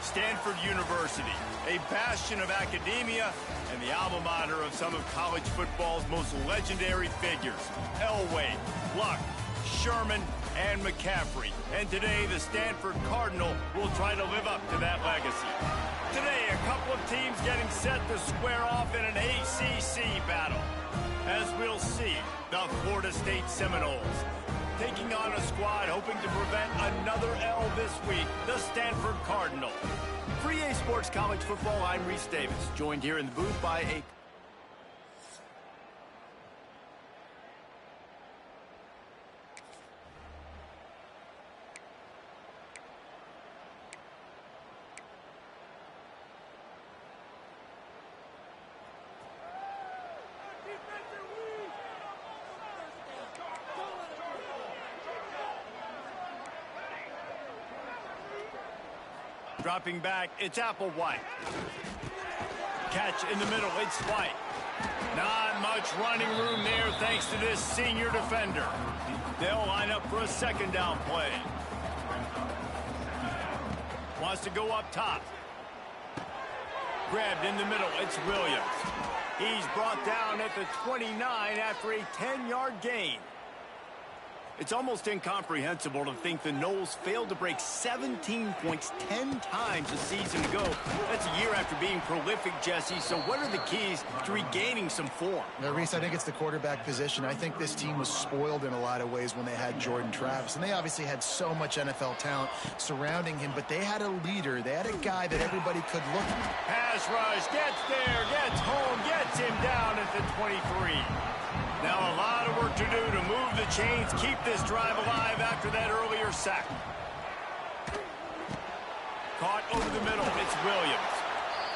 Stanford University, a bastion of academia and the alma mater of some of college football's most legendary figures, Elway, Luck, Sherman, and McCaffrey. And today, the Stanford Cardinal will try to live up to that legacy. Today, a couple of teams getting set to square off in an ACC battle. As we'll see, the Florida State Seminoles taking on a squad hoping to prevent another L this week, the Stanford Cardinal. For EA Sports College Football, I'm Reese Davis, joined here in the booth by a... Dropping back, it's Applewhite. Catch in the middle, it's White. Not much running room there thanks to this senior defender. They'll line up for a second down play. Wants to go up top. Grabbed in the middle, it's Williams. He's brought down at the 29 after a 10-yard gain. It's almost incomprehensible to think the Noles failed to break 17 points 10 times a season ago. That's a year after being prolific, Jesse. So what are the keys to regaining some form? Now, Reese, I think it's the quarterback position. I think this team was spoiled in a lot of ways when they had Jordan Travis. And they obviously had so much NFL talent surrounding him, but they had a leader. They had a guy that everybody could look at. Pass rush, gets there, gets home, gets him down at the 23. Now a lot of work to do to move the chains, keep this drive alive after that earlier sack. Caught over the middle, it's Williams.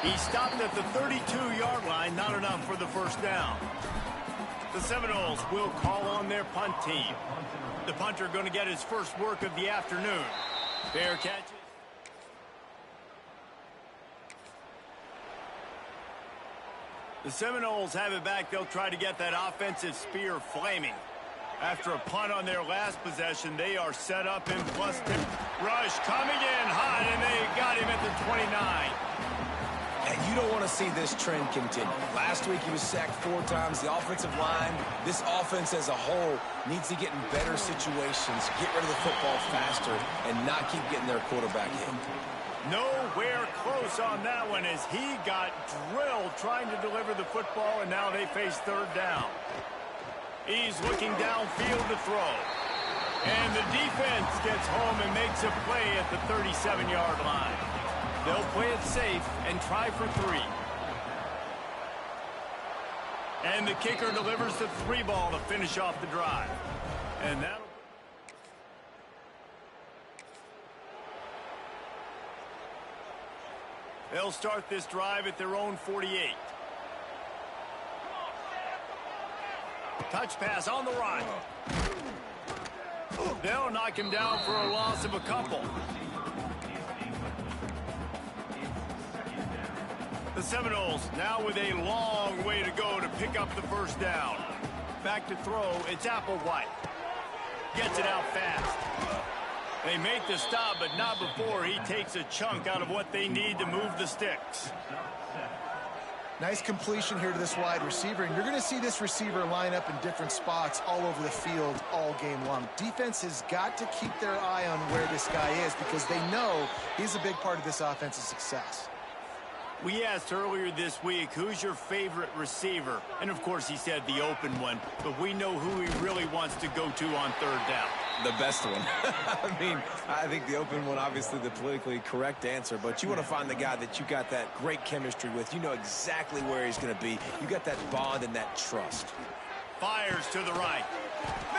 He stopped at the 32-yard line, not enough for the first down. The Seminoles will call on their punt team. The punter going to get his first work of the afternoon. Fair catches. The Seminoles have it back. They'll try to get that offensive spear flaming. After a punt on their last possession, they are set up in +10. Rush coming in hot, and they got him at the 29. And you don't want to see this trend continue. Last week, he was sacked 4 times. The offensive line, this offense as a whole, needs to get in better situations, get rid of the football faster, and not keep getting their quarterback hit. Nowhere close on that one as he got drilled trying to deliver the football, and now they face third down. He's looking downfield to throw. And the defense gets home and makes a play at the 37-yard line. They'll play it safe and try for 3. And the kicker delivers the 3 ball to finish off the drive. And that'll... They'll start this drive at their own 48. Touch pass on the run. They'll knock him down for a loss of a couple. The Seminoles now with a long way to go to pick up the first down. Back to throw, it's Applewhite. Gets it out fast. They make the stop, but not before he takes a chunk out of what they need to move the sticks. Nice completion here to this wide receiver, and you're going to see this receiver line up in different spots all over the field all game long. Defense has got to keep their eye on where this guy is because they know he's a big part of this offense's success. We asked earlier this week, who's your favorite receiver? And, of course, he said the open one, but we know who he really wants to go to on third down. The best one. I mean, I think the open one, obviously the politically correct answer, but you want to find the guy that you got that great chemistry with. You know exactly where he's going to be. You got that bond and that trust. Fires to the right.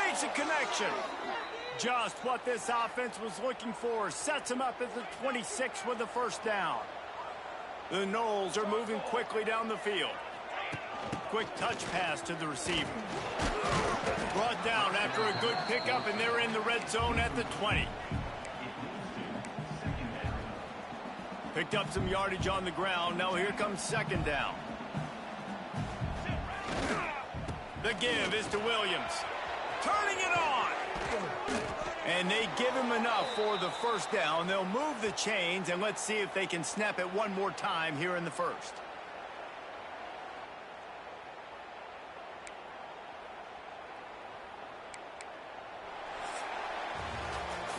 Makes a connection. Just what this offense was looking for. Sets him up at the 26 with the first down. The Noles are moving quickly down the field. Quick touch pass to the receiver. Brought down after a good pickup, and they're in the red zone at the 20. Picked up some yardage on the ground. Now here comes second down. The give is to Williams. turning it on. And they give him enough for the first down. They'll move the chains, and let's see if they can snap it one more time here in the first.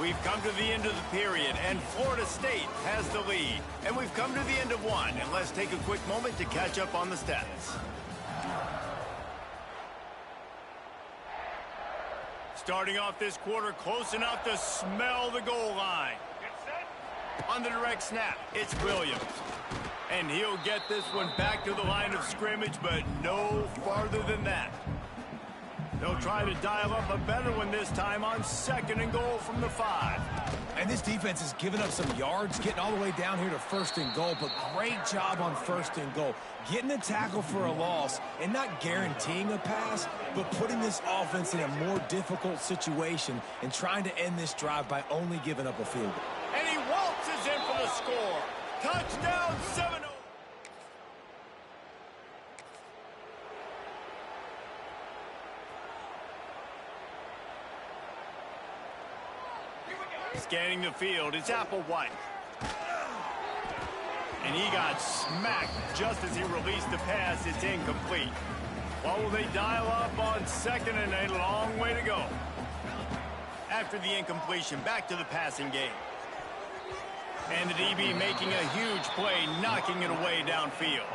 We've come to the end of the period, and Florida State has the lead. And we've come to the end of one, and let's take a quick moment to catch up on the stats. Starting off this quarter, close enough to smell the goal line. On the direct snap, it's Williams. And he'll get this one back to the line of scrimmage, but no farther than that. They'll try to dial up a better one this time on 2nd and goal from the 5. And this defense has given up some yards, getting all the way down here to 1st and goal, but great job on 1st and goal. Getting a tackle for a loss and not guaranteeing a pass, but putting this offense in a more difficult situation and trying to end this drive by only giving up a field goal. And he waltzes in for the score. Touchdown, 7-0. Scanning the field, it's Applewhite. And he got smacked just as he released the pass. It's incomplete. What will they dial up on 2nd and a long way to go? After the incompletion, back to the passing game. And the DB making a huge play, knocking it away downfield.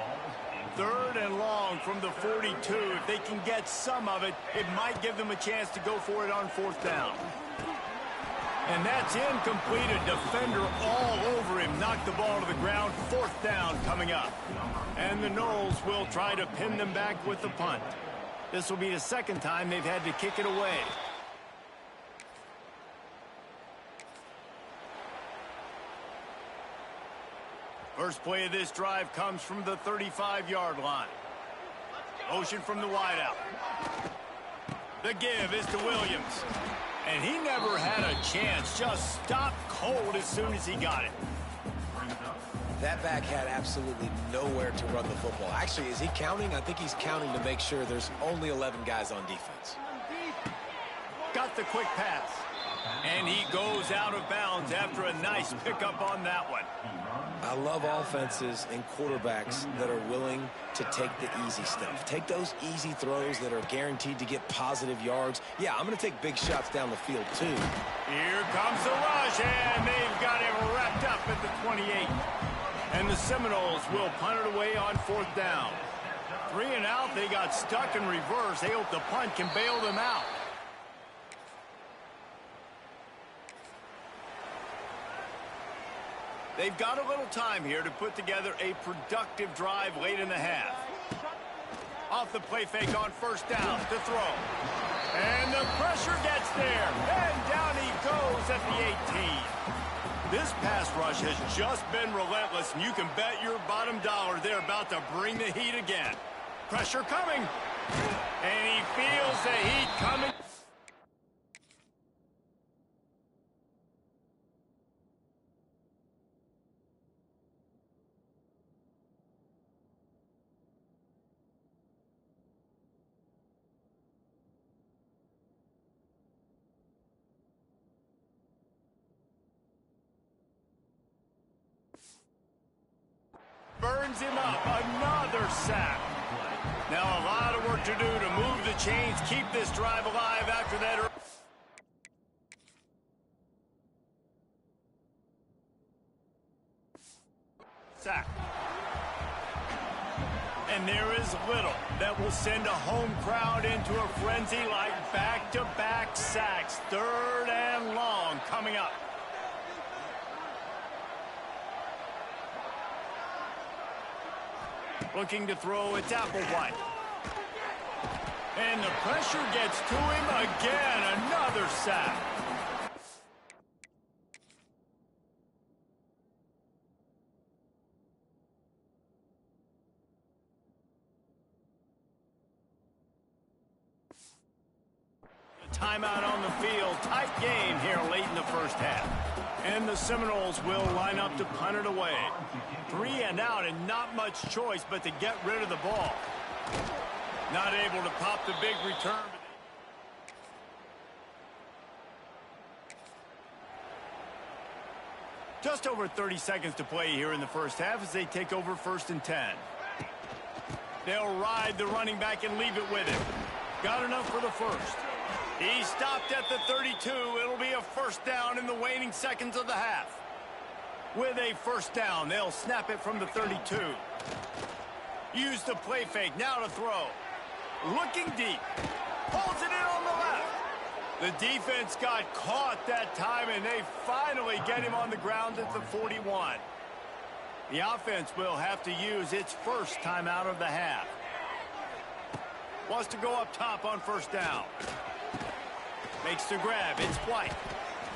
3rd and long from the 42. If they can get some of it, it might give them a chance to go for it on 4th down. And that's incomplete. A defender all over him. Knocked the ball to the ground. 4th down coming up. And the Noles will try to pin them back with the punt. This will be the 2nd time they've had to kick it away. First play of this drive comes from the 35-yard line. Motion from the wideout. The give is to Williams. And he never had a chance. Just stopped cold as soon as he got it. That back had absolutely nowhere to run the football. Actually, is he counting? I think he's counting to make sure there's only 11 guys on defense. Got the quick pass. And he goes out of bounds after a nice pickup on that one. I love offenses and quarterbacks that are willing to take the easy stuff. Take those easy throws that are guaranteed to get positive yards. Yeah, I'm going to take big shots down the field, too. Here comes the rush, and they've got him wrapped up at the 28. And the Seminoles will punt it away on 4th down. 3 and out, they got stuck in reverse. They hope the punt can bail them out. They've got a little time here to put together a productive drive late in the half. Off the play fake on 1st down to throw. And the pressure gets there. And down he goes at the 18. This pass rush has just been relentless, and you can bet your bottom dollar they're about to bring the heat again. Pressure coming. And he feels the heat coming. Burns him up. Another sack. Now a lot of work to do to move the chains, keep this drive alive after that. Sack. And there is little that will send a home crowd into a frenzy like back-to-back sacks. 3rd and long coming up. Looking to throw, it's Applewhite. And the pressure gets to him again. Another sack. Timeout on the field. Tight game here late in the first half. And the Seminoles will line up to punt it away. 3 and out, and not much choice but to get rid of the ball. Not able to pop the big return. Just over 30 seconds to play here in the first half as they take over 1st and 10. They'll ride the running back and leave it with him. Got enough for the first. He stopped at the 32. It'll be a first down in the waning seconds of the half. With a first down, they'll snap it from the 32. Use the play fake, now to throw. Looking deep. Pulls it in on the left. The defense got caught that time, and they finally get him on the ground at the 41. The offense will have to use its first timeout of the half. Wants to go up top on first down. Makes the grab. It's White.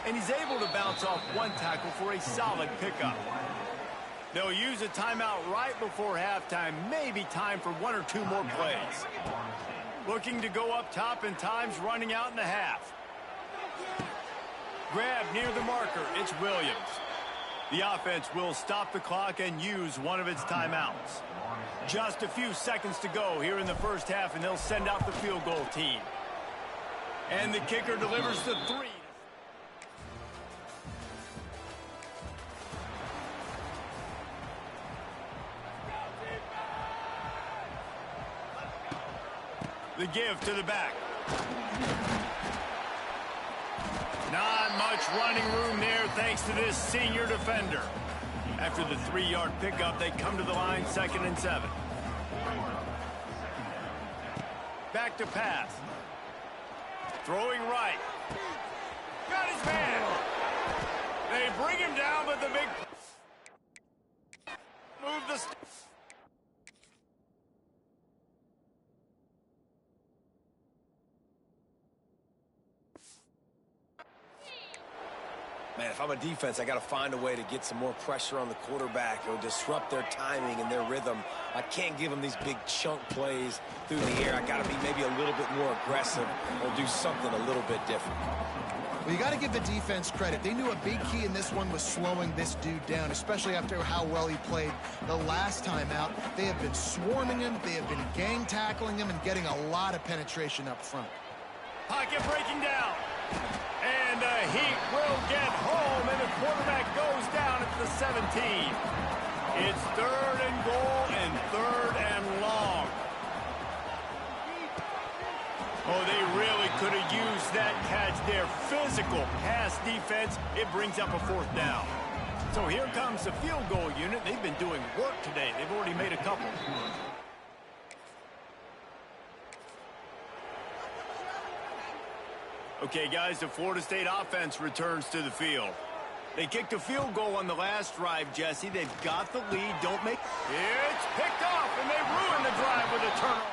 And he's able to bounce off one tackle for a solid pickup. They'll use a timeout right before halftime. Maybe time for 1 or 2 more plays. Looking to go up top, and time's running out in the half. Grab near the marker. It's Williams. The offense will stop the clock and use one of its timeouts. Just a few seconds to go here in the first half, and they'll send out the field goal team. And the kicker delivers the 3. The give to the back. Not much running room there thanks to this senior defender. After the 3-yard pickup, they come to the line 2nd and 7. Back to pass. Throwing right. Got his man. They bring him down, but the big move the... Man, if I'm a defense, I got to find a way to get some more pressure on the quarterback or disrupt their timing and their rhythm. I can't give them these big chunk plays through the air. I got to be maybe a little bit more aggressive or do something a little bit different. Well, you got to give the defense credit. They knew a big key in this one was slowing this dude down, especially after how well he played the last time out. They have been swarming him, they have been gang tackling him, and getting a lot of penetration up front. Pocket breaking down. And Heat will get home, and the quarterback goes down at the 17. It's 3rd and goal and 3rd and long. Oh, they really could have used that catch there. Physical pass defense. It brings up a 4th down. So here comes the field goal unit. They've been doing work today. They've already made a couple. Okay, guys, the Florida State offense returns to the field. They kicked a field goal on the last drive, Jesse. They've got the lead. Don't make... It's picked off, and they ruin the drive with a turnover.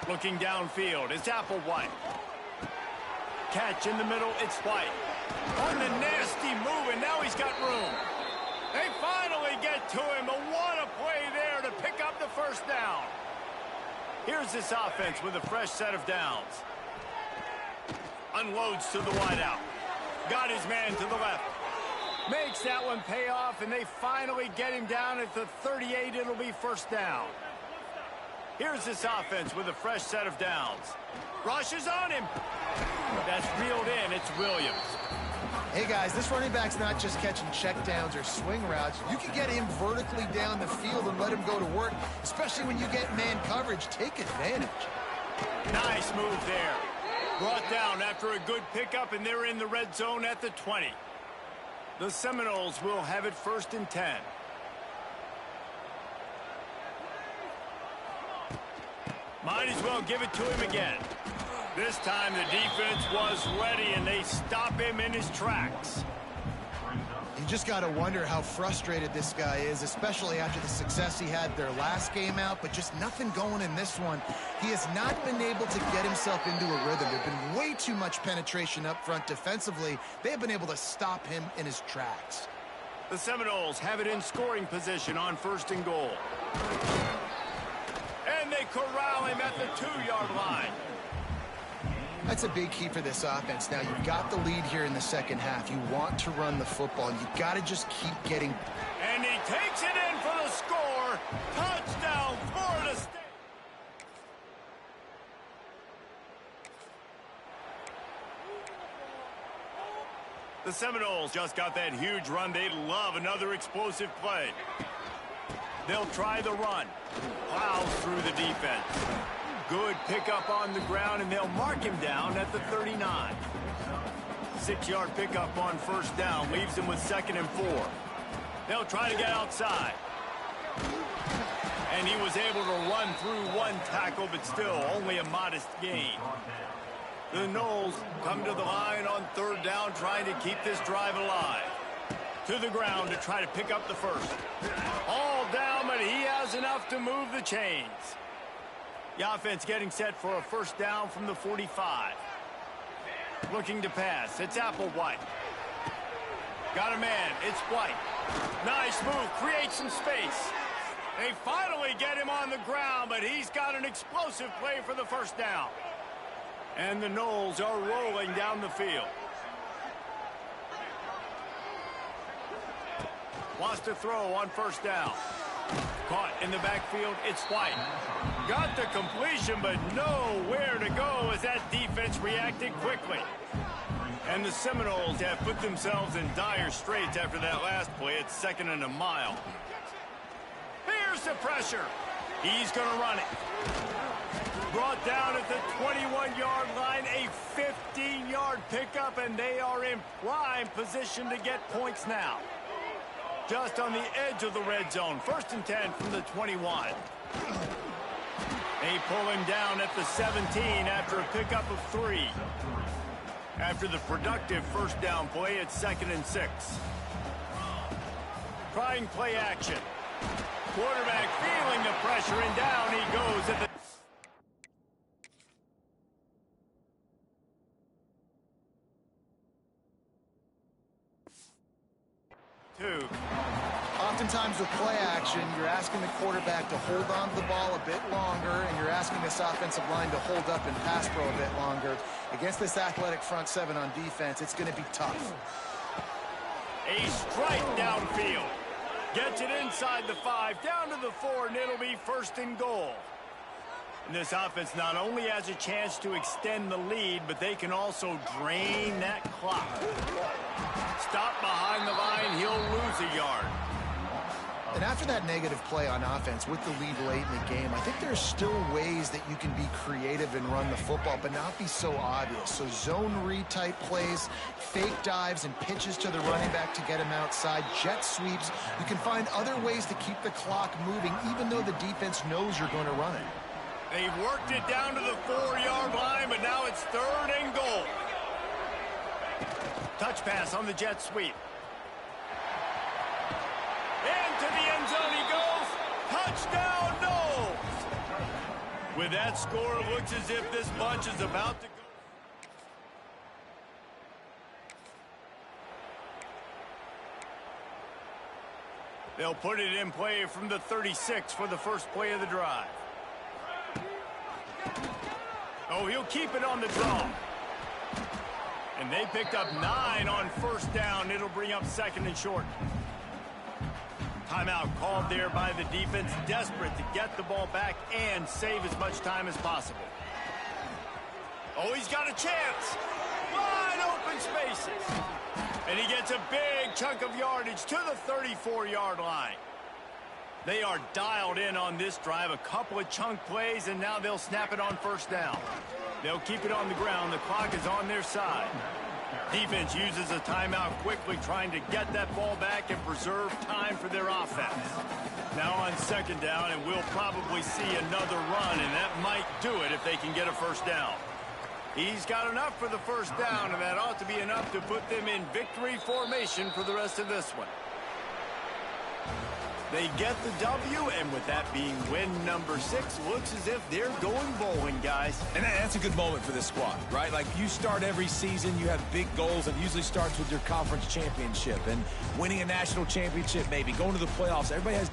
Looking downfield, it's Applewhite. Catch in the middle, it's White. On the nasty move, and now he's got room. They finally get to him, but what a play there to pick up the first down. Here's this offense with a fresh set of downs. Unloads to the wideout. Got his man to the left. Makes that one pay off, and they finally get him down at the 38. It'll be first down. Here's this offense with a fresh set of downs. Rushes on him. That's reeled in. It's Williams. Hey, guys, this running back's not just catching checkdowns or swing routes. You can get him vertically down the field and let him go to work, especially when you get man coverage. Take advantage. Nice move there. Brought down after a good pickup, and they're in the red zone at the 20. The Seminoles will have it 1st and 10. Might as well give it to him again. This time the defense was ready, and they stop him in his tracks. You just got to wonder how frustrated this guy is, especially after the success he had their last game out, but just nothing going in this one. He has not been able to get himself into a rhythm. There's been way too much penetration up front defensively. They have been able to stop him in his tracks. The Seminoles have it in scoring position on 1st and goal. And they corral him at the 2-yard line. That's a big key for this offense. Now, you've got the lead here in the second half. You want to run the football. You got to just keep getting... And he takes it in for the score. Touchdown, Florida State. The Seminoles just got that huge run. They'd love another explosive play. They'll try the run. Plows through the defense. Good pickup on the ground, and they'll mark him down at the 39. 6-yard pickup on first down. Leaves him with 2nd and 4. They'll try to get outside. And he was able to run through one tackle, but still only a modest gain. The Noles come to the line on 3rd down, trying to keep this drive alive. To the ground to try to pick up the first. All down, but he has enough to move the chains. The offense getting set for a first down from the 45. Looking to pass. It's Applewhite. Got a man. It's White. Nice move. Create some space. They finally get him on the ground, but he's got an explosive play for the first down. And the Noles are rolling down the field. Wants to throw on first down. Caught in the backfield. It's White. Got the completion, but nowhere to go as that defense reacted quickly. And the Seminoles have put themselves in dire straits after that last play. It's 2nd and a mile. Here's the pressure. He's going to run it. Brought down at the 21-yard line, a 15-yard pickup, and they are in prime position to get points now. Just on the edge of the red zone. 1st and 10 from the 21. They pull him down at the 17 after a pickup of 3. After the productive first down play, it's 2nd and 6. Trying play action. Quarterback feeling the pressure, and down he goes at the... Oftentimes with play action, you're asking the quarterback to hold on to the ball a bit longer, and you're asking this offensive line to hold up and pass pro a bit longer. Against this athletic front 7 on defense, it's going to be tough. A strike downfield. Gets it inside the 5, down to the 4, and it'll be 1st and goal. And this offense not only has a chance to extend the lead, but they can also drain that clock. Stop behind the line, he'll lose a yard. And after that negative play on offense with the lead late in the game, I think there's still ways that you can be creative and run the football, but not be so obvious. So zone read type plays, fake dives and pitches to the running back to get him outside, jet sweeps. You can find other ways to keep the clock moving, even though the defense knows you're going to run it. They've worked it down to the 4-yard line, but now it's 3rd and goal. Touch pass on the jet sweep. Into the end zone he goes. Touchdown, Noles! With that score, it looks as if this bunch is about to go. They'll put it in play from the 36 for the first play of the drive. Oh, he'll keep it on the draw. And they picked up 9 on first down. It'll bring up 2nd and short. Timeout called there by the defense, desperate to get the ball back and save as much time as possible. Oh, he's got a chance. Wide open spaces. And he gets a big chunk of yardage to the 34-yard line. They are dialed in on this drive. A couple of chunk plays, and now they'll snap it on first down. They'll keep it on the ground. The clock is on their side. Defense uses a timeout quickly, trying to get that ball back and preserve time for their offense. Now on 2nd down, and we'll probably see another run, and that might do it if they can get a first down. He's got enough for the first down, and that ought to be enough to put them in victory formation for the rest of this one. They get the W, and with that being win number 6, looks as if they're going bowling, guys. And that's a good moment for this squad, right? Like, you start every season, you have big goals, and it usually starts with your conference championship and winning a national championship, maybe going to the playoffs. Everybody has...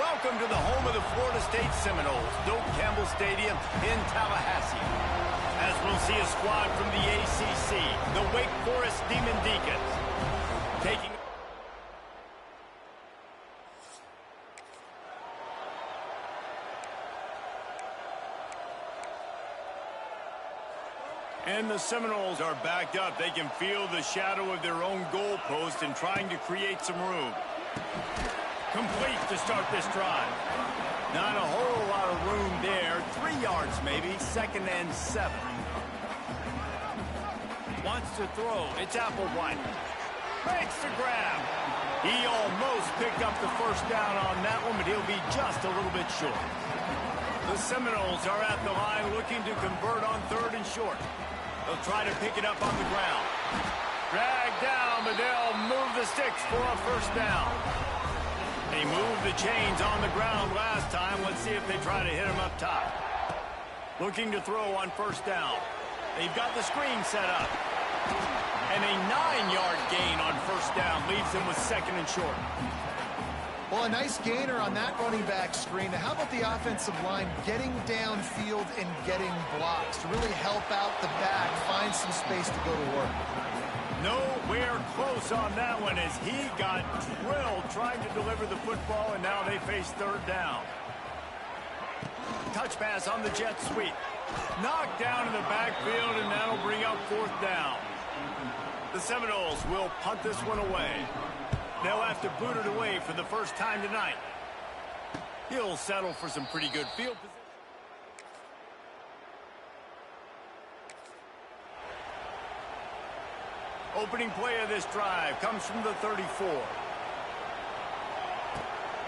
Welcome to the home of the Florida State Seminoles, Doak Campbell Stadium in Tallahassee. As we'll see a squad from the ACC, the Wake Forest Demon Deacons, taking... And the Seminoles are backed up. They can feel the shadow of their own goalpost and trying to create some room. Complete to start this drive. Not a whole lot of room there. 3 yards maybe. 2nd and 7. Wants to throw. It's Applewhite. Makes the grab. He almost picked up the first down on that one, but he'll be just a little bit short. The Seminoles are at the line looking to convert on 3rd and short. They'll try to pick it up on the ground. Drag down, but they'll move the sticks for a first down. They moved the chains on the ground last time. Let's see if they try to hit him up top. Looking to throw on 1st down. They've got the screen set up. And a 9-yard gain on 1st down leaves them with 2nd and short. Well, a nice gainer on that running back screen. Now, how about the offensive line getting downfield and getting blocks to really help out the back, find some space to go to work? Nowhere close on that one as he got drilled trying to deliver the football, and now they face 3rd down. Touch pass on the jet sweep. Knocked down in the backfield, and that'll bring up 4th down. The Seminoles will punt this one away. They'll have to boot it away for the first time tonight. He'll settle for some pretty good field position. Opening play of this drive comes from the 34.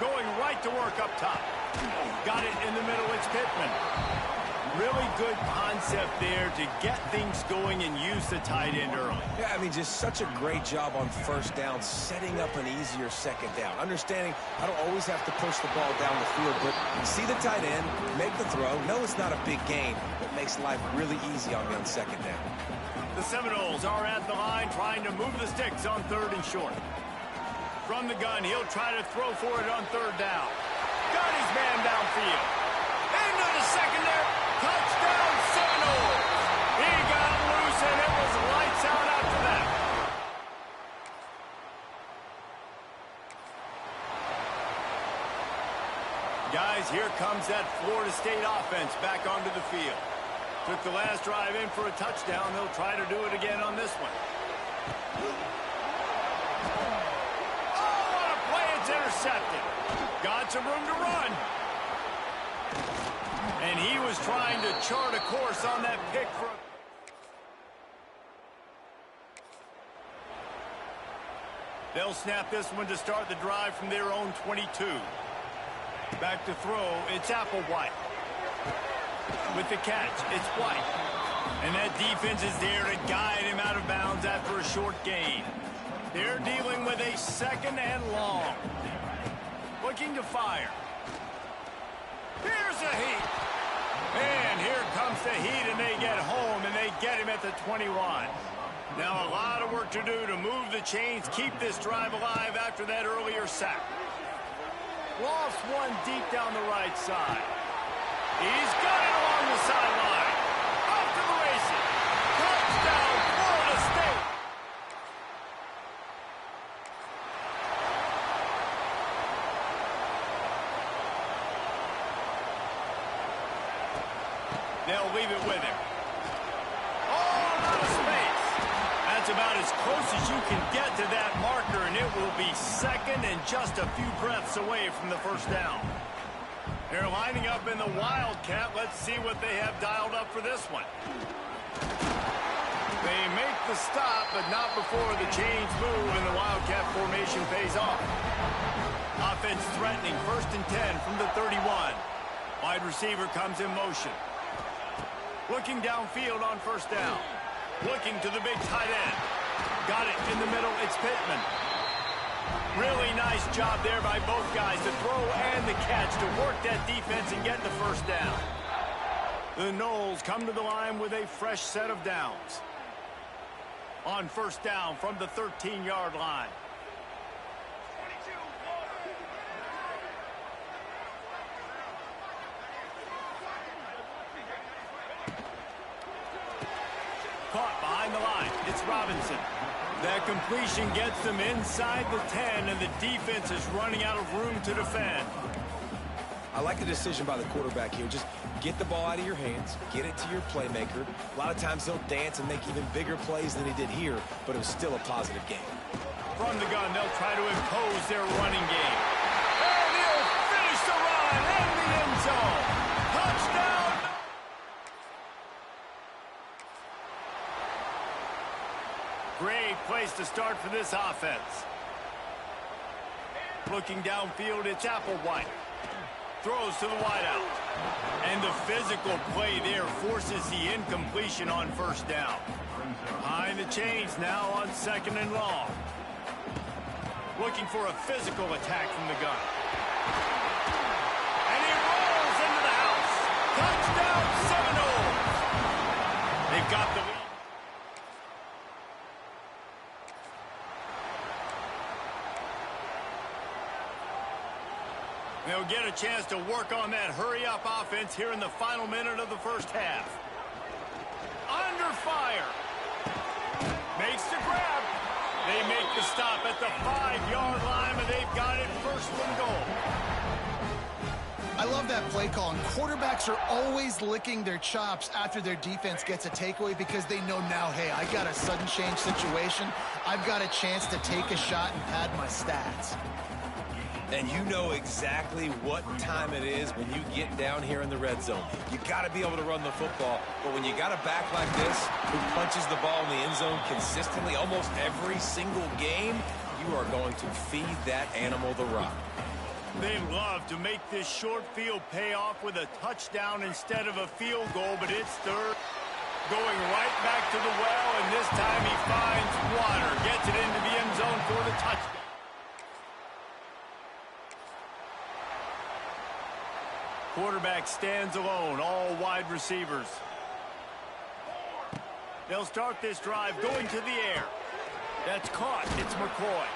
Going right to work up top. Got it in the middle. It's Pittman. Really good concept there to get things going and use the tight end early. Yeah, I mean, just such a great job on 1st down, setting up an easier 2nd down. Understanding I don't always have to push the ball down the field, but you see the tight end, make the throw. No, it's not a big gain, but makes life really easy on me on 2nd down. The Seminoles are at the line trying to move the sticks on 3rd and short. From the gun, he'll try to throw for it on 3rd down. Got his man downfield. Into the secondary. Touchdown Seminoles. He got loose and it was lights out after that. Guys, here comes that Florida State offense back onto the field. Took the last drive in for a touchdown. They'll try to do it again on this one. Oh, what a play. It's intercepted. Got some room to run. And he was trying to chart a course on that pick for... They'll snap this one to start the drive from their own 22. Back to throw, it's Applewhite. With the catch, it's White. And that defense is there to guide him out of bounds after a short gain. They're dealing with a 2nd and long. Looking to fire. Here's a heat. And here comes the heat, and they get home, and they get him at the 21. Now a lot of work to do to move the chains, keep this drive alive after that earlier sack. Lost one deep down the right side. He's got it along the sideline. Off to the races. Touchdown, Florida State. They'll leave it with him. Oh, out of space. That's about as close as you can get to that marker, and it will be 2nd and just a few breaths away from the 1st down. They're lining up in the Wildcat. Let's see what they have dialed up for this one. They make the stop, but not before the chains move and the Wildcat formation pays off. Offense threatening, 1st and 10 from the 31. Wide receiver comes in motion. Looking downfield on 1st down. Looking to the big tight end. Got it in the middle. It's Pittman. Really nice job there by both guys to throw and the catch to work that defense and get the 1st down. The Noles come to the line with a fresh set of downs. On 1st down from the 13-yard line. caught behind the line. It's Robinson. That completion gets them inside the 10, and the defense is running out of room to defend. I like the decision by the quarterback here. Just get the ball out of your hands, get it to your playmaker. A lot of times he'll dance and make even bigger plays than he did here, but it was still a positive game. From the gun, they'll try to impose their running game. And he'll finish the run in the end zone. Touchdown! Great place to start for this offense. Looking downfield, it's Applewhite. Throws to the wideout. And the physical play there forces the incompletion on first down. Behind the chains now on 2nd and long. Looking for a physical attack from the gun. And he rolls into the house. Touchdown Seminoles. They've got the lead. They'll get a chance to work on that hurry-up offense here in the final minute of the first half. Under fire. Makes the grab. They make the stop at the 5-yard line, and they've got it 1st and goal. I love that play call, and quarterbacks are always licking their chops after their defense gets a takeaway because they know now, hey, I got a sudden change situation. I've got a chance to take a shot and pad my stats. And you know exactly what time it is when you get down here in the red zone. You got to be able to run the football, but when you got a back like this who punches the ball in the end zone consistently almost every single game, you are going to feed that animal the rock. They love to make this short field pay off with a touchdown instead of a field goal, but it's third. Going right back to the well, and this time he finds water. Gets it into the end zone for the touchdown. Quarterback stands alone, all wide receivers. They'll start this drive going to the air. That's caught. It's McCoy.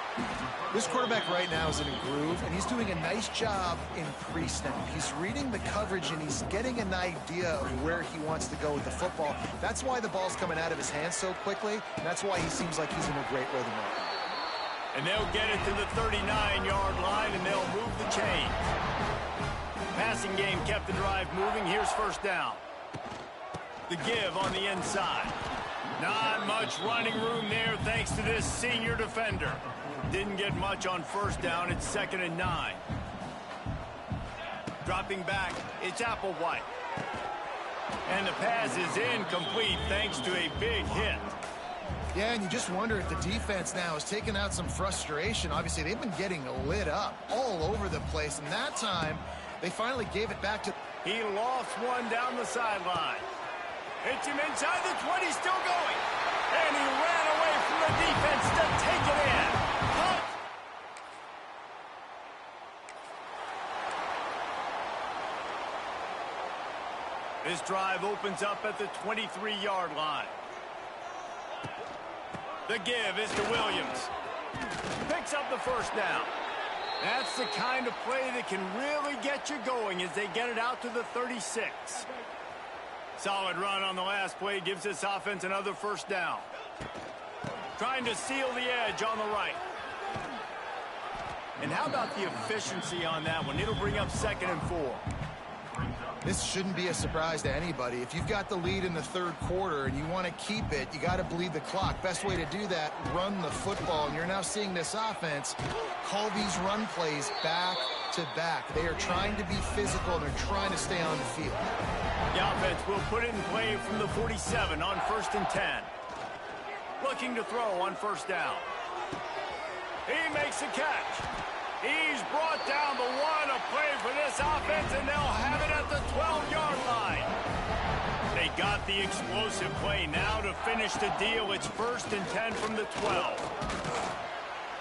This quarterback right now is in a groove, and he's doing a nice job in pre-snap. He's reading the coverage, and he's getting an idea of where he wants to go with the football. That's why the ball's coming out of his hands so quickly, and that's why he seems like he's in a great rhythm right now. And they'll get it to the 39-yard line, and they'll move the chains. Passing game kept the drive moving. Here's 1st down. The give on the inside. Not much running room there thanks to this senior defender. Didn't get much on 1st down. It's 2nd and 9. Dropping back, it's Applewhite. And the pass is incomplete thanks to a big hit. Yeah, and you just wonder if the defense now is taking out some frustration. Obviously, they've been getting lit up all over the place, and that time they finally gave it back to... He lost one down the sideline. Hits him inside the 20, still going. And he ran away from the defense to take it in. This drive opens up at the 23-yard line. The give is to Williams. Picks up the 1st down. That's the kind of play that can really get you going as they get it out to the 36. Solid run on the last play gives this offense another 1st down. Trying to seal the edge on the right. And how about the efficiency on that one? It'll bring up 2nd and 4. This shouldn't be a surprise to anybody. If you've got the lead in the 3rd quarter and you want to keep it, you got to bleed the clock. Best way to do that, run the football. And you're now seeing this offense call these run plays back to back. They are trying to be physical. They're trying to stay on the field. The offense will put it in play from the 47 on 1st and 10. Looking to throw on 1st down. He makes a catch. He's brought down the one, a play for this offense, and they'll have it at the 12-yard line. They got the explosive play now to finish the deal. It's 1st and 10 from the 12.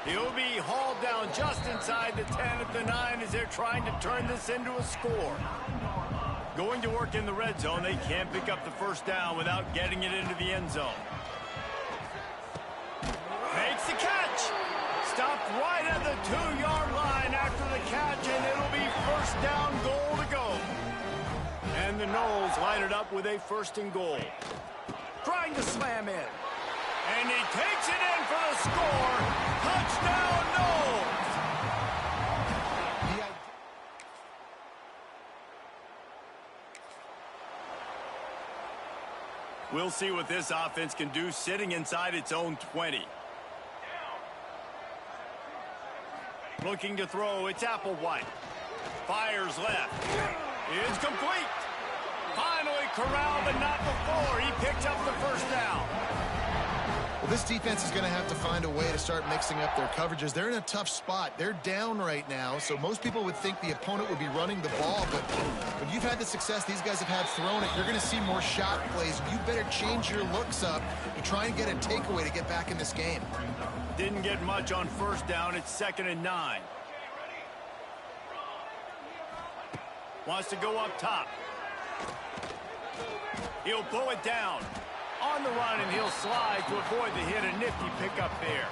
He'll be hauled down just inside the 10 at the 9 as they're trying to turn this into a score. Going to work in the red zone. They can't pick up the 1st down without getting it into the end zone. Makes the catch. Stopped right at the 2-yard line after the catch, and it'll be 1st down, goal to go. And the Noles line it up with a 1st and goal. trying to slam in. And he takes it in for the score. Touchdown, Knowles. We'll see what this offense can do sitting inside its own 20. Looking to throw, it's Applewhite. Fires left. It's complete. Finally corralled, but not before. He picks up the first down. Well, this defense is going to have to find a way to start mixing up their coverages. They're in a tough spot. They're down right now, so most people would think the opponent would be running the ball, but when you've had the success these guys have had throwing it, you're going to see more shot plays. You better change your looks up to try and get a takeaway to get back in this game. Didn't get much on first down. It's 2nd and 9. Wants to go up top. He'll pull it down. On the run, and he'll slide to avoid the hit. A nifty pickup there.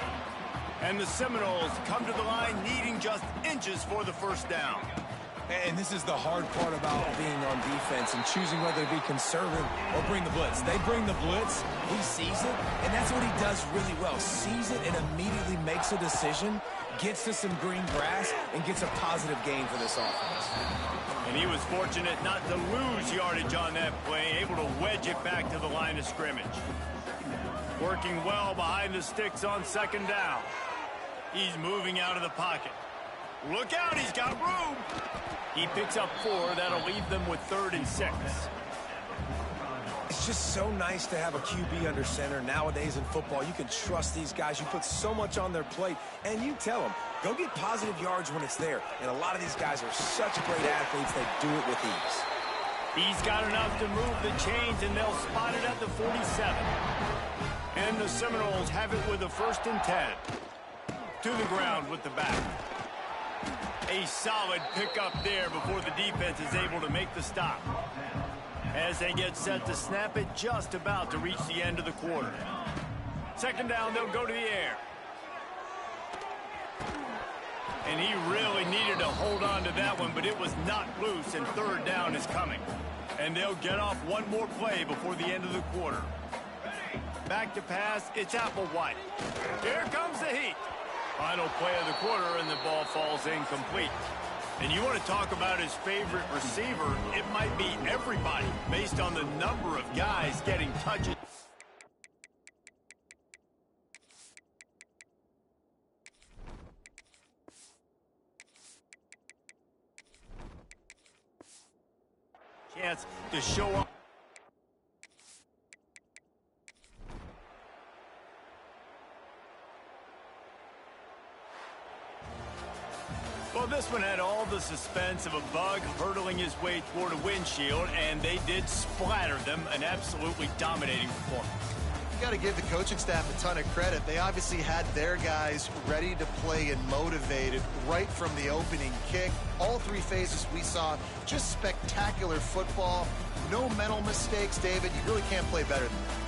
And the Seminoles come to the line needing just inches for the first down. And this is the hard part about being on defense and choosing whether to be conservative or bring the blitz. They bring the blitz, he sees it, and that's what he does really well. Sees it and immediately makes a decision, gets to some green grass, and gets a positive gain for this offense. And he was fortunate not to lose yardage on that play, able to wedge it back to the line of scrimmage. Working well behind the sticks on 2nd down. He's moving out of the pocket. Look out, he's got room. He picks up 4. That'll leave them with 3rd and 6. It's just so nice to have a QB under center. Nowadays in football, you can trust these guys. You put so much on their plate, and you tell them, go get positive yards when it's there. And a lot of these guys are such great athletes, they do it with ease. He's got enough to move the chains, and they'll spot it at the 47. And the Seminoles have it with a 1st and 10. To the ground with the back. A solid pickup there before the defense is able to make the stop. As they get set to snap it, just about to reach the end of the quarter. 2nd down, they'll go to the air. And he really needed to hold on to that one, but it was not loose, and 3rd down is coming. And they'll get off one more play before the end of the quarter. Back to pass, it's Applewhite. Here comes the heat. Final play of the quarter, and the ball falls incomplete. And you want to talk about his favorite receiver, it might be everybody, based on the number of guys getting touches. Chance to show up. Well, this one had all the suspense of a bug hurtling his way toward a windshield, and they did splatter them, an absolutely dominating performance. You got to give the coaching staff a ton of credit. They obviously had their guys ready to play and motivated right from the opening kick. All 3 phases we saw, just spectacular football. No mental mistakes, David. You really can't play better than that.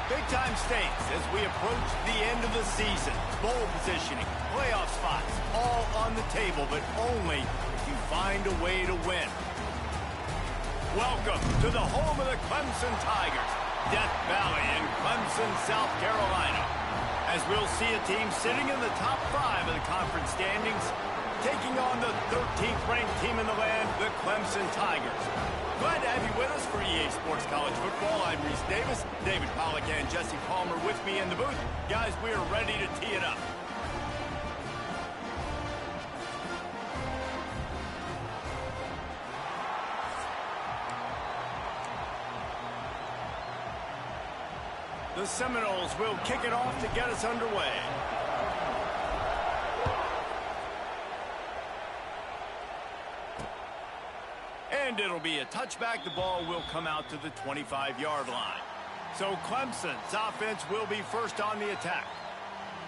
Big-time stakes as we approach the end of the season. Bowl positioning, playoff spots, all on the table, but only if you find a way to win. Welcome to the home of the Clemson Tigers, Death Valley in Clemson, South Carolina. As we'll see a team sitting in the top 5 of the conference standings, taking on the 13th ranked team in the land, the Clemson Tigers. Glad to have you with us for EA Sports College Football. I'm Reese Davis, David Pollack and Jesse Palmer with me in the booth. Guys, we are ready to tee it up. The Seminoles will kick it off to get us underway. And it'll be a touchback. The ball will come out to the 25-yard line. So Clemson's offense will be first on the attack.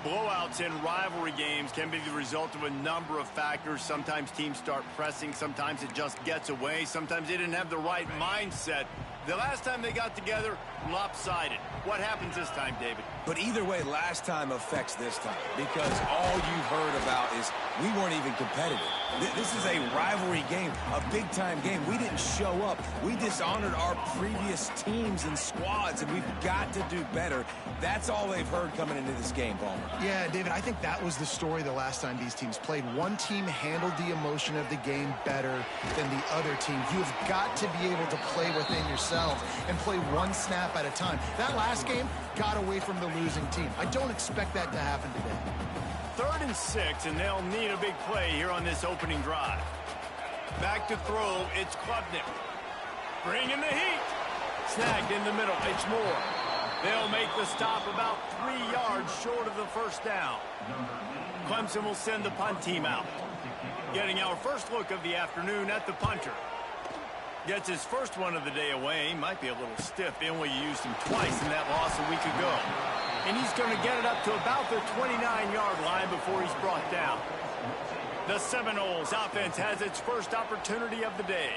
Blowouts in rivalry games can be the result of a number of factors. Sometimes teams start pressing. Sometimes it just gets away. Sometimes they didn't have the right mindset. The last time they got together, lopsided. What happens this time, David? But either way, last time affects this time because all you've heard about is we weren't even competitive. This is a rivalry game, a big-time game. We didn't show up. We dishonored our previous teams and squads, and we've got to do better. That's all they've heard coming into this game, Palmer. Yeah, David, I think that was the story the last time these teams played. One team handled the emotion of the game better than the other team. You've got to be able to play within yourself and play one snap at a time. That last game got away from the losing team. I don't expect that to happen today. 3rd and 6, and they'll need a big play here on this opening drive. Back to throw, it's Klubnik. Bringing the heat. Snagged in the middle, it's Moore. They'll make the stop about 3 yards short of the first down. Clemson will send the punt team out. Getting our first look of the afternoon at the punter. Gets his first one of the day away. Might be a little stiff. They only used him twice in that loss a week ago. And he's going to get it up to about the 29-yard line before he's brought down. The Seminoles offense has its first opportunity of the day.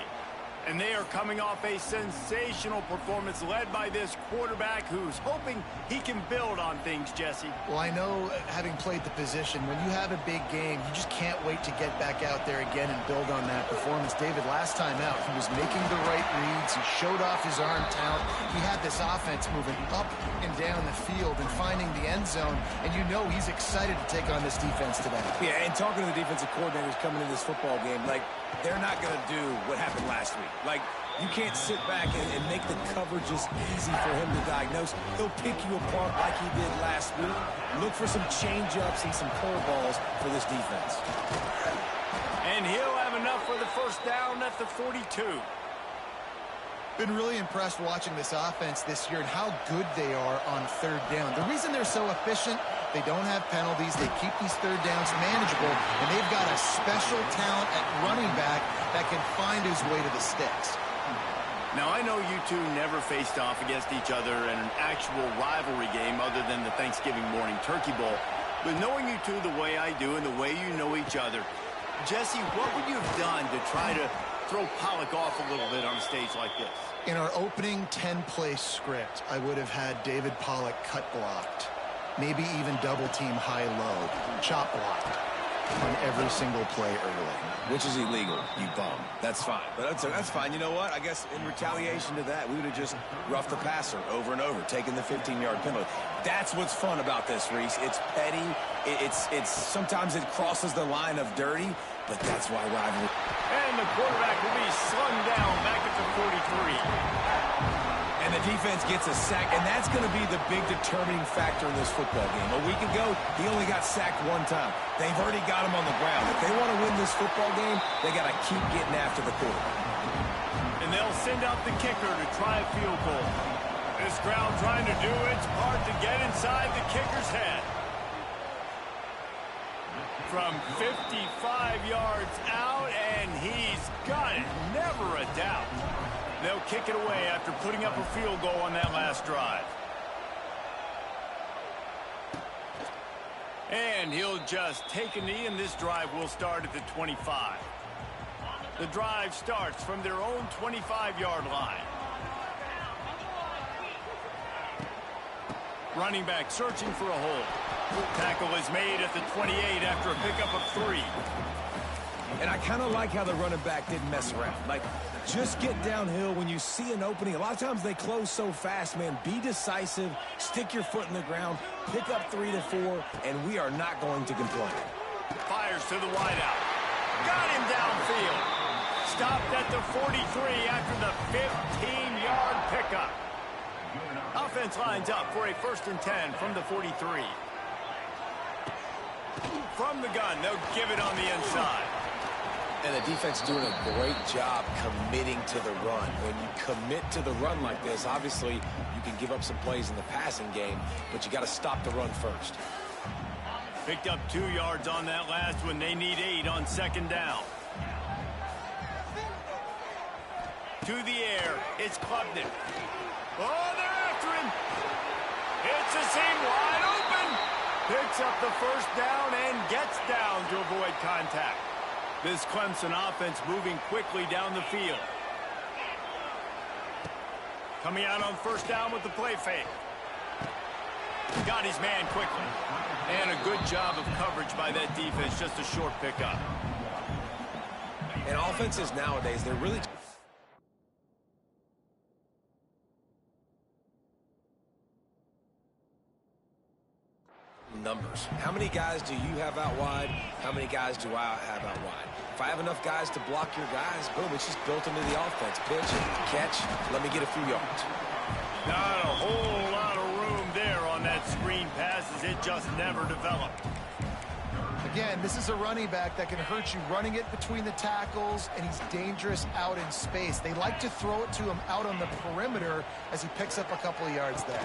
And they are coming off a sensational performance led by this quarterback who's hoping he can build on things, Jesse. Well, I know, having played the position, when you have a big game, you just can't wait to get back out there again and build on that performance. David, last time out, he was making the right reads. He showed off his arm talent. He had this offense moving up and down the field and finding the end zone. And you know he's excited to take on this defense today. Yeah, and talking to the defensive coordinators coming into this football game, like, they're not going to do what happened last week. Like, you can't sit back and make the coverages easy for him to diagnose. He'll pick you apart like he did last week. Look for some change-ups and some curveballs for this defense. And he'll have enough for the first down at the 42. Been really impressed watching this offense this year and how good they are on 3rd down. The reason they're so efficient, they don't have penalties. They keep these 3rd downs manageable, and they've got a special talent at running back that can find his way to the sticks. Now, I know you two never faced off against each other in an actual rivalry game other than the Thanksgiving morning Turkey Bowl. But knowing you two the way I do and the way you know each other, Jesse, what would you have done to try to throw Pollack off a little bit on a stage like this? In our opening 10-play script, I would have had David Pollack cut blocked. Maybe even double team high-low, chop blocked on every single play early. Which is illegal, you bum. That's fine. But that's fine. You know what? I guess in retaliation to that, we would have just roughed the passer over and over, taking the 15-yard penalty. That's what's fun about this, Reese. It's petty. It's sometimes it crosses the line of dirty, but that's why rivalry. And the quarterback will be slung down back at the 43. And the defense gets a sack, and that's going to be the big determining factor in this football game. A week ago, he only got sacked 1 time. They've already got him on the ground. If they want to win this football game, they got to keep getting after the quarterback. And they'll send out the kicker to try a field goal. This crowd trying to do its part to get inside the kicker's head. From 55 yards out, and he's got it. Never a doubt. They'll kick it away after putting up a field goal on that last drive. And he'll just take a knee, and this drive will start at the 25. The drive starts from their own 25-yard line. Running back searching for a hole. Tackle is made at the 28 after a pickup of 3. And I kind of like how the running back didn't mess around. Like, just get downhill when you see an opening. A lot of times they close so fast, man. Be decisive, stick your foot in the ground, pick up 3 to 4, and we are not going to complain. Fires to the wideout. Got him downfield. Stopped at the 43 after the 15-yard pickup. Offense lines up for a 1st and 10 from the 43. From the gun, they'll give it on the inside. And the defense doing a great job committing to the run. When you commit to the run like this, obviously you can give up some plays in the passing game, but you got to stop the run first. Picked up 2 yards on that last one. They need 8 on 2nd down. To the air, it's Klubnik. Oh, they're after him. It's a seam wide open. Picks up the 1st down and gets down to avoid contact. This Clemson offense moving quickly down the field. Coming out on 1st down with the play fake. Got his man quickly. And a good job of coverage by that defense. Just a short pickup. And offenses nowadays, they're really... numbers. How many guys do you have out wide? How many guys do I have out wide? If I have enough guys to block your guys, boom, it's just built into the offense. Pitch, catch, let me get a few yards. Not a whole lot of room there on that screen pass as it just never developed. Again, this is a running back that can hurt you running it between the tackles, and he's dangerous out in space. They like to throw it to him out on the perimeter as he picks up a couple of yards there.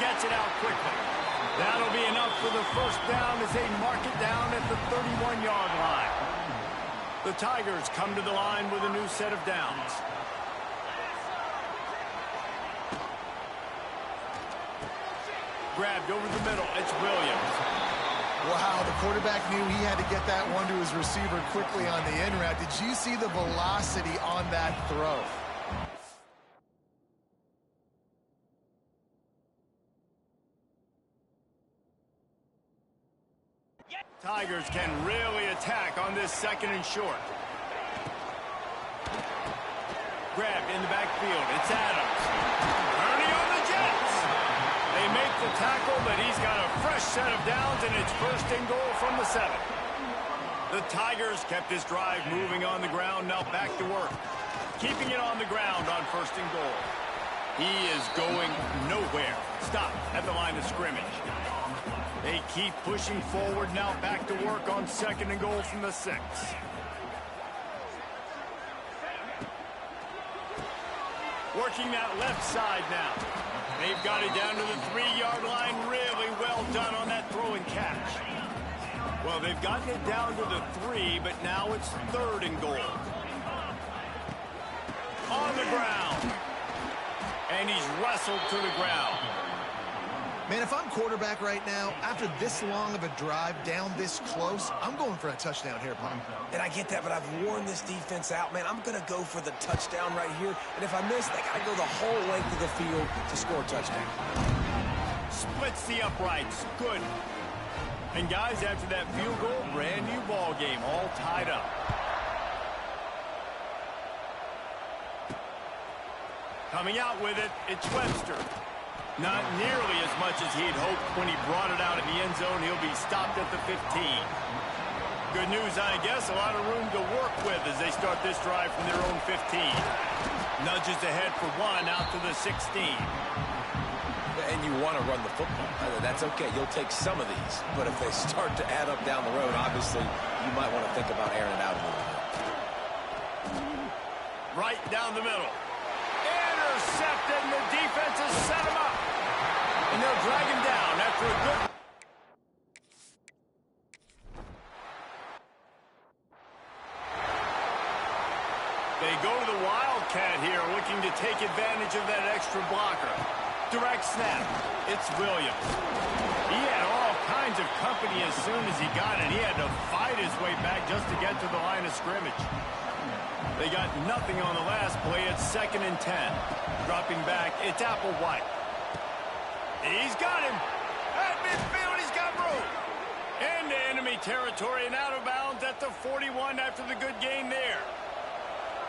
Gets it out quickly. That'll be enough for the 1st down as they mark it down at the 31-yard line. The Tigers come to the line with a new set of downs. Grabbed over the middle. It's Williams. Wow, the quarterback knew he had to get that one to his receiver quickly on the in route. Did you see the velocity on that throw? Tigers can really attack on this 2nd and short. Grabbed in the backfield. It's Adams. Ernie on the Jets. They make the tackle, but he's got a fresh set of downs, and it's 1st and goal from the 7. The Tigers kept this drive moving on the ground. Now back to work. Keeping it on the ground on 1st and goal. He is going nowhere. Stop at the line of scrimmage. They keep pushing forward now, back to work on 2nd and goal from the 6. Working that left side now. They've got it down to the 3-yard line. Really well done on that throw and catch. Well, they've gotten it down to the 3, but now it's 3rd and goal. On the ground. And he's wrestled to the ground. Man, if I'm quarterback right now, after this long of a drive down this close, I'm going for a touchdown here, Pop. And I get that, but I've worn this defense out, man. I'm going to go for the touchdown right here. And if I miss, like, I go the whole length of the field to score a touchdown. Splits the uprights. Good. And, guys, after that field goal, brand new ball game, all tied up. Coming out with it, it's Webster. Not nearly as much as he'd hoped when he brought it out in the end zone. He'll be stopped at the 15. Good news, I guess. A lot of room to work with as they start this drive from their own 15. Nudges ahead for 1 out to the 16. And you want to run the football. That's okay. You'll take some of these. But if they start to add up down the road, obviously, you might want to think about airing it out a little bit. Right down the middle. Intercepted, and the defense has set him up. And they'll drag him down after a good... They go to the Wildcat here, looking to take advantage of that extra blocker. Direct snap. It's Williams. He had all kinds of company as soon as he got it. He had to fight his way back just to get to the line of scrimmage. They got nothing on the last play. It's 2nd and 10. Dropping back, it's Applewhite. He's got him. At midfield, he's got room. Into enemy territory and out of bounds at the 41 after the good gain there.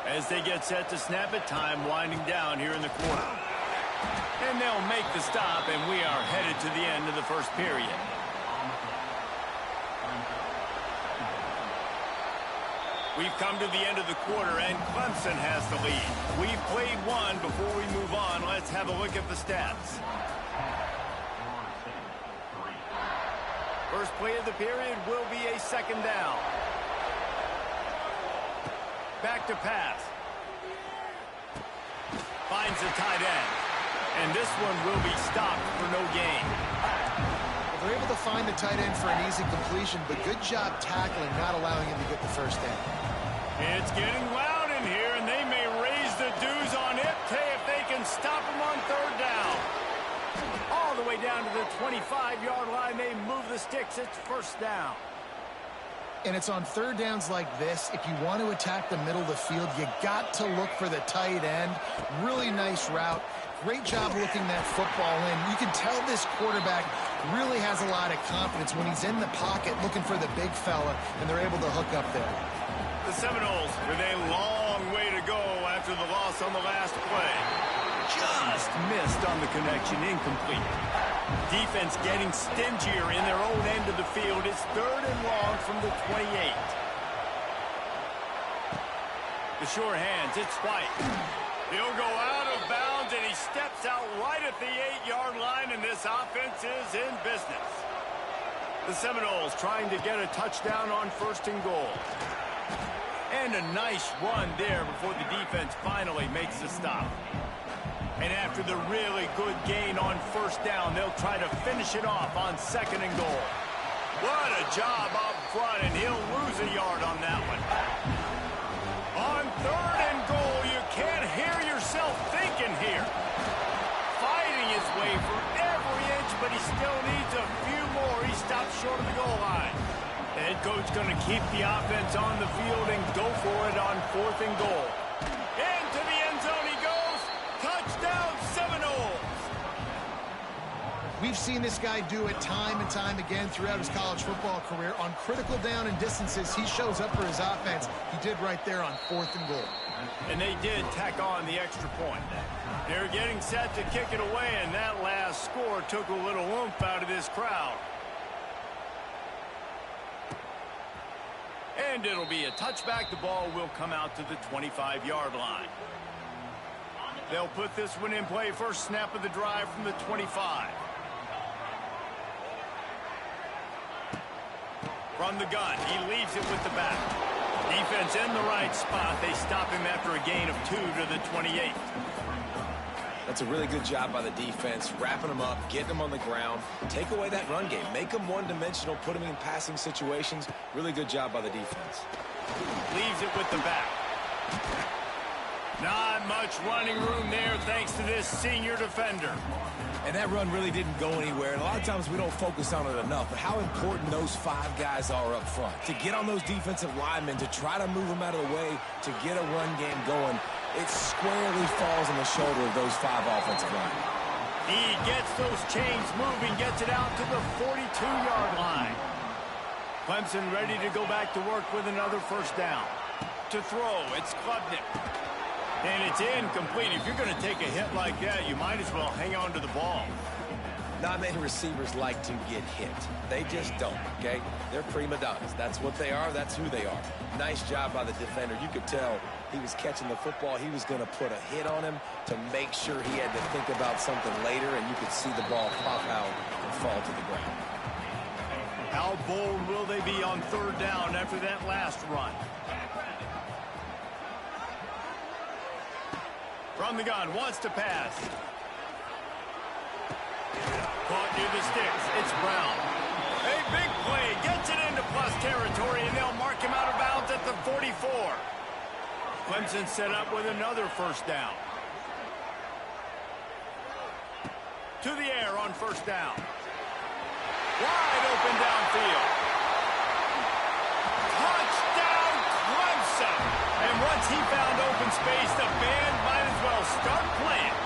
As they get set to snap it, time winding down here in the quarter. And they'll make the stop, and we are headed to the end of the first period. We've come to the end of the quarter, and Clemson has the lead. We've played one. Before we move on, let's have a look at the stats. First play of the period will be a second down. Back to pass. Finds the tight end. And this one will be stopped for no gain. They're able to find the tight end for an easy completion, but good job tackling, not allowing him to get the first down. It's getting loud in here, and they may raise the dues on it if they can stop him on third down. All the way down to the 25-yard line, they move the sticks. It's first down. And it's on third downs like this. If you want to attack the middle of the field, you got to look for the tight end. Really nice route. Great job looking that football in. You can tell this quarterback really has a lot of confidence when he's in the pocket looking for the big fella, and they're able to hook up there. The Seminoles with a long way to go after the loss on the last play. Just missed on the connection, incomplete. Defense getting stingier in their own end of the field. It's third and long from the 28. The sure hands, it's White. He'll go out of bounds, and he steps out right at the 8-yard line, and this offense is in business. The Seminoles trying to get a touchdown on first and goal. And a nice run there before the defense finally makes the stop. And after the really good gain on first down, they'll try to finish it off on second and goal. What a job up front, and he'll lose a yard on that one. On third and goal, you can't hear yourself thinking here. Fighting his way for every inch, but he still needs a few more. He stops short of the goal line. The head coach going to keep the offense on the field and go for it on fourth and goal. Into the end zone he goes. Touchdown, Seminoles. We've seen this guy do it time and time again throughout his college football career. On critical down and distances, he shows up for his offense. He did right there on fourth and goal. And they did tack on the extra point. They're getting set to kick it away, and that last score took a little oomph out of this crowd. And it'll be a touchback. The ball will come out to the 25-yard line. They'll put this one in play. First snap of the drive from the 25. From the gun, he leaves it with the back. Defense in the right spot. They stop him after a gain of 2 to the 28. That's a really good job by the defense, wrapping them up, getting them on the ground. Take away that run game. Make them one-dimensional, put them in passing situations. Really good job by the defense. Leaves it with the back. Not much running room there thanks to this senior defender. And that run really didn't go anywhere. And a lot of times we don't focus on it enough, but how important those 5 guys are up front. To get on those defensive linemen, to try to move them out of the way, to get a run game going, it squarely falls on the shoulder of those 5 offensive linemen. He gets those chains moving, gets it out to the 42-yard line. Clemson ready to go back to work with another first down. To throw, it's Klubnik. And it's incomplete. If you're going to take a hit like that, you might as well hang on to the ball. Not many receivers like to get hit. They just don't, okay? They're prima donnas. That's what they are. That's who they are. Nice job by the defender. You could tell he was catching the football. He was going to put a hit on him to make sure he had to think about something later, and you could see the ball pop out and fall to the ground. How bold will they be on third down after that last run? From the gun, wants to pass. Caught near the sticks. It's Brown. A big play. Gets it into plus territory, and they'll mark him out of bounds at the 44. Clemson set up with another first down. To the air on first down. Wide open downfield. Touchdown, Clemson. And once he found open space, the band might as well start playing.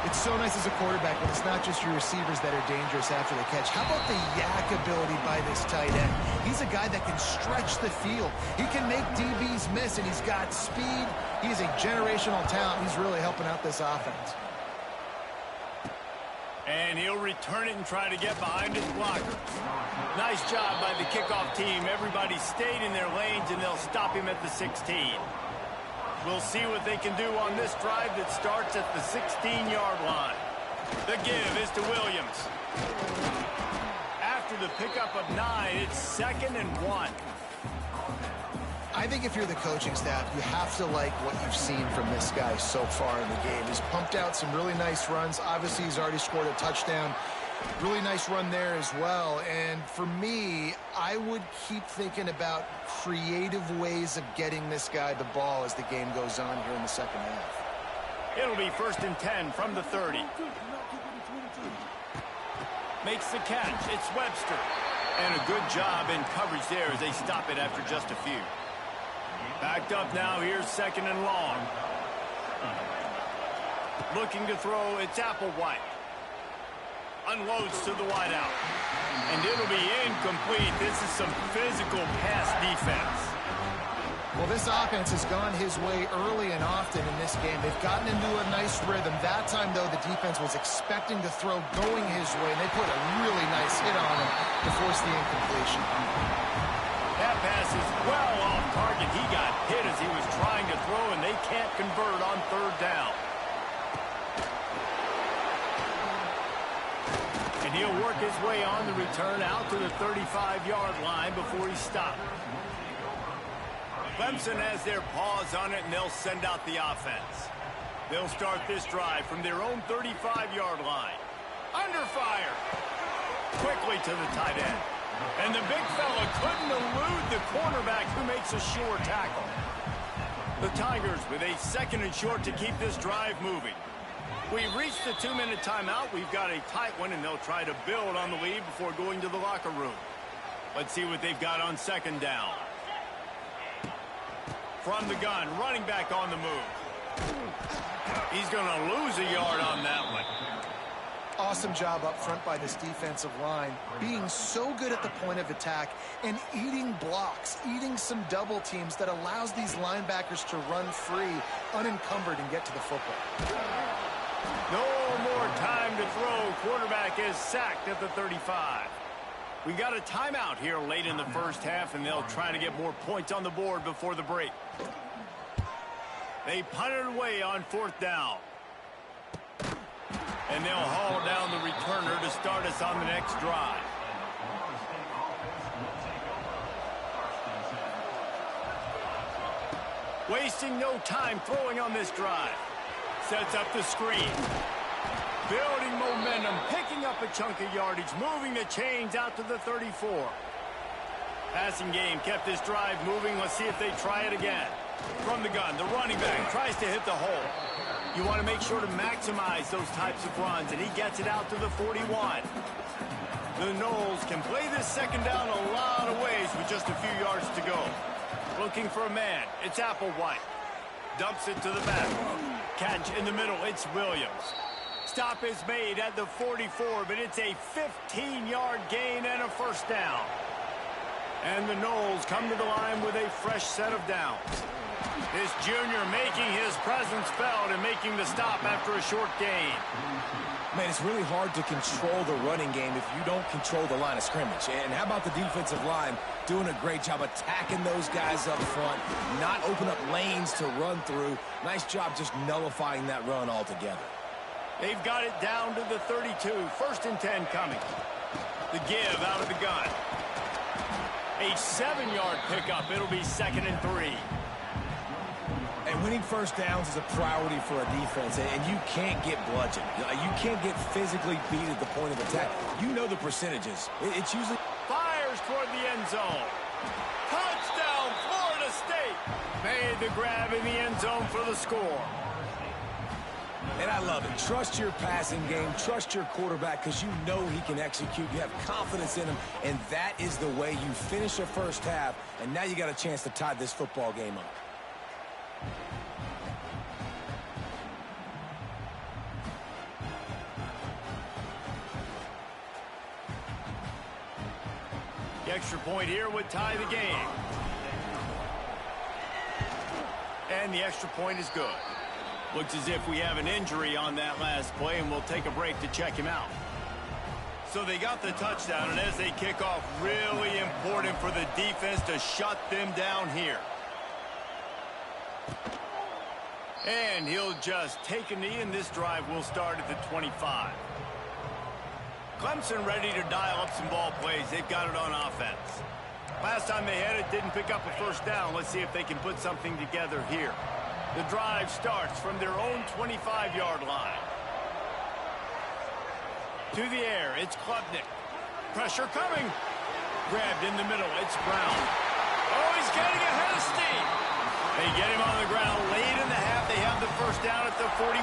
It's so nice as a quarterback when it's not just your receivers that are dangerous after the catch. How about the yak ability by this tight end? He's a guy that can stretch the field. He can make DBs miss, and he's got speed. He's a generational talent. He's really helping out this offense. And he'll return it and try to get behind his blockers. Nice job by the kickoff team. Everybody stayed in their lanes, and they'll stop him at the 16. We'll see what they can do on this drive that starts at the 16-yard line. The give is to Williams. After the pickup of 9, it's 2nd and 1. I think if you're the coaching staff, you have to like what you've seen from this guy so far in the game. He's pumped out some really nice runs. Obviously, he's already scored a touchdown. Really nice run there as well. And for me, I would keep thinking about creative ways of getting this guy the ball as the game goes on here in the second half. It'll be 1st and 10 from the 30. Makes the catch. It's Webster. And a good job in coverage there as they stop it after just a few. Backed up now. Here's 2nd and long. Looking to throw. It's Applewhite. Unloads to the wideout. And it'll be incomplete. This is some physical pass defense. Well, this offense has gone his way early and often in this game. They've gotten into a nice rhythm. That time, though, the defense was expecting to throw going his way, and they put a really nice hit on him to force the incompletion. That pass is well off target. He got hit as he was trying to throw, and they can't convert on 3rd down. And he'll work his way on the return out to the 35-yard line before he stopped. Clemson has their paws on it, and they'll send out the offense. They'll start this drive from their own 35-yard line. Under fire. Quickly to the tight end. And the big fella couldn't elude the cornerback who makes a sure tackle. The Tigers with a 2nd and short to keep this drive moving. We've reached the 2-minute timeout. We've got a tight one, and they'll try to build on the lead before going to the locker room. Let's see what they've got on 2nd down. From the gun, running back on the move. He's going to lose a yard on that one. Awesome job up front by this defensive line, being so good at the point of attack and eating blocks, eating some double teams that allows these linebackers to run free, unencumbered, and get to the football. No more time to throw. Quarterback is sacked at the 35. We got a timeout here late in the first half, and they'll try to get more points on the board before the break. They punt it away on 4th down. And they'll haul down the returner to start us on the next drive. Wasting no time throwing on this drive. Sets up the screen. Building momentum, picking up a chunk of yardage, moving the chains out to the 34. Passing game kept this drive moving. Let's see if they try it again. From the gun, the running back tries to hit the hole. You want to make sure to maximize those types of runs, and he gets it out to the 41. The Noles can play this 2nd down a lot of ways with just a few yards to go. Looking for a man. It's Applewhite. Dumps it to the back. Catch in the middle. It's Williams. Stop is made at the 44, but it's a 15-yard gain and a 1st down. And the Noles come to the line with a fresh set of downs. This junior making his presence felt and making the stop after a short gain. Man, it's really hard to control the running game if you don't control the line of scrimmage. And how about the defensive line doing a great job attacking those guys up front, not open up lanes to run through. Nice job just nullifying that run altogether. They've got it down to the 32. 1st and 10 coming. The give out of the gun. A 7-yard pickup. It'll be 2nd and 3. And winning 1st downs is a priority for a defense, and you can't get bludgeoned. You can't get physically beat at the point of attack. You know the percentages. It's usually... Fires toward the end zone. Touchdown, Florida State. Made the grab in the end zone for the score. And I love it. Trust your passing game. Trust your quarterback because you know he can execute. You have confidence in him, and that is the way you finish a first half, and now you got a chance to tie this football game up. extra point here would tie the game. And the extra point is good. Looks as if we have an injury on that last play, and we'll take a break to check him out. So they got the touchdown, and as they kick off, really important for the defense to shut them down here. And he'll just take a knee, and this drive will start at the 25. Clemson ready to dial up some ball plays. They've got it on offense. Last time they had it, didn't pick up a first down. Let's see if they can put something together here. The drive starts from their own 25-yard line. To the air, it's Klubnik. Pressure coming. Grabbed in the middle, it's Brown. Oh, he's getting ahead of steam. They get him on the ground late in the half. They have the first down at the 41.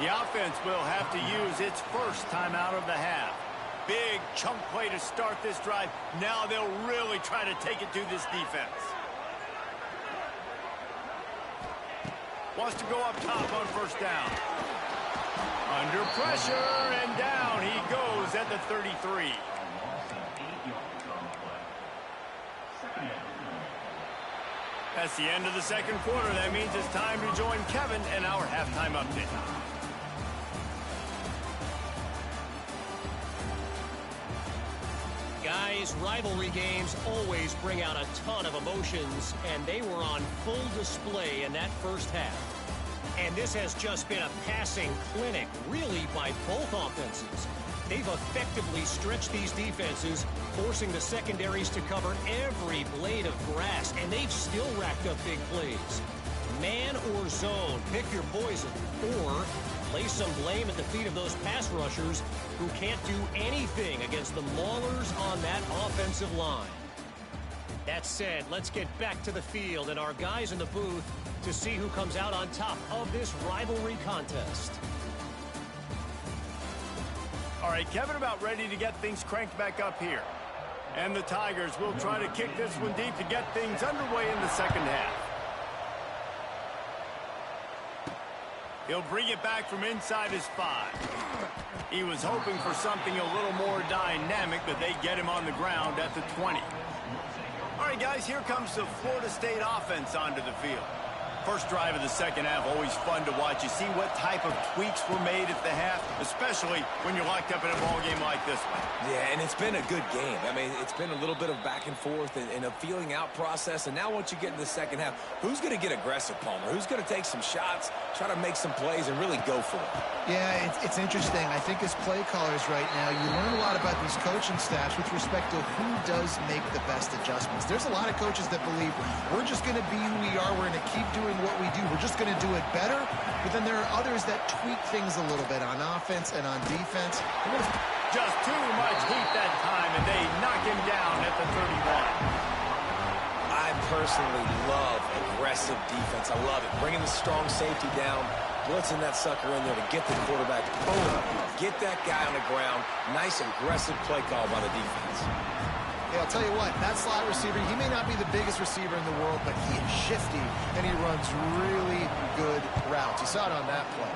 The offense will have to use its first timeout of the half. Big chunk play to start this drive. Now they'll really try to take it to this defense. Wants to go up top on first down. Under pressure, and down he goes at the 33. That's the end of the second quarter. That means it's time to join Kevin and our halftime update. Guys, rivalry games always bring out a ton of emotions, and they were on full display in that first half. And this has just been a passing clinic, really, by both offenses. They've effectively stretched these defenses, forcing the secondaries to cover every blade of grass, and they've still racked up big plays. Man or zone, pick your poison, or lay some blame at the feet of those pass rushers who can't do anything against the maulers on that offensive line. That said, let's get back to the field and our guys in the booth to see who comes out on top of this rivalry contest. All right, Kevin about ready to get things cranked back up here. And the Tigers will try to kick this one deep to get things underway in the second half. He'll bring it back from inside his 5. He was hoping for something a little more dynamic, but they get him on the ground at the 20. All right, guys, here comes the Florida State offense onto the field. First drive of the second half, always fun to watch. You see what type of tweaks were made at the half, especially when you're locked up in a ball game like this one. Yeah, and it's been a good game. I mean, it's been a little bit of back and forth and a feeling out process. And now once you get in the second half, who's going to get aggressive, Palmer? Who's going to take some shots, try to make some plays, and really go for it? Yeah, it's interesting. I think as play callers right now, you learn a lot about these coaching staffs with respect to who does make the best adjustments. There's a lot of coaches that believe we're just going to be who we are. We're going to keep doing what we do. We're just going to do it better. But then there are others that tweak things a little bit on offense and on defense. Just too much heat that time, and they knock him down at the 31. I personally love aggressive defense. I love it. Bringing the strong safety down, blitzing that sucker in there to get the quarterback. Boom. Get that guy on the ground. Nice aggressive play call by the defense. Yeah, I'll tell you what, that slot receiver, he may not be the biggest receiver in the world, but he is shifty, and he runs really good routes. You saw it on that play.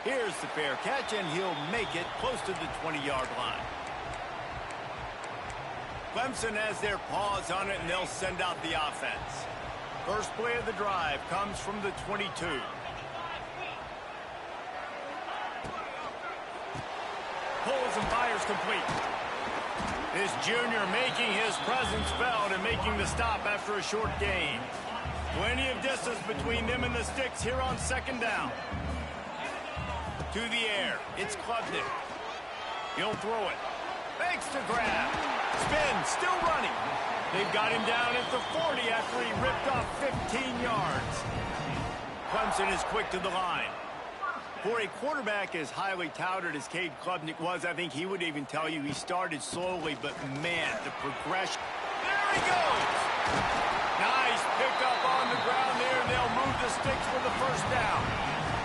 Here's the fair catch, and he'll make it close to the 20-yard line. Clemson has their paws on it, and they'll send out the offense. First play of the drive comes from the 22. Pulls and fires complete. This junior making his presence felt and making the stop after a short gain. Plenty of distance between them and the sticks here on second down. To the air, it's Klubnik. He'll throw it. Fakes to grab. Spin, still running. They've got him down at the 40 after he ripped off 15 yards. Clemson is quick to the line. For a quarterback as highly touted as Cade Klubnik was, I think he would even tell you he started slowly, but man, the progression. There he goes! Nice pickup on the ground there. They'll move the sticks for the first down.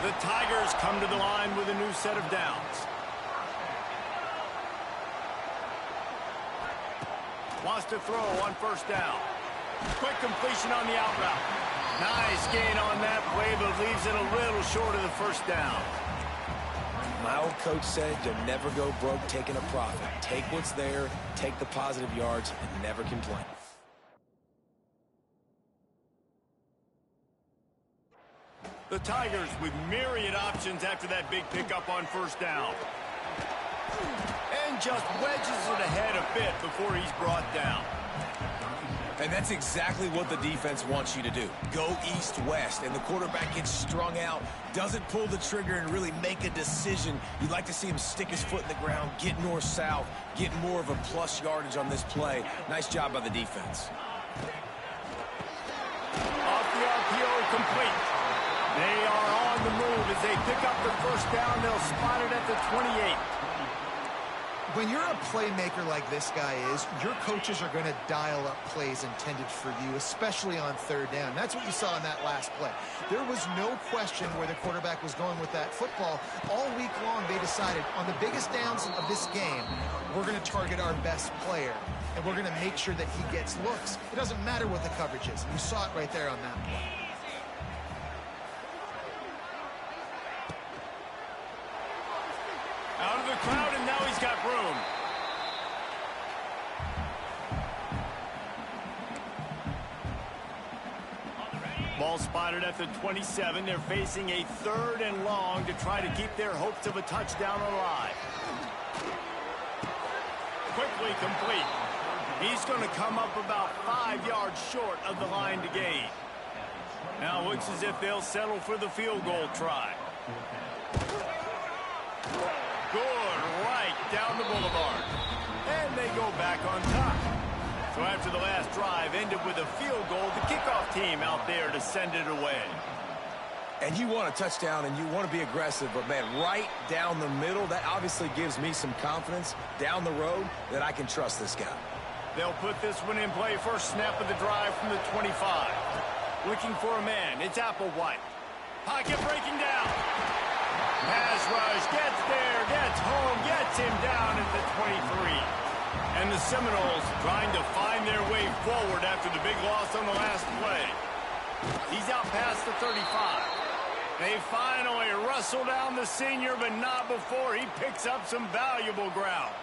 The Tigers come to the line with a new set of downs. Wants to throw on first down. Quick completion on the out route. Nice gain on that play, but leaves it a little short of the first down. My old coach said you'll never go broke taking a profit. Take what's there, take the positive yards, and never complain. The Tigers with myriad options after that big pickup on first down. And just wedges it ahead a bit before he's brought down. And that's exactly what the defense wants you to do. Go east-west, and the quarterback gets strung out, doesn't pull the trigger and really make a decision. You'd like to see him stick his foot in the ground, get north-south, get more of a plus yardage on this play. Nice job by the defense. Off the RPO, complete. They are on the move as they pick up the first down. They'll spot it at the 28. When you're a playmaker like this guy is, your coaches are going to dial up plays intended for you, especially on third down. That's what you saw in that last play. There was no question where the quarterback was going with that football. All week long, they decided on the biggest downs of this game, we're going to target our best player, and we're going to make sure that he gets looks. It doesn't matter what the coverage is. You saw it right there on that play. Out of the crowd, and now he's got room. Ball spotted at the 27. They're facing a 3rd and long to try to keep their hopes of a touchdown alive. Quickly complete. He's going to come up about 5 yards short of the line to gain. Now it looks as if they'll settle for the field goal try. Good, right down the boulevard. And they go back on top. So after the last drive ended with a field goal, the kickoff team out there to send it away. And you want a touchdown and you want to be aggressive, but man, right down the middle, that obviously gives me some confidence down the road that I can trust this guy. They'll put this one in play. First snap of the drive from the 25. Looking for a man. It's Applewhite. Pocket breaking down. Pass rush, gets there, gets home, gets him down at the 23. And the Seminoles trying to find their way forward after the big loss on the last play. He's out past the 35. They finally wrestle down the senior, but not before he picks up some valuable ground.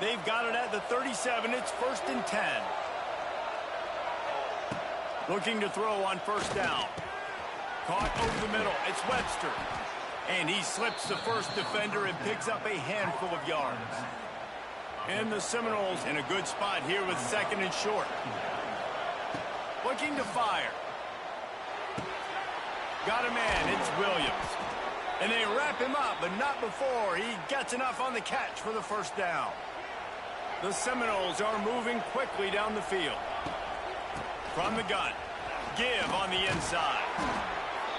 They've got it at the 37. It's 1st and 10. Looking to throw on first down. Caught over the middle. It's Webster. And he slips the first defender and picks up a handful of yards. And the Seminoles in a good spot here with 2nd and short. Looking to fire. Got a man. It's Williams. And they wrap him up, but not before he gets enough on the catch for the first down. The Seminoles are moving quickly down the field. From the gun. Give on the inside.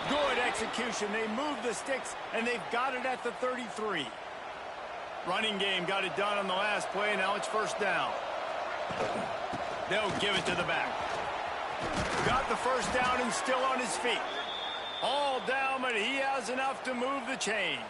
Good execution. They move the sticks, and they've got it at the 33. Running game got it done on the last play. Now it's first down. They'll give it to the back. Got the first down and still on his feet. All down, but he has enough to move the chains.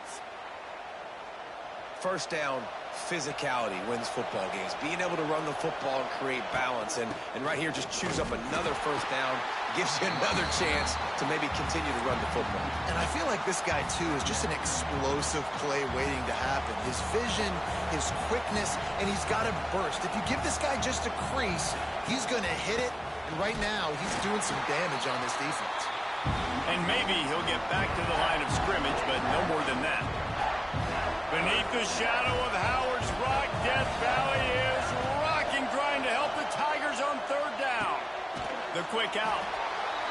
First down, physicality wins football games. Being able to run the football and create balance. And right here, just choose up another first down. Gives you another chance to maybe continue to run the football. And I feel like this guy, too, is just an explosive play waiting to happen. His vision, his quickness, and he's got a burst. If you give this guy just a crease, he's going to hit it. And right now, he's doing some damage on this defense. And maybe he'll get back to the line of scrimmage, but no more than that. Beneath the shadow of Howard's Rock, Death Valley is rocking, trying to help the Tigers on third down. The quick out.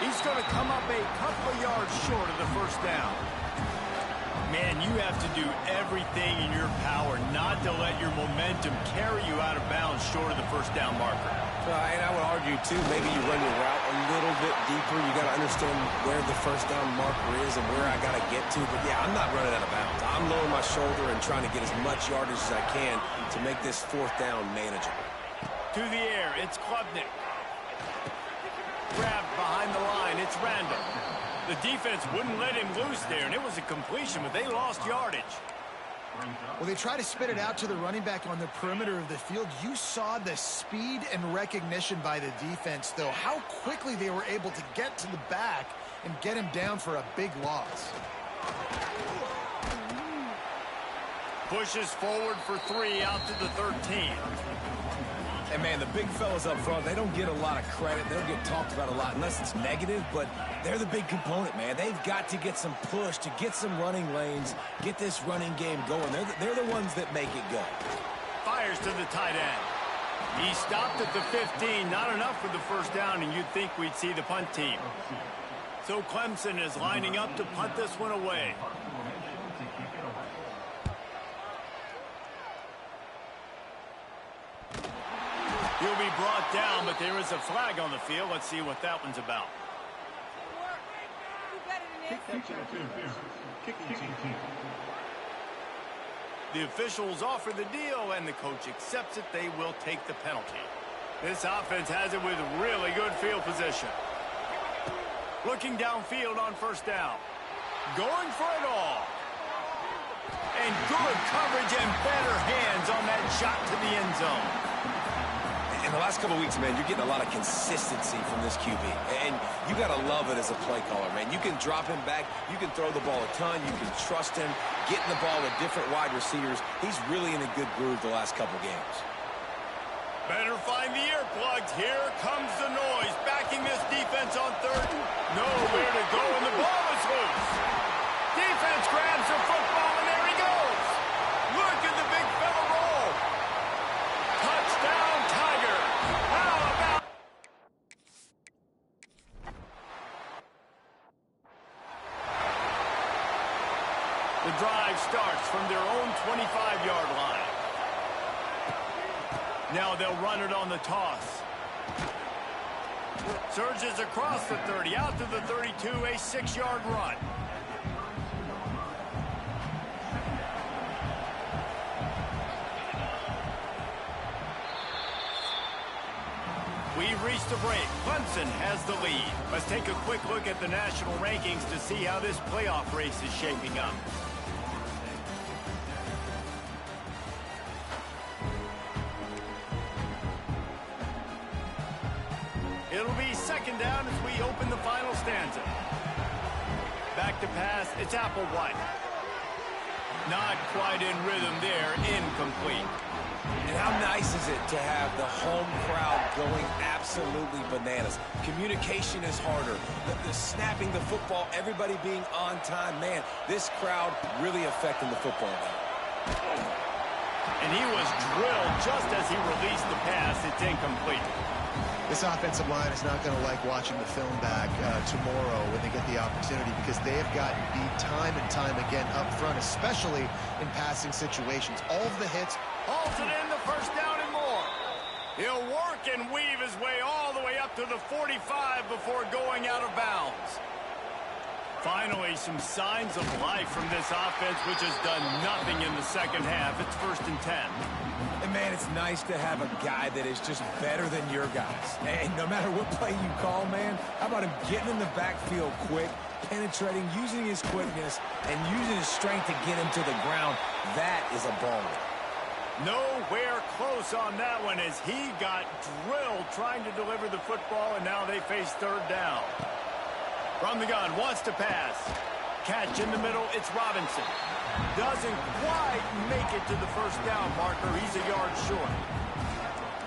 He's going to come up a couple of yards short of the first down. Man, you have to do everything in your power not to let your momentum carry you out of bounds short of the first down marker. And I would argue, too, maybe you run your route a little bit deeper. You got to understand where the first down marker is and where I got to get to. But, yeah, I'm not running out of bounds. I'm lowering my shoulder and trying to get as much yardage as I can to make this fourth down manageable. To the air, it's Klubnik. Grabbed behind the line, it's Randall. The defense wouldn't let him loose there, and it was a completion, but they lost yardage. Well, they try to spit it out to the running back on the perimeter of the field. You saw the speed and recognition by the defense, though. How quickly they were able to get to the back and get him down for a big loss. Pushes forward for 3 out to the 13. And, man, the big fellas up front, they don't get a lot of credit. They don't get talked about a lot unless it's negative, but they're the big component, man. They've got to get some push, to get some running lanes, get this running game going. They're the ones that make it go. Fires to the tight end. He stopped at the 15. Not enough for the first down, and you'd think we'd see the punt team. So Clemson is lining up to punt this one away. He'll be brought down, but there is a flag on the field. Let's see what that one's about. The officials offer the deal, and the coach accepts it. They will take the penalty. This offense has it with really good field position. Looking downfield on first down. Going for it all. And good coverage and better hands on that shot to the end zone. In the last couple of weeks, man, you're getting a lot of consistency from this QB. And you got to love it as a play caller, man. You can drop him back. You can throw the ball a ton. You can trust him, getting the ball with different wide receivers. He's really in a good groove the last couple games. Better find the earplugs. Here comes the noise. Backing this defense on third. Nowhere to go, and the ball is loose. Defense grabs the football, and there he goes. Look at the big fella roll. Touchdown, Tiger. How about... The drive starts from their own 25-yard line. Now they'll run it on the toss. Surges across the 30, out to the 32, a 6-yard run. We've reached the break. Clemson has the lead. Let's take a quick look at the national rankings to see how this playoff race is shaping up. It'll be second down as we open the final stanza. Back to pass, it's Applewhite. Not quite in rhythm there, incomplete. And how nice is it to have the home crowd going absolutely bananas? Communication is harder. The snapping the football, everybody being on time. Man, this crowd really affecting the football game. And he was drilled just as he released the pass. It's incomplete. This offensive line is not going to like watching the film back tomorrow when they get the opportunity, because they have gotten beat time and time again up front, especially in passing situations. All of the hits. Hauls it in, the first down and more. He'll work and weave his way all the way up to the 45 before going out of bounds. Finally, some signs of life from this offense, which has done nothing in the second half. It's 1st and 10. And, man, it's nice to have a guy that is just better than your guys. And no matter what play you call, man, how about him getting in the backfield quick, penetrating, using his quickness, and using his strength to get him to the ground? That is a baller. Nowhere close on that one as he got drilled trying to deliver the football, and now they face third down. From the gun, wants to pass. Catch in the middle, it's Robinson. Doesn't quite make it to the first down marker. He's a yard short.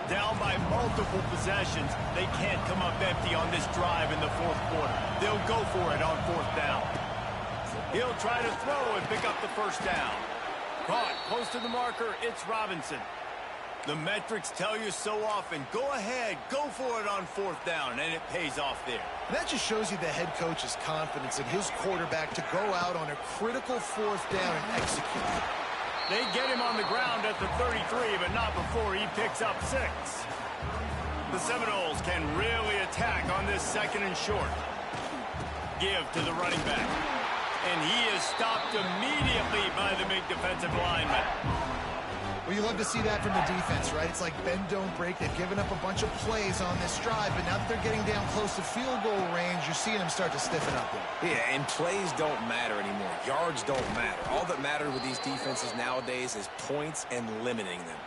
Down by multiple possessions. They can't come up empty on this drive in the fourth quarter. They'll go for it on fourth down. He'll try to throw and pick up the first down. Caught close to the marker, it's Robinson. The metrics tell you so often, go ahead, go for it on fourth down, and it pays off there. And that just shows you the head coach's confidence in his quarterback to go out on a critical fourth down and execute. They get him on the ground at the 33, but not before he picks up 6. The Seminoles can really attack on this 2nd and short. Give to the running back. And he is stopped immediately by the big defensive lineman. Well, you love to see that from the defense, right? It's like bend, don't break. They've given up a bunch of plays on this drive, but now that they're getting down close to field goal range, you're seeing them start to stiffen up there. Yeah, and plays don't matter anymore. Yards don't matter. All that matters with these defenses nowadays is points and limiting them.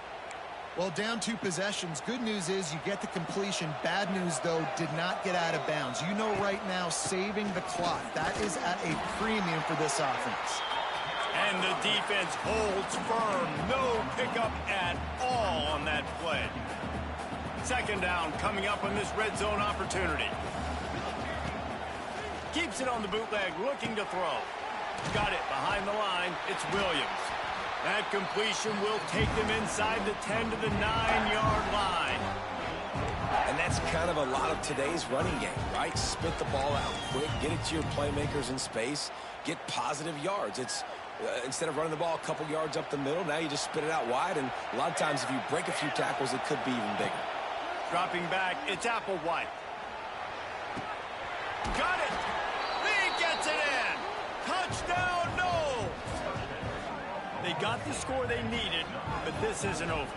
Well, down 2 possessions. Good news is you get the completion. Bad news, though, did not get out of bounds. You know right now, saving the clock. That is at a premium for this offense. And the defense holds firm. No pickup at all on that play. Second down coming up on this red zone opportunity. Keeps it on the bootleg, looking to throw. Got it behind the line. It's Williams. That completion will take them inside the 10 to the 9-yard line. And that's kind of a lot of today's running game, right? Spit the ball out quick, get it to your playmakers in space, get positive yards. It's instead of running the ball a couple yards up the middle, now you just spit it out wide, and a lot of times if you break a few tackles, it could be even bigger. Dropping back, it's Applewhite. Got it! He gets it in! Touchdown, no! They got the score they needed, but this isn't over.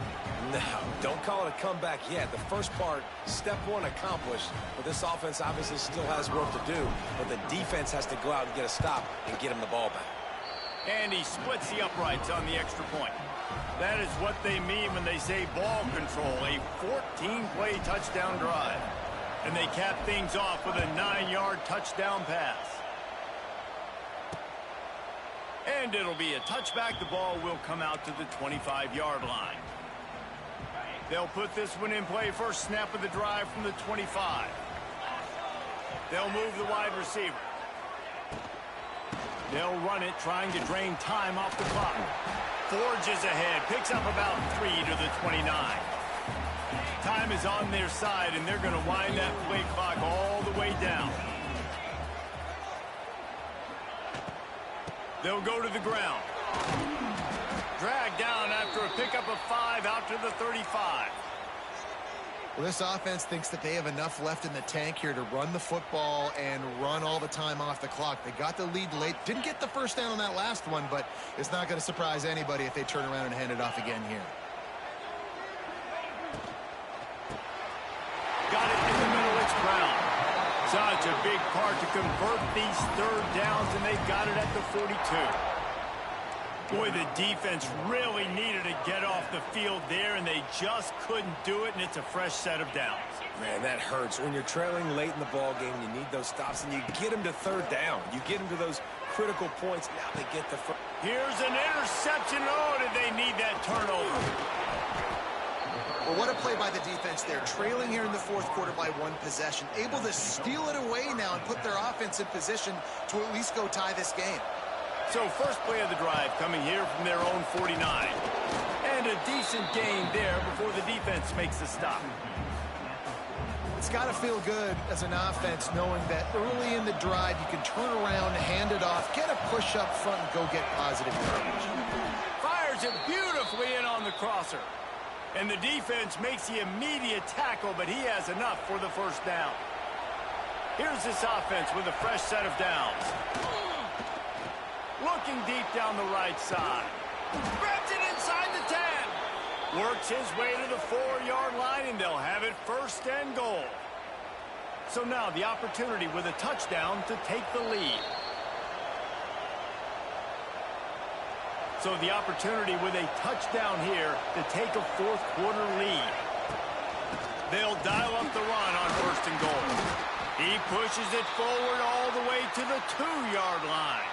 No, don't call it a comeback yet. The first part, step one accomplished, but this offense obviously still has work to do, but the defense has to go out and get a stop and get him the ball back. And he splits the uprights on the extra point. That is what they mean when they say ball control, a 14-play touchdown drive. And they cap things off with a 9-yard touchdown pass. And it'll be a touchback. The ball will come out to the 25-yard line. They'll put this one in play. First snap of the drive from the 25. They'll move the wide receiver. They'll run it, trying to drain time off the clock. Forges ahead, picks up about 3 to the 29. Time is on their side, and they're going to wind that play clock all the way down. They'll go to the ground. Dragged down after a pickup of 5 out to the 35. Well, this offense thinks that they have enough left in the tank here to run the football and run all the time off the clock. They got the lead late. Didn't get the first down on that last one, but it's not going to surprise anybody if they turn around and hand it off again here. Got it in the middle. It's Brown. Such a big part to convert these third downs, and they got it at the 42. Boy, the defense really needed to get off the field there, and they just couldn't do it, and it's a fresh set of downs. Man, that hurts. When you're trailing late in the ball game, you need those stops, and you get them to third down. You get them to those critical points. Now they get the first. Here's an interception. Oh, did they need that turnover? Well, what a play by the defense there. Trailing here in the fourth quarter by 1 possession. Able to steal it away now and put their offense in position to at least go tie this game. So first play of the drive coming here from their own 49. And a decent gain there before the defense makes the stop. It's got to feel good as an offense knowing that early in the drive you can turn around, hand it off, get a push up front, and go get positive yardage. Fires it beautifully in on the crosser. And the defense makes the immediate tackle, but he has enough for the first down. Here's this offense with a fresh set of downs. Looking deep down the right side. Grabs it inside the 10. Works his way to the 4-yard line, and they'll have it first and goal. So now the opportunity with a touchdown to take the lead. So the opportunity with a touchdown here to take a fourth quarter lead. They'll dial up the run on first and goal. He pushes it forward all the way to the 2-yard line.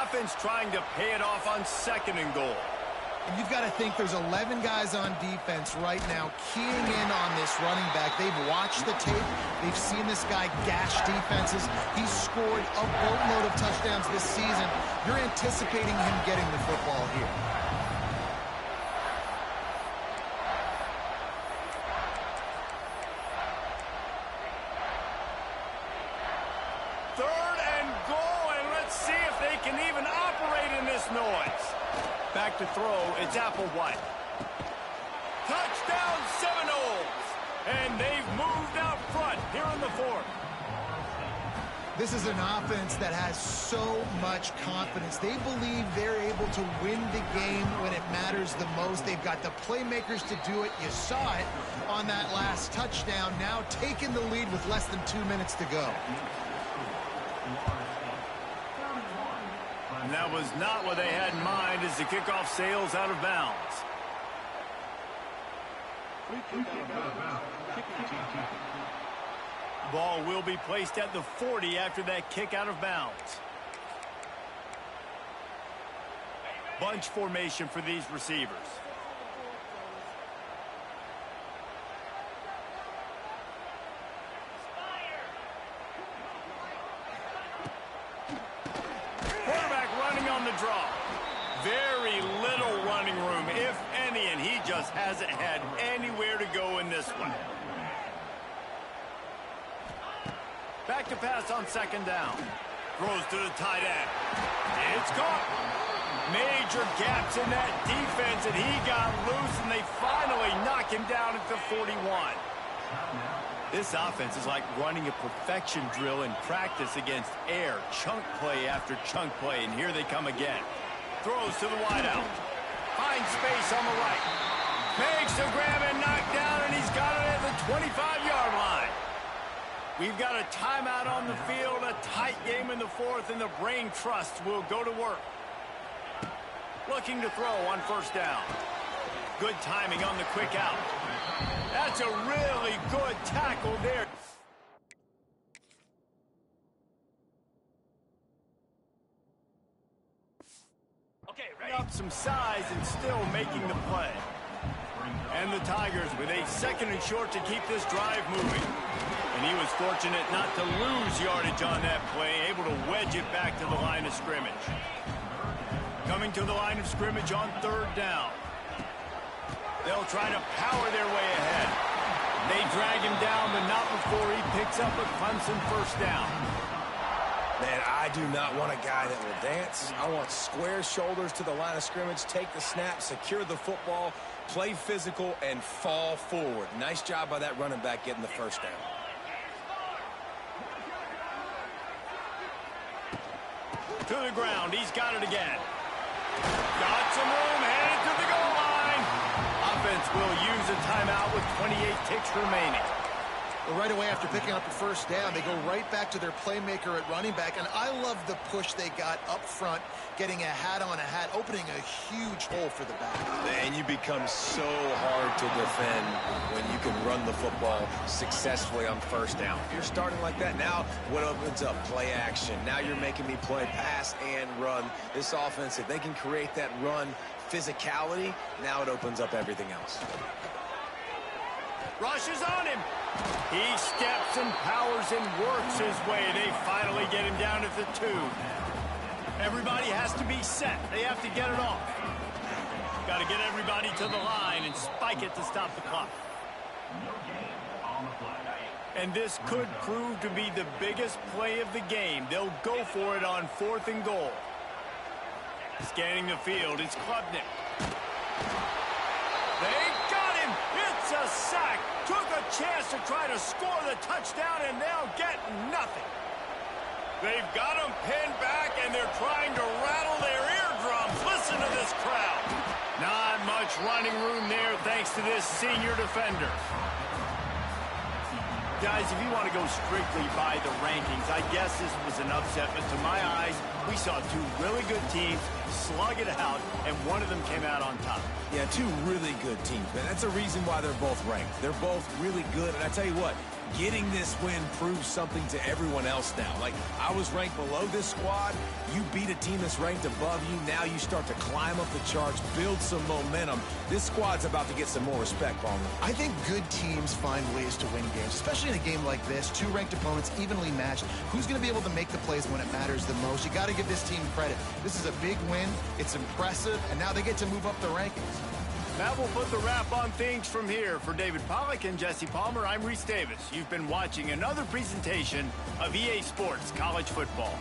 Offense trying to pay it off on second and goal. And you've got to think there's 11 guys on defense right now keying in on this running back. They've watched the tape. They've seen this guy gash defenses. He's scored a boatload of touchdowns this season. You're anticipating him getting the football here. Third and goal, and let's see if they can even operate in this noise. Back to throw, it's Applewhite. Touchdown Seminoles! And they've moved out front here in the fourth. This is an offense that has so much confidence. They believe they're able to win the game when it matters the most. They've got the playmakers to do it. You saw it on that last touchdown. Now taking the lead with less than 2 minutes to go. And that was not what they had in mind as the kickoff sails out of bounds. Ball will be placed at the 40 after that kick out of bounds. bunch formation for these receivers. Quarterback running on the draw. Very little running room, if any, and he just hasn't had anywhere to go in this one. Back to pass on second down. Throws to the tight end. It's caught. Major gaps in that defense, and he got loose, and they finally knock him down at the 41. This offense is like running a perfection drill in practice against air. Chunk play after chunk play, and here they come again. Throws to the wideout. Finds space on the right. Makes the grab and knock down, and he's got it at the 25-yard line. We've got a timeout on the field, a tight game in the fourth, and the brain trust will go to work. Looking to throw on first down. Good timing on the quick out. That's a really good tackle there. Up some size and still making the play. And the Tigers with a second and short to keep this drive moving. And he was fortunate not to lose yardage on that play, able to wedge it back to the line of scrimmage. Coming to the line of scrimmage on third down. They'll try to power their way ahead. They drag him down, but not before he picks up a Clemson first down. Man, I do not want a guy that will dance. I want square shoulders to the line of scrimmage, take the snap, secure the football, play physical, and fall forward. Nice job by that running back getting the first down. To the ground, he's got it again. Got some room, headed to the goal line. Offense will use a timeout with 28 ticks remaining. Well, right away after picking up the first down, they go right back to their playmaker at running back, and I love the push they got up front, getting a hat on a hat, opening a huge hole for the back. And you become so hard to defend when you can run the football successfully on first down. You're starting like that. Now what opens up? Play action. Now you're making me play pass and run. This offense, if they can create that run physicality, now it opens up everything else. Rushes on him. He steps and powers and works his way. They finally get him down at the 2. Everybody has to be set. They have to get it off. Got to get everybody to the line and spike it to stop the clock. And this could prove to be the biggest play of the game. They'll go for it on 4th and goal. Scanning the field, it's Klubnik. They got him. It's a sack. Took a chance to try to score the touchdown, and they'll get nothing. They've got him pinned back, and they're trying to rattle their eardrums. Listen to this crowd. Not much running room there thanks to this senior defender. Guys, if you want to go strictly by the rankings, I guess this was an upset, but to my eyes, we saw two really good teams slug it out, and one of them came out on top. Yeah, two really good teams, man. That's a reason why they're both ranked. They're both really good, and I tell you what, getting this win proves something to everyone else now. Like, I was ranked below this squad. You beat a team that's ranked above you. Now you start to climb up the charts, build some momentum. This squad's about to get some more respect, Palmer. I think good teams find ways to win games, especially in a game like this. Two ranked opponents, evenly matched. Who's going to be able to make the plays when it matters the most? You got to give this team credit. This is a big win. It's impressive, and now they get to move up the rankings. That will put the wrap on things from here. For David Pollack and Jesse Palmer, I'm Reese Davis. You've been watching another presentation of EA Sports College Football.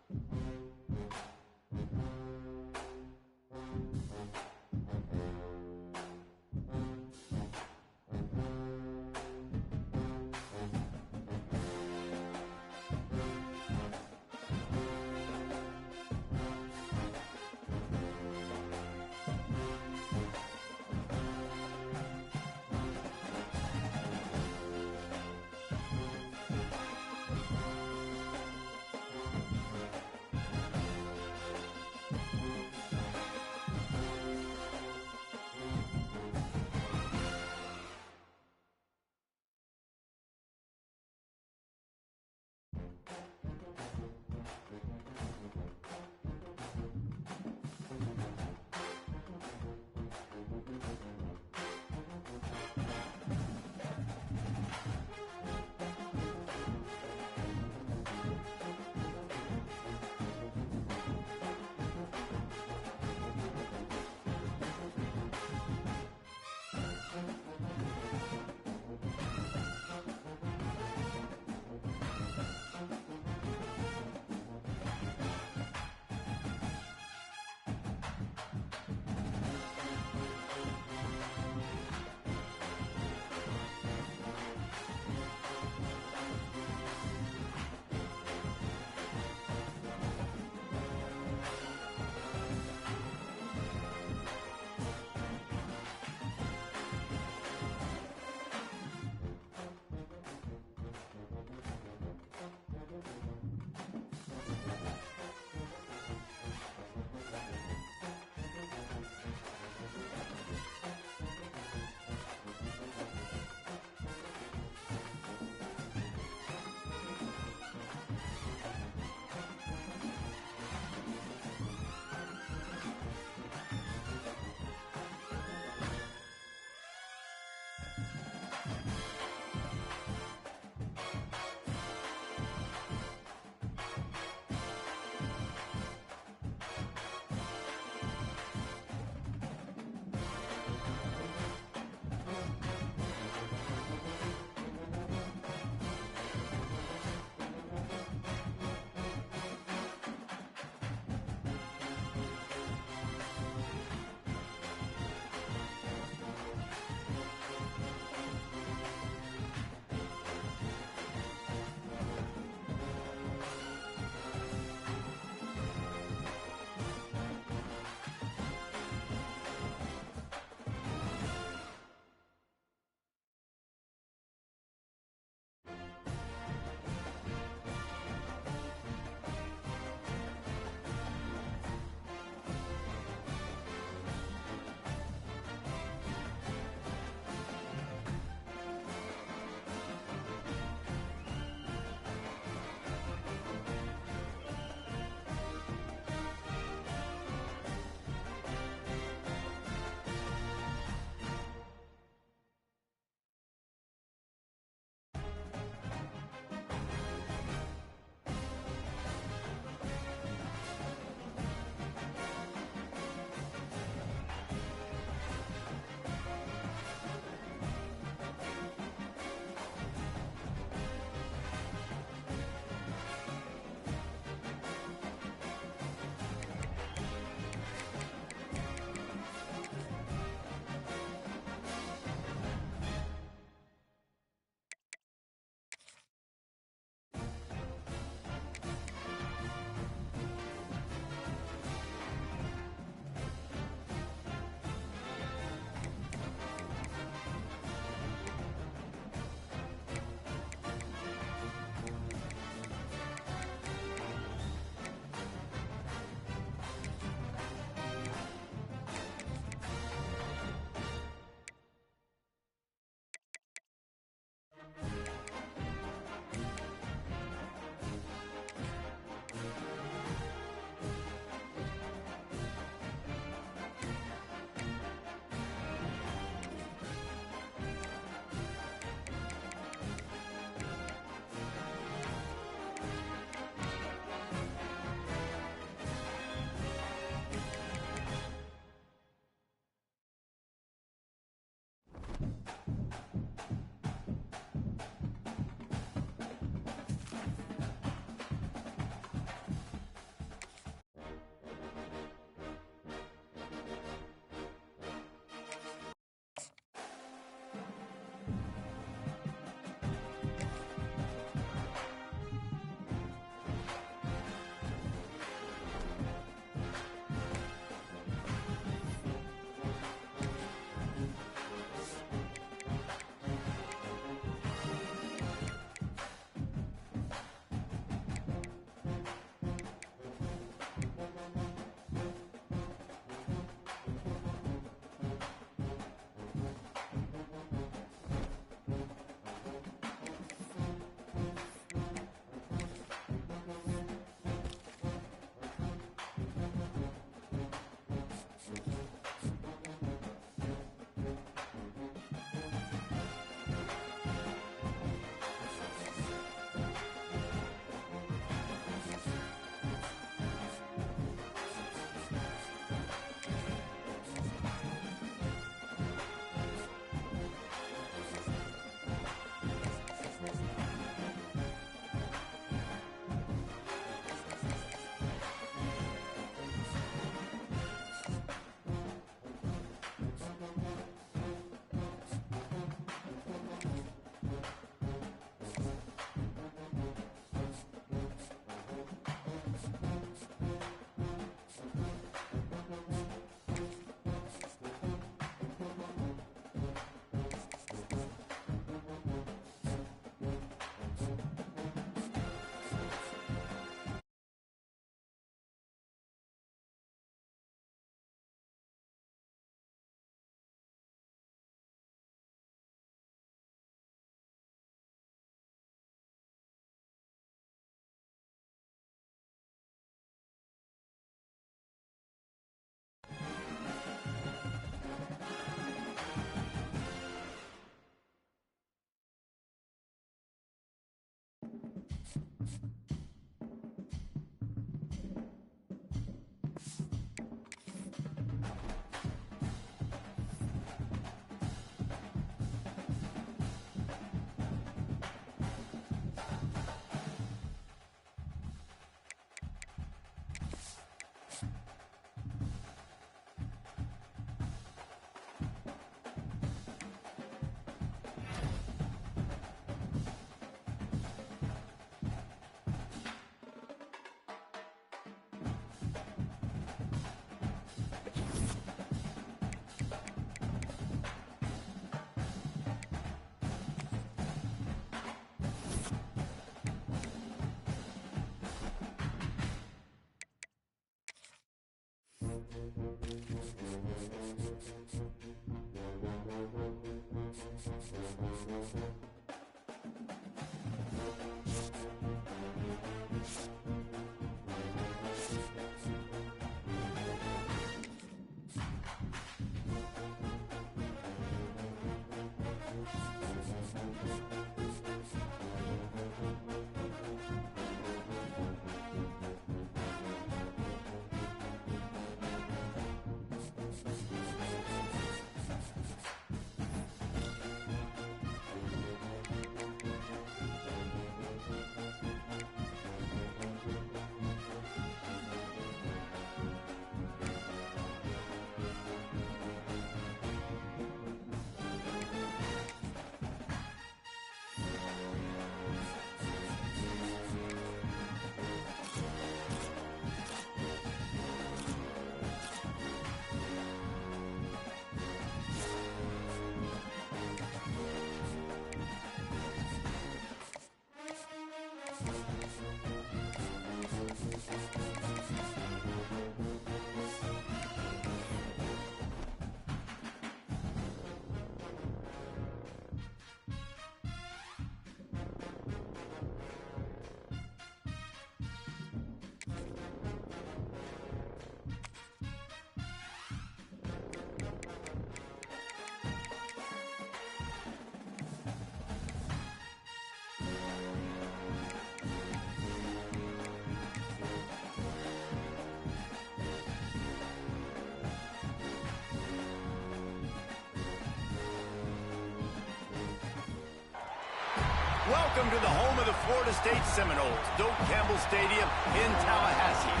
Welcome to the home of the Florida State Seminoles, Doak Campbell Stadium in Tallahassee.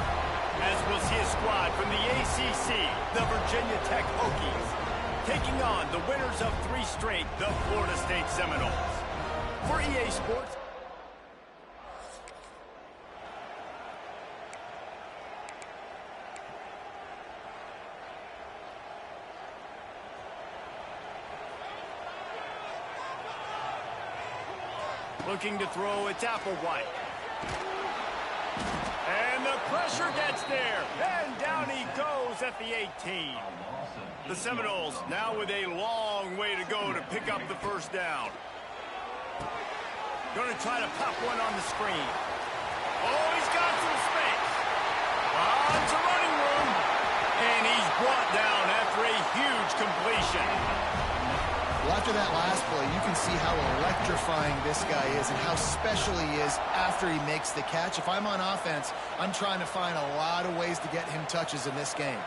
As we'll see a squad from the ACC, the Virginia Tech Hokies, taking on the winners of 3 straight, the Florida State Seminoles. For EA Sports, looking to throw, it's Applewhite. And the pressure gets there. And down he goes at the 18. The Seminoles now with a long way to go to pick up the first down. Going to try to pop one on the screen. Oh, he's got some space. It's a running room. And he's brought down after a huge completion. Well, after that last play, you can see how electrifying this guy is and how special he is after he makes the catch. If I'm on offense, I'm trying to find a lot of ways to get him touches in this game.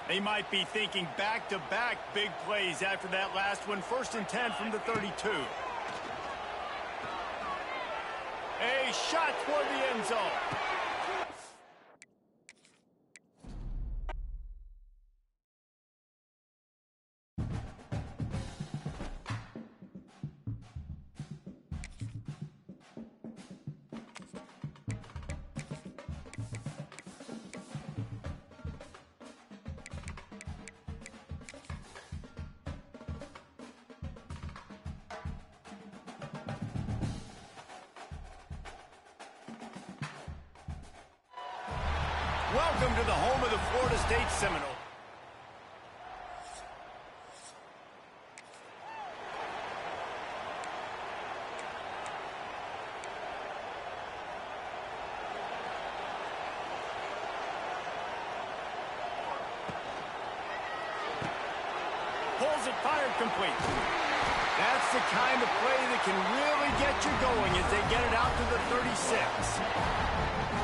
They might be thinking back-to-back big plays after that last one. 1st and 10 from the 32. A shot toward the end zone. Welcome to the home of the Florida State Seminoles. has it fired complete. That's the kind of play that can really get you going as they get it out to the 36.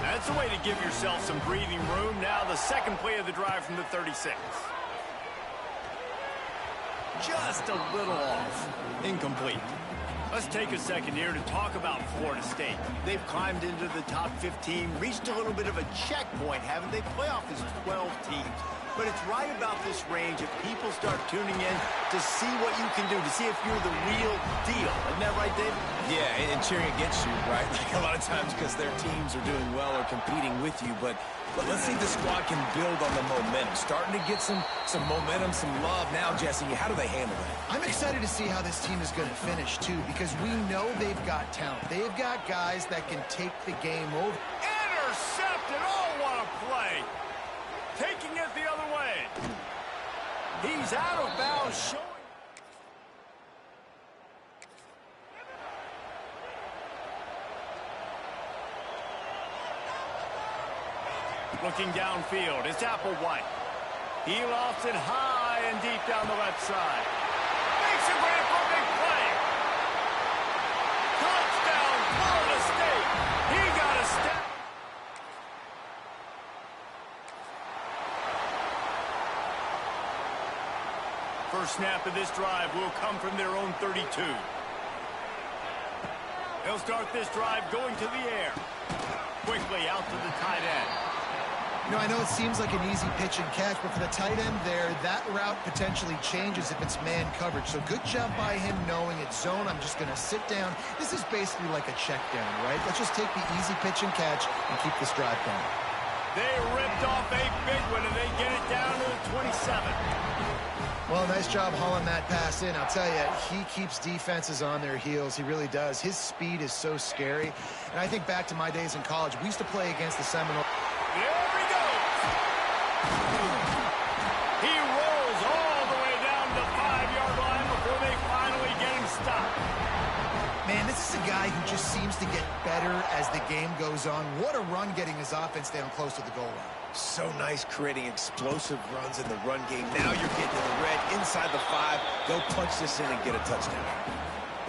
That's a way to give yourself some breathing room. Now the second play of the drive from the 36. Just a little off. Incomplete. Let's take a second here to talk about Florida State. They've climbed into the top 15, reached a little bit of a checkpoint, haven't they? Playoff is 12 teams. But it's right about this range if people start tuning in to see what you can do, to see if you're the real deal. Isn't that right, David? Yeah, and cheering against you, right? Like a lot of times because their teams are doing well or competing with you. But let's see if the squad can build on the momentum. Starting to get some momentum, some love. Now, Jesse, how do they handle that? I'm excited to see how this team is going to finish, too, because we know they've got talent. They've got guys that can take the game over. Intercepted! Oh, what a play! Taking it the other way. He's out of bounds, showing. Looking downfield, it's Applewhite. He lofts it high and deep down the left side. Makes a grab for a big play. Touchdown, Florida State. He got a step. First snap of this drive will come from their own 32. They'll start this drive going to the air. Quickly out to the tight end. You know, I know it seems like an easy pitch and catch, but for the tight end there, that route potentially changes if it's man coverage. So good job by him knowing it's zone. I'm just going to sit down. This is basically like a check down, right? Let's just take the easy pitch and catch and keep this drive going. They ripped off a big one, and they get it down to the 27. Well, nice job hauling that pass in. I'll tell you, he keeps defenses on their heels. He really does. His speed is so scary. And I think back to my days in college. We used to play against the Seminoles. There he goes. He rolls all the way down the 5-yard line before they finally get him stopped. Man, this is a guy who just seems to get better as the game goes on. What a run getting his offense down close to the goal line. So nice creating explosive runs in the run game. Now you're getting to the red inside the 5. They'll punch this in and get a touchdown.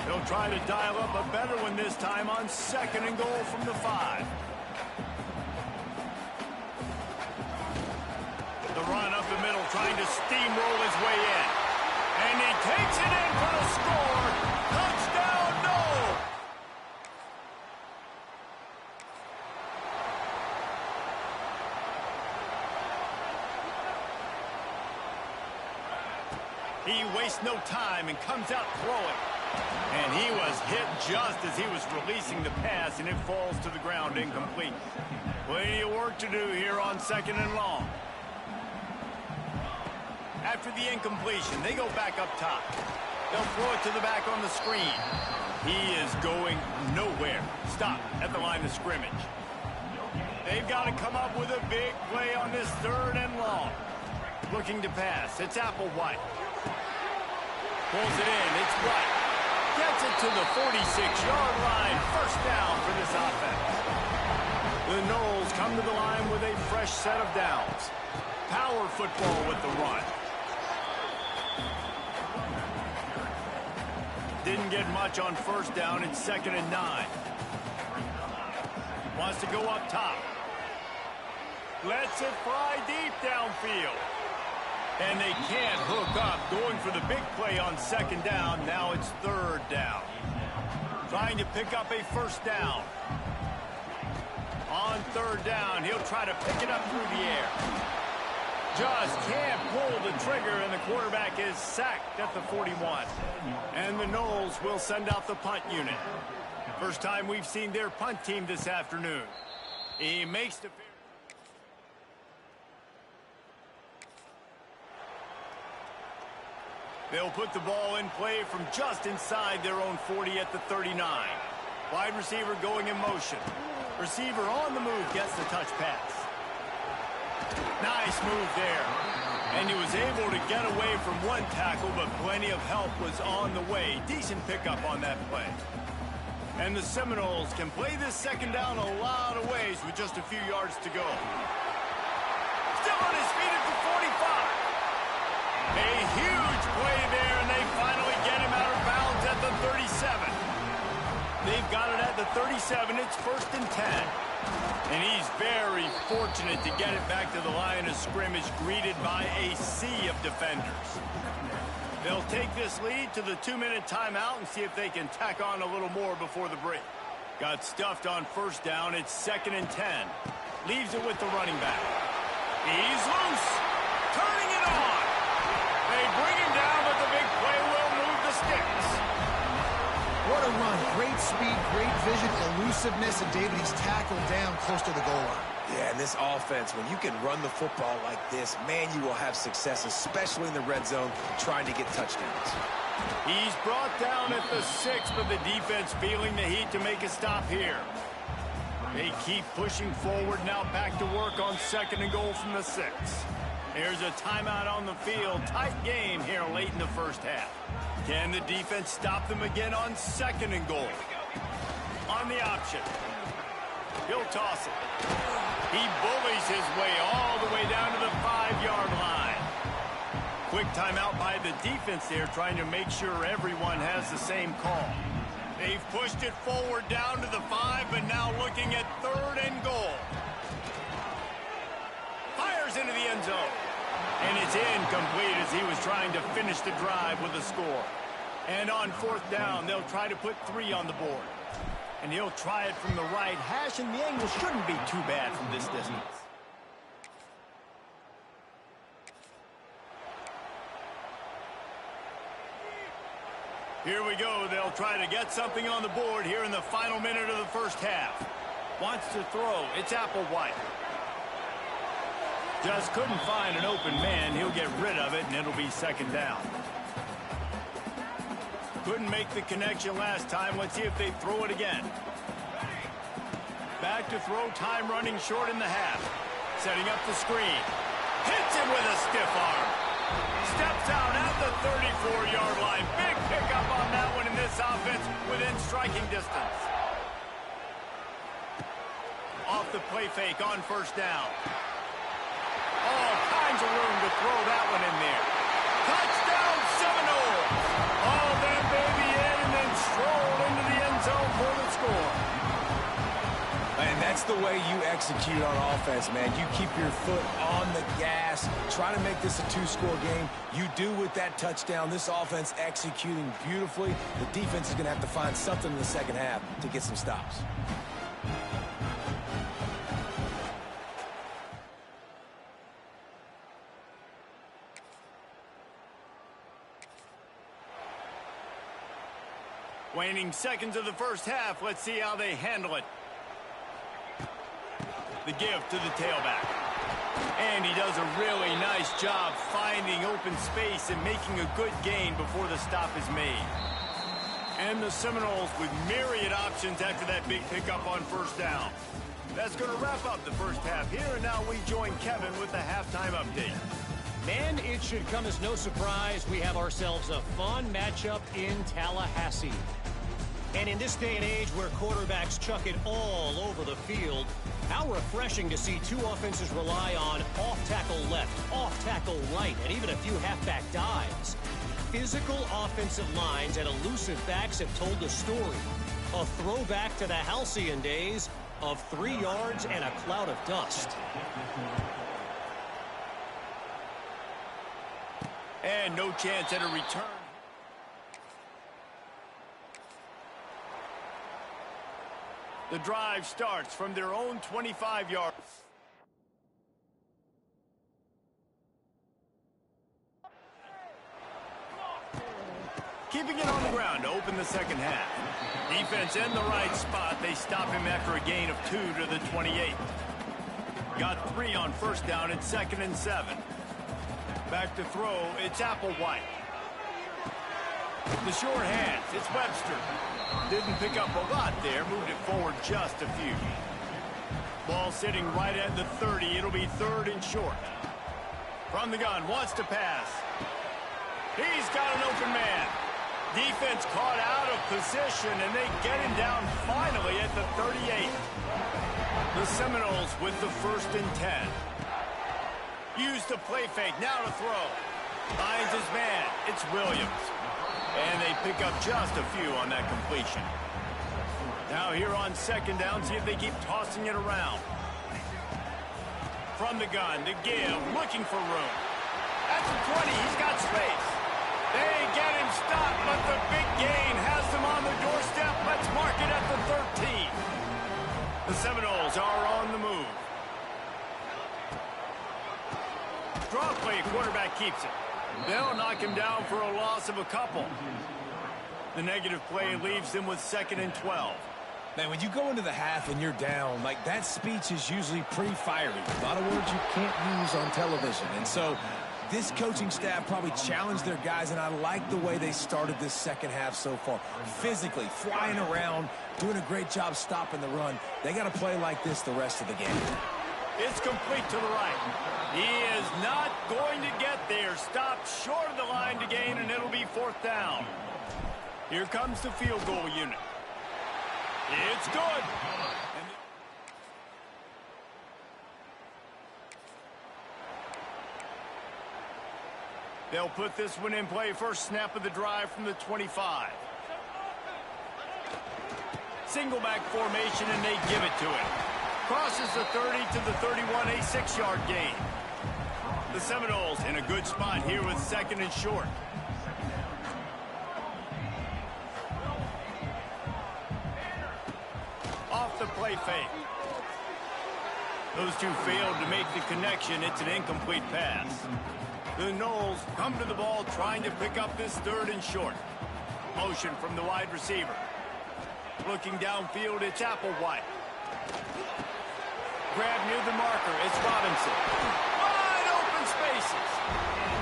They'll try to dial up a better one this time on 2nd and goal from the 5. The run up the middle, trying to steamroll his way in. And he takes it in for the score. Touchdown, no! He wastes no time and comes out throwing. And he was hit just as he was releasing the pass, and it falls to the ground incomplete. Plenty of work to do here on 2nd and long. After the incompletion, they go back up top. They'll throw it to the back on the screen. He is going nowhere. Stop at the line of scrimmage. They've got to come up with a big play on this 3rd and long. Looking to pass. It's Applewhite. Pulls it in. It's White. Gets it to the 46-yard line. First down for this offense. The Noles come to the line with a fresh set of downs. Power football with the run. Didn't get much on 1st down. It's 2nd and 9. Wants to go up top. Lets it fly deep downfield. And they can't hook up. Going for the big play on 2nd down. Now it's 3rd down. Trying to pick up a 1st down. On 3rd down, he'll try to pick it up through the air. Just can't pull the trigger, and the quarterback is sacked at the 41. And the Noles will send out the punt unit. First time we've seen their punt team this afternoon. He makes the... They'll put the ball in play from just inside their own 40 at the 39. Wide receiver going in motion. Receiver on the move gets the touch pass. Nice move there. And he was able to get away from one tackle, but plenty of help was on the way. Decent pickup on that play. And the Seminoles can play this 2nd down a lot of ways with just a few yards to go. Still on his feet at the 45. A huge play there. got it at the 37. It's 1st and 10. And he's very fortunate to get it back to the line of scrimmage, greeted by a sea of defenders. They'll take this lead to the 2-minute timeout and see if they can tack on a little more before the break. Got stuffed on 1st down. It's 2nd and 10. Leaves it with the running back. He's loose. Turning it on. They bring him down, but the big play will move the sticks. What a run. Great speed, great vision, elusiveness, and David, he's tackled down close to the goal line. Yeah, and this offense, when you can run the football like this, man, you will have success, especially in the red zone, trying to get touchdowns. He's brought down at the 6, but the defense feeling the heat to make a stop here. They keep pushing forward, now back to work on 2nd and goal from the 6. There's a timeout on the field. Tight game here late in the 1st half. Can the defense stop them again on 2nd and goal? On the option. He'll toss it. He bullies his way all the way down to the 5-yard line. Quick timeout by the defense there, trying to make sure everyone has the same call. They've pushed it forward down to the 5, but now looking at 3rd and goal. Fires into the end zone. And it's incomplete as he was trying to finish the drive with a score. And on 4th down, they'll try to put 3 on the board. And he'll try it from the right hash, and the angle shouldn't be too bad from this distance. Here we go. They'll try to get something on the board here in the final minute of the 1st half. Wants to throw. It's Applewhite. Just couldn't find an open man. He'll get rid of it, and it'll be 2nd down. Couldn't make the connection last time. Let's see if they throw it again. Back to throw. Time running short in the half. Setting up the screen. Hits him with a stiff arm. Steps out at the 34-yard line. Big pickup on that one in this offense within striking distance. Off the play fake on 1st down. All kinds of room to throw that one in there. Touchdown Seminoles! All that baby in and then stroll into the end zone for the score. And that's the way you execute on offense, man. You keep your foot on the gas, try to make this a 2-score game. You do with that touchdown. This offense executing beautifully. The defense is going to have to find something in the 2nd half to get some stops. Waning seconds of the 1st half. Let's see how they handle it. The give to the tailback. And he does a really nice job finding open space and making a good gain before the stop is made. And the Seminoles with myriad options after that big pickup on 1st down. That's going to wrap up the 1st half here, and now we join Kevin with the halftime update. Man, it should come as no surprise we have ourselves a fun matchup in Tallahassee. And in this day and age where quarterbacks chuck it all over the field, how refreshing to see 2 offenses rely on off-tackle left, off-tackle right, and even a few halfback dives. Physical offensive lines and elusive backs have told the story. A throwback to the halcyon days of 3 yards and a cloud of dust. And no chance at a return. The drive starts from their own 25-yard. Keeping it on the ground to open the 2nd half. Defense in the right spot. They stop him after a gain of 2 to the 28. Got 3 on 1st down at 2nd and 7. Back to throw. It's Applewhite. The short hands. It's Webster. Didn't pick up a lot there. Moved it forward just a few. Ball sitting right at the 30. It'll be 3rd and short. From the gun. Wants to pass. He's got an open man. Defense caught out of position, and they get him down finally at the 38. The Seminoles with the 1st and 10. Use the play fake. Now to throw. Finds his man. It's Williams. And they pick up just a few on that completion. Now here on second down, see if they keep tossing it around. From the gun to give, looking for room. At the 20, he's got space. They get him stopped, but the big gain has them on the doorstep. Let's mark it at the 13. The Seminoles are on the move. Draw play, quarterback keeps it. They'll knock him down for a loss of a couple. The negative play leaves them with 2nd and 12. Man, when you go into the half and you're down, like, that speech is usually pretty fiery. A lot of words you can't use on television. And so this coaching staff probably challenged their guys, and I like the way they started this second half so far. Physically, flying around, doing a great job stopping the run. They got to play like this the rest of the game. It's complete to the right. He is not going to get there. Stopped short of the line to gain, and it'll be 4th down. Here comes the field goal unit. It's good. They'll put this one in play. First snap of the drive from the 25. Single back formation, and they give it to him. Crosses the 30 to the 31, a 6-yard gain. The Seminoles in a good spot here with 2nd and short. Off the play fake. Those two failed to make the connection. It's an incomplete pass. The Noles come to the ball trying to pick up this 3rd and short. Motion from the wide receiver. Looking downfield, it's Applewhite. Grab near the marker, it's Robinson. Wide open spaces.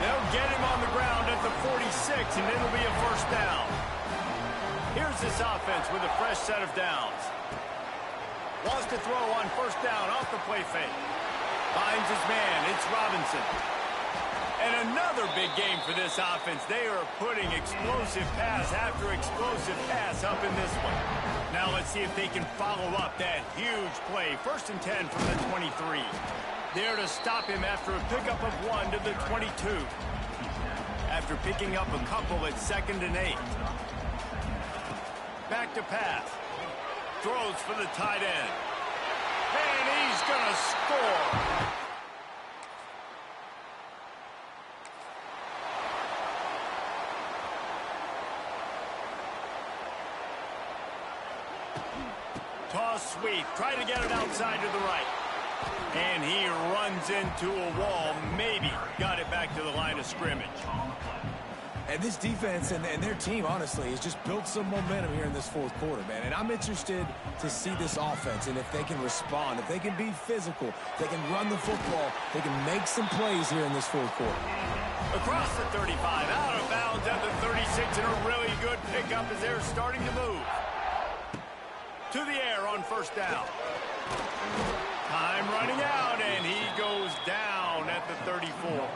They'll get him on the ground at the 46, and it'll be a 1st down. Here's this offense with a fresh set of downs. Wants to throw on 1st down off the play fake. Finds his man, it's Robinson. And another big game for this offense. They are putting explosive pass after explosive pass up in this one. Now let's see if they can follow up that huge play. 1st and 10 from the 23. There to stop him after a pickup of 1 to the 22. After picking up a couple at 2nd and 8. Back to pass. Throws for the tight end. And he's going to score. Toss sweep. Try to get it outside to the right. And he runs into a wall. Maybe got it back to the line of scrimmage. And this defense and their team, honestly, has just built some momentum here in this 4th quarter, man. And I'm interested to see this offense and if they can respond, if they can be physical, if they can run the football, they can make some plays here in this 4th quarter. Across the 35, out of bounds at the 36, and a really good pickup as they're starting to move. To the air on 1st down. Time running out, and he goes down at the 34.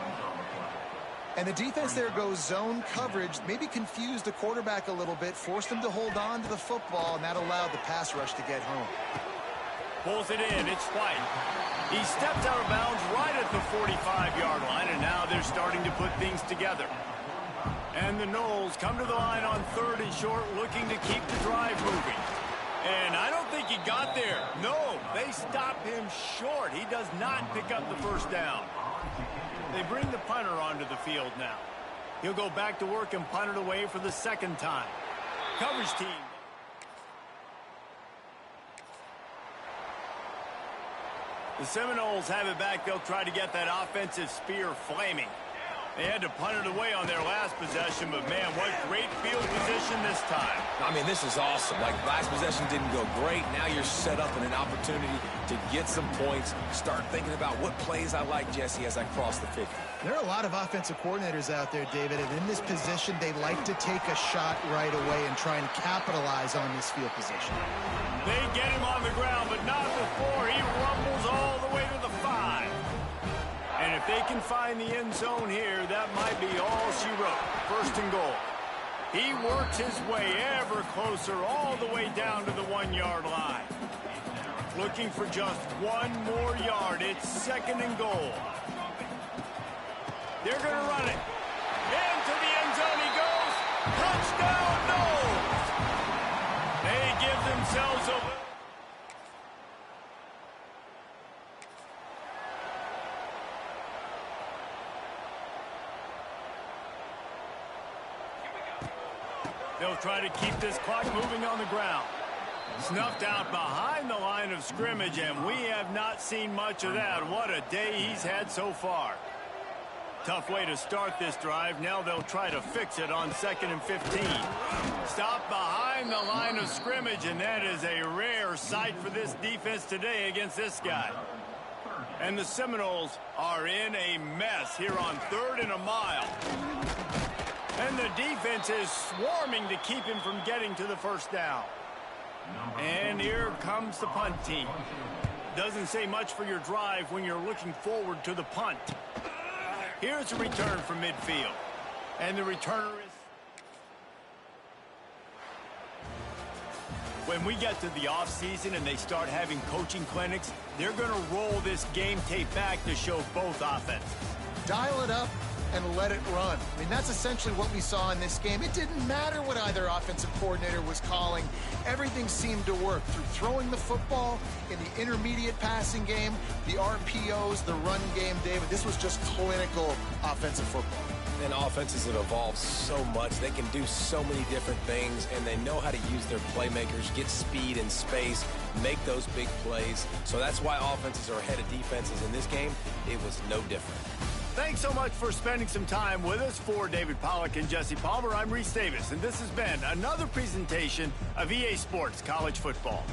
And the defense there goes zone coverage, maybe confused the quarterback a little bit, forced him to hold on to the football, and that allowed the pass rush to get home. Pulls it in, it's White. He steps out of bounds right at the 45-yard line, and now they're starting to put things together. And the Noles come to the line on 3rd and short, looking to keep the drive moving. And I don't think he got there. No, they stop him short. He does not pick up the 1st down. They bring the punter onto the field now. He'll go back to work and punt it away for the 2nd time. Coverage team. The Seminoles have it back. They'll try to get that offensive spear flaming. They had to punt it away on their last possession, but man, what great field position this time. I mean, this is awesome. Like, last possession didn't go great. Now you're set up in an opportunity to get some points. Start thinking about what plays I like, Jesse, as I cross the 50. There are a lot of offensive coordinators out there, David, and in this position, they like to take a shot right away and try and capitalize on this field position. They get him on the ground, but not before he rumbles all the way to the 5. And if they can find the end zone here, that might be all she wrote. 1st and goal. He works his way ever closer all the way down to the 1-yard line. Looking for just 1 more yard. It's 2nd and goal. They're going to run it. Into the end zone he goes. Touchdown, Noles! They give themselves themselves a... They'll try to keep this clock moving on the ground. Snuffed out behind the line of scrimmage, and we have not seen much of that. What a day he's had so far. Tough way to start this drive. Now they'll try to fix it on 2nd and 15. Stop behind the line of scrimmage, and that is a rare sight for this defense today against this guy. And the Seminoles are in a mess here on 3rd and a mile. And the defense is swarming to keep him from getting to the first down. And here comes the punt team. Doesn't say much for your drive when you're looking forward to the punt. Here's a return from midfield. And the returner is... When we get to the offseason and they start having coaching clinics, they're going to roll this game tape back to show both offenses. Dial it up and let it run. I mean, that's essentially what we saw in this game. It didn't matter what either offensive coordinator was calling. Everything seemed to work through throwing the football in the intermediate passing game, the RPOs, the run game, David. This was just clinical offensive football. And offenses have evolved so much. They can do so many different things, and they know how to use their playmakers, get speed and space, make those big plays. So that's why offenses are ahead of defenses in this game. It was no different. Thanks so much for spending some time with us. For David Pollack and Jesse Palmer, I'm Reese Davis, and this has been another presentation of EA Sports College Football.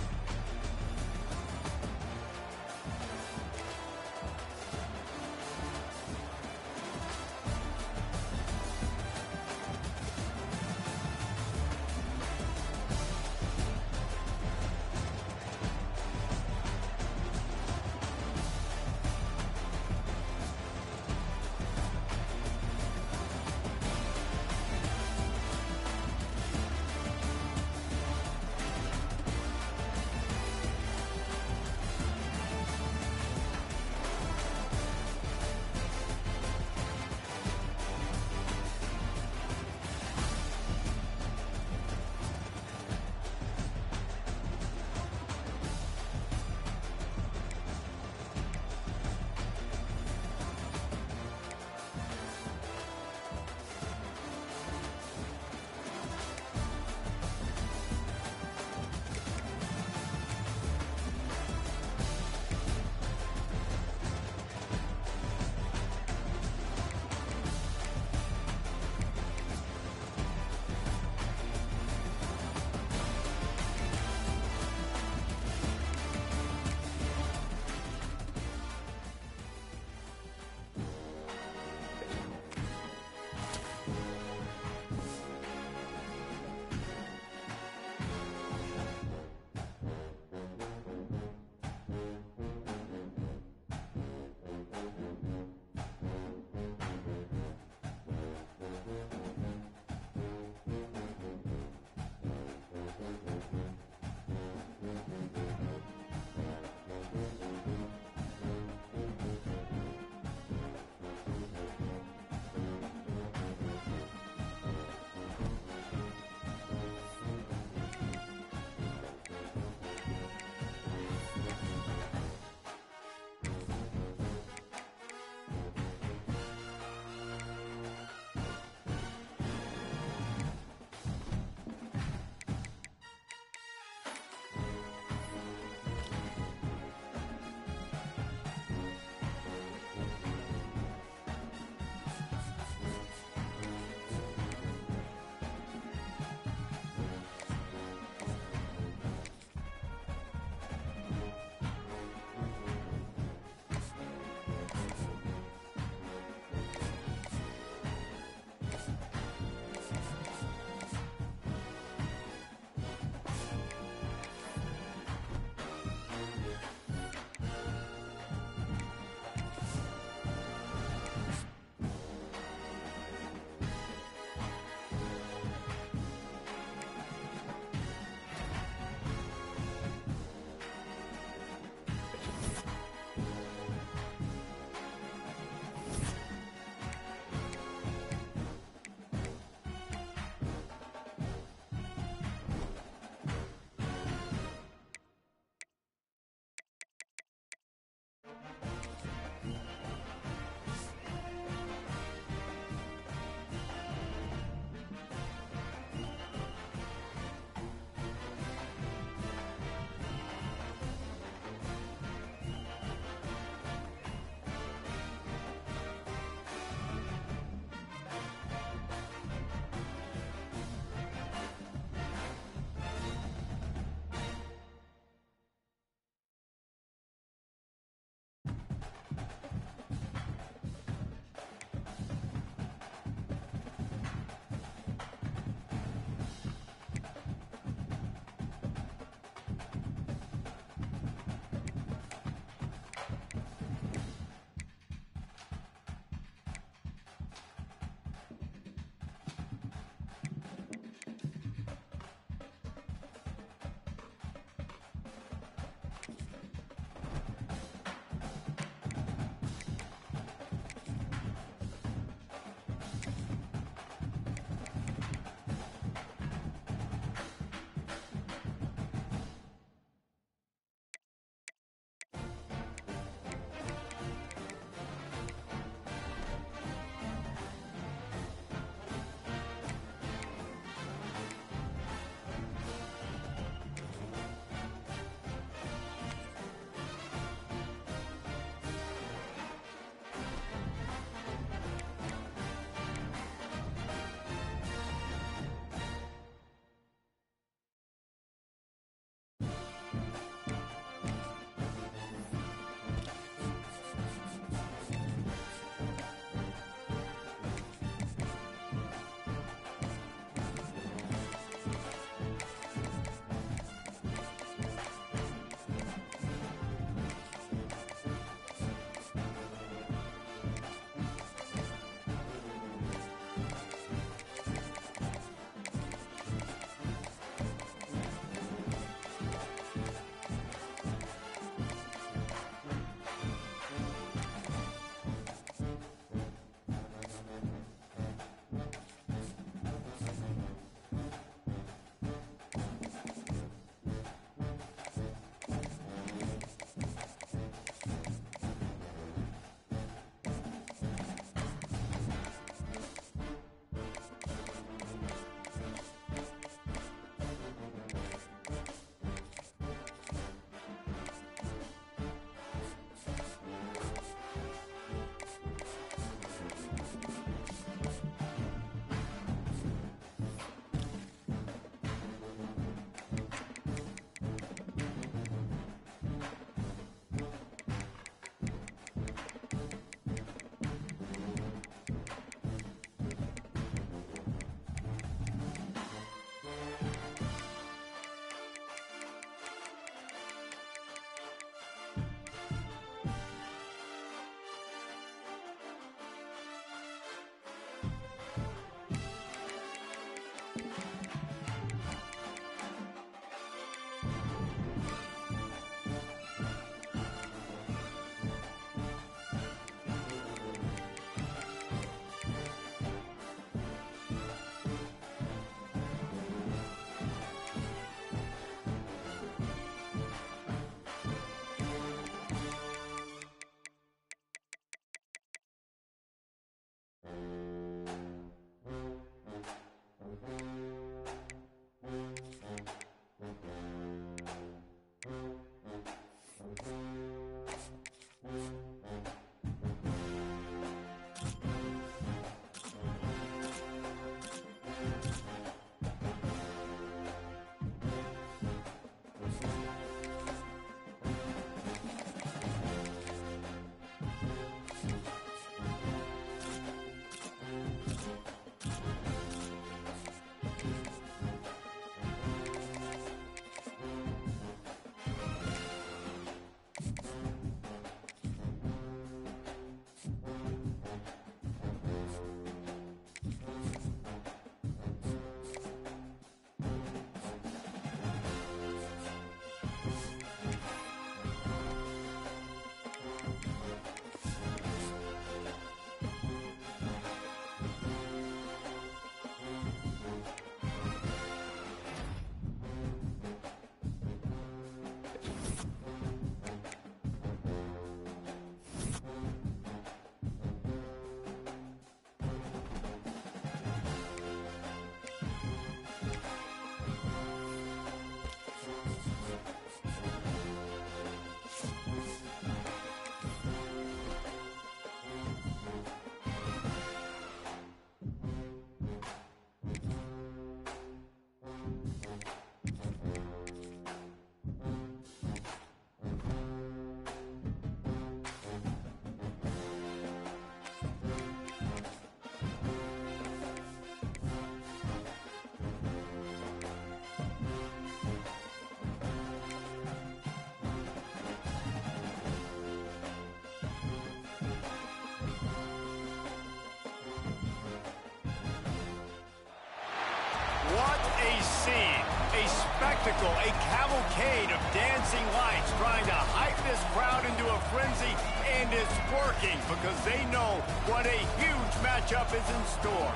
What a scene, a spectacle, a cavalcade of dancing lights trying to hype this crowd into a frenzy, and it's working because they know what a huge matchup is in store.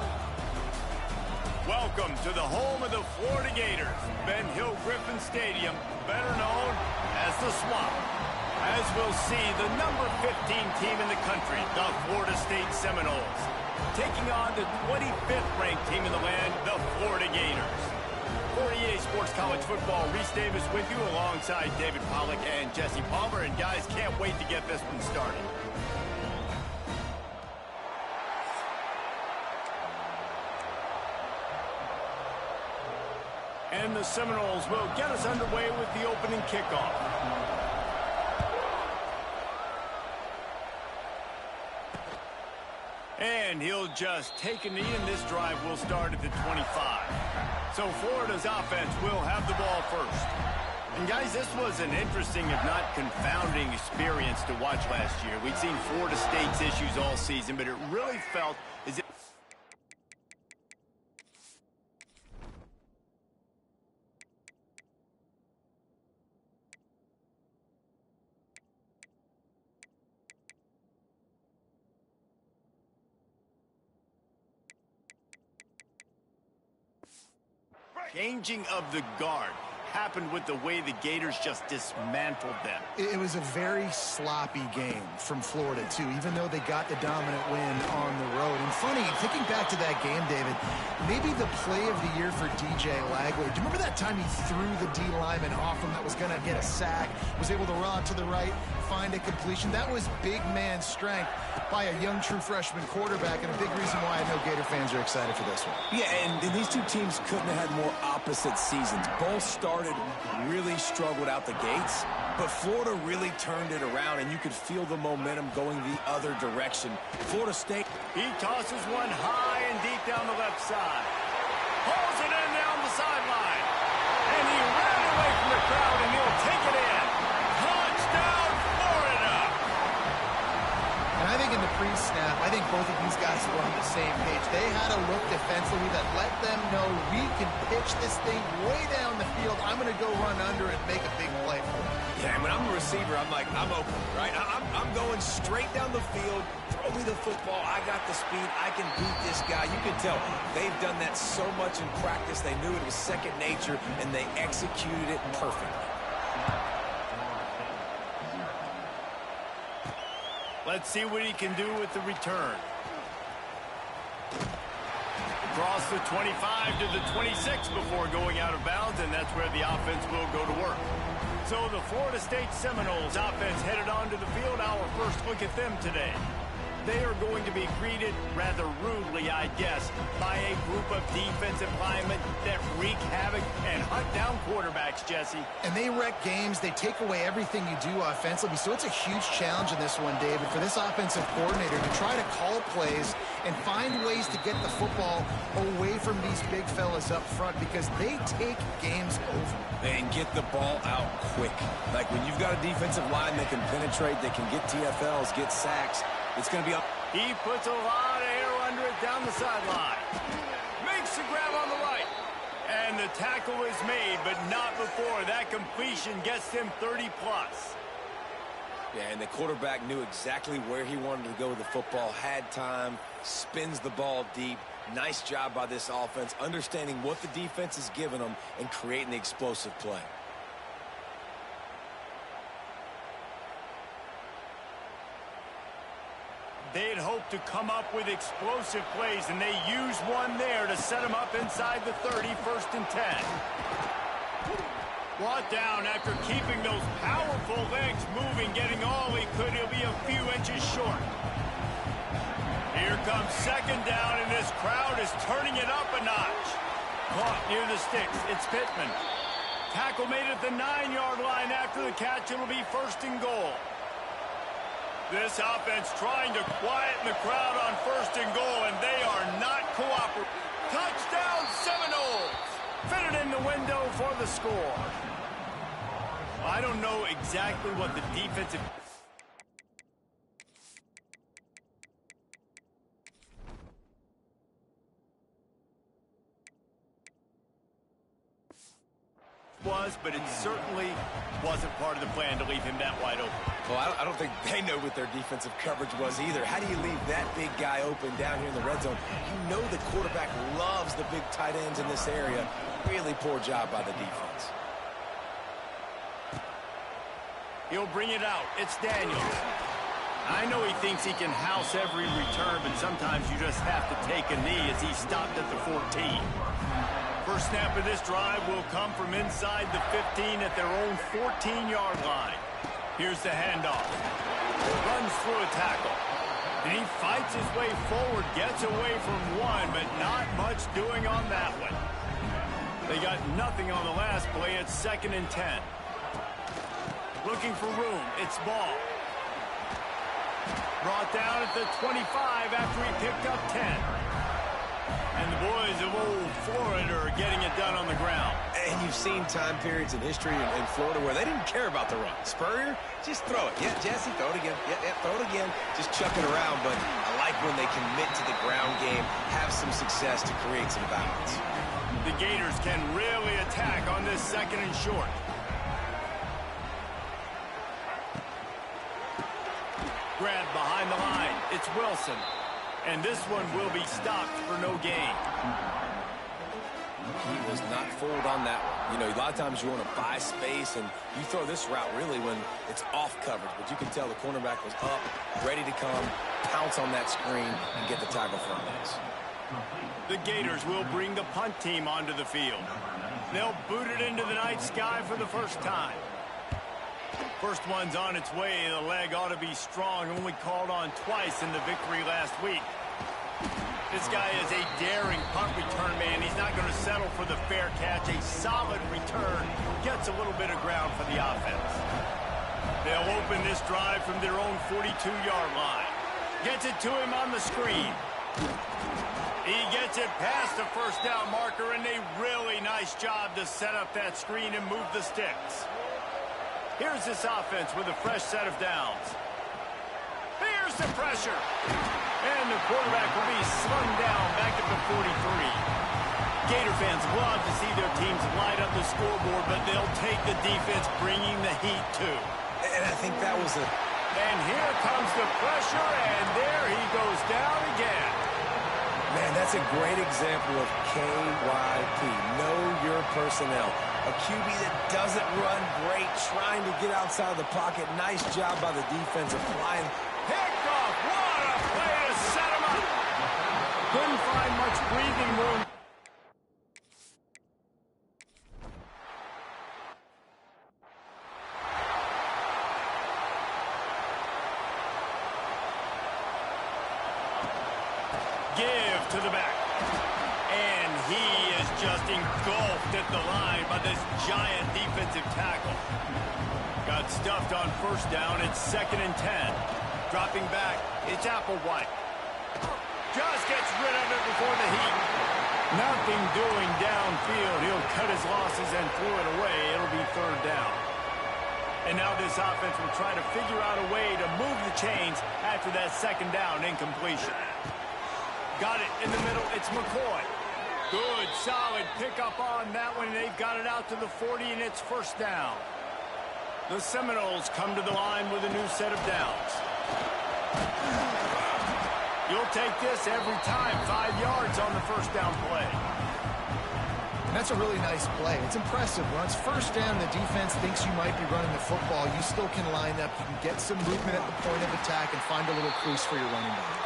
Welcome to the home of the Florida Gators, Ben Hill Griffin Stadium, better known as the Swamp. As we'll see, the number 15 team in the country, the Florida State Seminoles, taking on the 25th ranked team in the land, the Florida Gators. For EA Sports College Football, Reese Davis with you alongside David Pollack and Jesse Palmer. And guys, can't wait to get this one started. And the Seminoles will get us underway with the opening kickoff. And he'll just take a knee, and this drive will start at the 25. So Florida's offense will have the ball first. And guys, this was an interesting, if not confounding, experience to watch last year. We'd seen Florida State's issues all season, but it really felt as if changing of the guard happened with the way the Gators just dismantled them. It was a very sloppy game from Florida, too, even though they got the dominant win on the road. And funny, thinking back to that game, David, maybe the play of the year for DJ Lagway. Do you remember that time he threw the D lineman off him that was going to get a sack, was able to run to the right, find a completion? That was big man strength by a young true freshman quarterback, and a big reason why I know Gator fans are excited for this one. Yeah, and these two teams couldn't have had more opposite seasons. Both really struggled out the gates, but Florida really turned it around, and you could feel the momentum going the other direction. Florida State. He tosses one high and deep down the left side. Pulls it in down the sideline. And he ran away from the crowd, and he'll take it in. Touchdown, Florida! And I think in the pre-snap, I think both of these guys were on the same page. They had a look defensively that let them know we can pitch this thing way down the field. I'm going to go run under and make a big play for it. Yeah, and when I'm a receiver, I'm like, I'm open, right? I'm going straight down the field. Throw me the football. I got the speed. I can beat this guy. You can tell they've done that so much in practice. They knew it was second nature, and they executed it perfectly. Let's see what he can do with the return. Across the 25 to the 26 before going out of bounds, and that's where the offense will go to work. So the Florida State Seminoles offense headed onto the field. Our first look at them today. They are going to be greeted rather rudely, I guess, by a group of defensive linemen that wreak havoc and hunt down quarterbacks, Jesse. And they wreck games. They take away everything you do offensively. So it's a huge challenge in this one, David, for this offensive coordinator to try to call plays and find ways to get the football away from these big fellas up front, because they take games over. And get the ball out quick. Like when you've got a defensive line that can penetrate, they can get TFLs, get sacks. It's going to be up. He puts a lot of air under it down the sideline. Makes the grab on the right. And the tackle is made, but not before that completion gets him 30-plus. Yeah, and the quarterback knew exactly where he wanted to go with the football, had time, spins the ball deep. Nice job by this offense, understanding what the defense is giving them and creating the explosive play. They had hoped to come up with explosive plays, and they used one there to set them up inside the 30, 1st and 10. Brought down after keeping those powerful legs moving, getting all he could. He'll be a few inches short. Here comes 2nd down, and this crowd is turning it up a notch. Caught near the sticks. It's Pittman. Tackle made at the 9-yard line after the catch. It'll be 1st and goal. This offense trying to quieten the crowd on 1st and goal, and they are not cooperating. Touchdown, Seminoles! Fitted in the window for the score. I don't know exactly what the defensive... was, but it certainly wasn't part of the plan to leave him that wide open. Well, I don't think they know what their defensive coverage was either. How do you leave that big guy open down here in the red zone? You know the quarterback loves the big tight ends in this area. Really poor job by the defense. He'll bring it out. It's Daniels. I know he thinks he can house every return, but sometimes you just have to take a knee as he stopped at the 14. First snap of this drive will come from inside the 15 at their own 14-yard line. Here's the handoff. Runs through a tackle. And he fights his way forward, gets away from one, but not much doing on that one. They got nothing on the last play. It's 2nd and 10. Looking for room. It's ball. Brought down at the 25 after he picked up 10. And the boys of old Florida are getting it done on the ground. And you've seen time periods in history in Florida where they didn't care about the run. Spurrier, just throw it. Yeah, Jesse, throw it again. Yeah, throw it again. Just chuck it around. But I like when they commit to the ground game, have some success to create some balance. The Gators can really attack on this 2nd and short. Grab behind the line. It's Wilson. And this one will be stopped for no gain. He was not fooled on that one. You know, a lot of times you want to buy space, and you throw this route really when it's off coverage. But you can tell the cornerback was up, ready to come, pounce on that screen, and get the tackle from this. The Gators will bring the punt team onto the field. They'll boot it into the night sky for the first time. First one's on its way. The leg ought to be strong. Only called on twice in the victory last week. This guy is a daring punt return man. He's not going to settle for the fair catch. A solid return gets a little bit of ground for the offense. They'll open this drive from their own 42-yard line. Gets it to him on the screen. He gets it past the first down marker, and a really nice job to set up that screen and move the sticks. Here's this offense with a fresh set of downs. Here's the pressure. And the quarterback will be slung down back at the 43. Gator fans love to see their teams light up the scoreboard, but they'll take the defense bringing the heat too. And I think that was a... And here comes the pressure, and there he goes down again. Man, that's a great example of KYP. Know your personnel. A QB that doesn't run great, trying to get outside the pocket. Nice job by the defense applying. Picked off. What a play to set him up. Couldn't find much breathing room. Give to the back. And he is just engulfed at the line by this giant defensive tackle. Got stuffed on first down. It's 2nd and 10. Dropping back. It's Applewhite. Just gets rid of it before the heat. Nothing doing downfield. He'll cut his losses and throw it away. It'll be 3rd down. And now this offense will try to figure out a way to move the chains after that 2nd down incompletion. Got it in the middle. It's McCoy. Good, solid pickup on that one. They've got it out to the 40, and it's 1st down. The Seminoles come to the line with a new set of downs. You'll take this every time. 5 yards on the 1st down play. And that's a really nice play. It's impressive. When it's 1st down, the defense thinks you might be running the football. You still can line up. You can get some movement at the point of attack and find a little crease for your running back.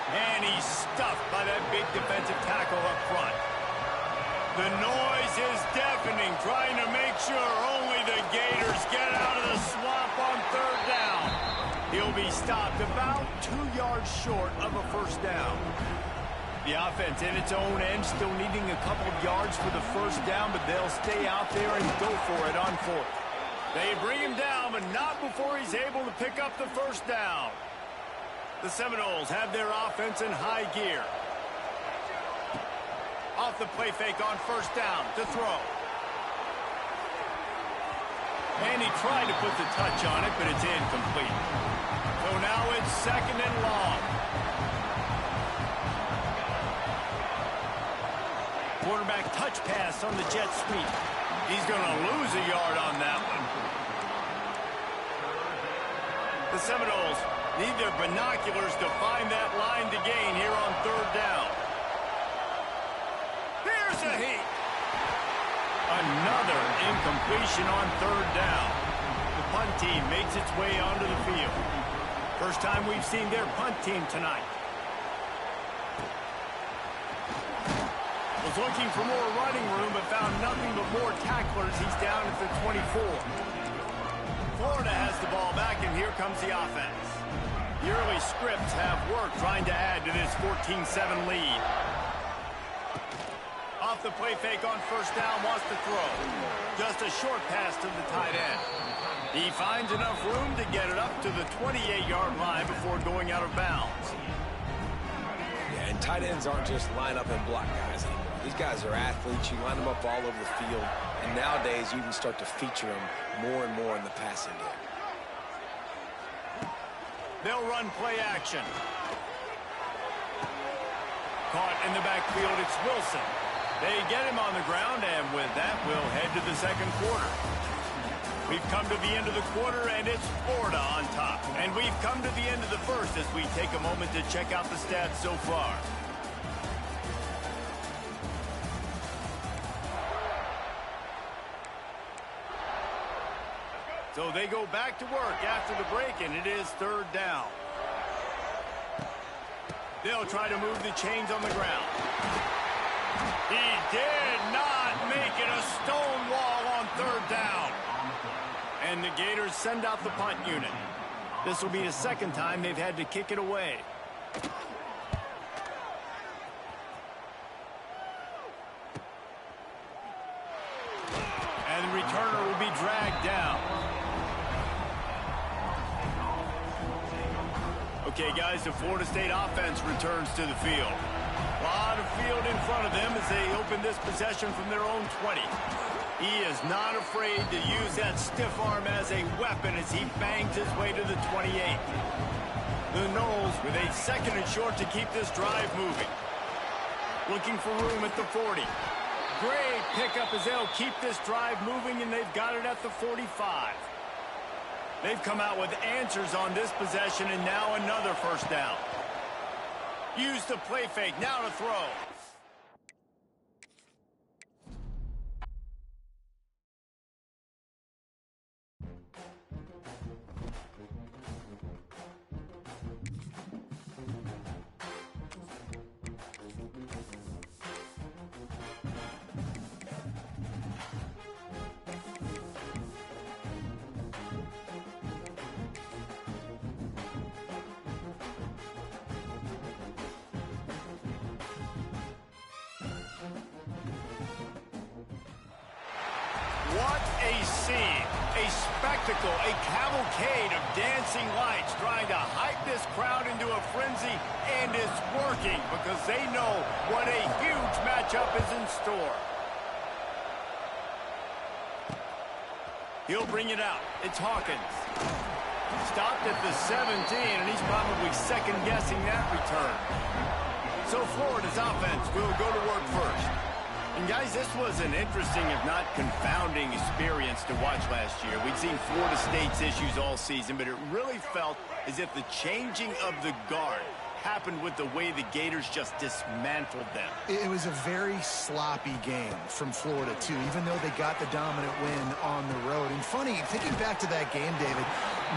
And he's stuffed by that big defensive tackle up front. The noise is deafening, trying to make sure only the Gators get out of the swamp on 3rd down. He'll be stopped about 2 yards short of a 1st down. The offense in its own end still needing a couple of yards for the 1st down, but they'll stay out there and go for it on 4th. They bring him down, but not before he's able to pick up the 1st down. The Seminoles have their offense in high gear. Off the play fake on 1st down to throw. And he tried to put the touch on it, but it's incomplete. So now it's 2nd and long. Quarterback touch pass on the jet sweep. He's going to lose a yard on that one. The Seminoles need their binoculars to find that line to gain here on third down. Here's a heat. Another incompletion on third down. The punt team makes its way onto the field. First time we've seen their punt team tonight. Was looking for more running room, but found nothing but more tacklers. He's down at the 24. Florida has the ball back, and here comes the offense. The early scripts have worked trying to add to this 14-7 lead. Off the play fake on first down, wants to throw. Just a short pass to the tight end. He finds enough room to get it up to the 28-yard line before going out of bounds. Yeah, and tight ends aren't just line up and block guys anymore. These guys are athletes. You line them up all over the field. And nowadays, you can start to feature them more and more in the passing game. They'll run play action. Caught in the backfield, it's Wilson. They get him on the ground, and with that, we'll head to the second quarter. We've come to the end of the quarter, and it's Florida on top. And we've come to the end of the first as we take a moment to check out the stats so far. So they go back to work after the break, and it is third down. They'll try to move the chains on the ground. He did not make it a stone wall on third down. And the Gators send out the punt unit. This will be the second time they've had to kick it away. And the returner will be dragged down. Okay, guys, the Florida State offense returns to the field. A lot of field in front of them as they open this possession from their own 20. He is not afraid to use that stiff arm as a weapon as he bangs his way to the 28. The Noles with a second and short to keep this drive moving. Looking for room at the 40. Great pickup as they'll keep this drive moving, and they've got it at the 45. They've come out with answers on this possession, and now another first down. Use the play fake, now to throw. What a scene, a spectacle, a cavalcade of dancing lights trying to hype this crowd into a frenzy, and it's working because they know what a huge matchup is in store. He'll bring it out. It's Hawkins. Stopped at the 17, and he's probably second-guessing that return. So Florida's offense will go to work first. And guys, this was an interesting, if not confounding, experience to watch last year. We'd seen Florida State's issues all season, but it really felt as if the changing of the guard happened with the way the Gators just dismantled them. It was a very sloppy game from Florida, too, even though they got the dominant win on the road. And funny, thinking back to that game, David,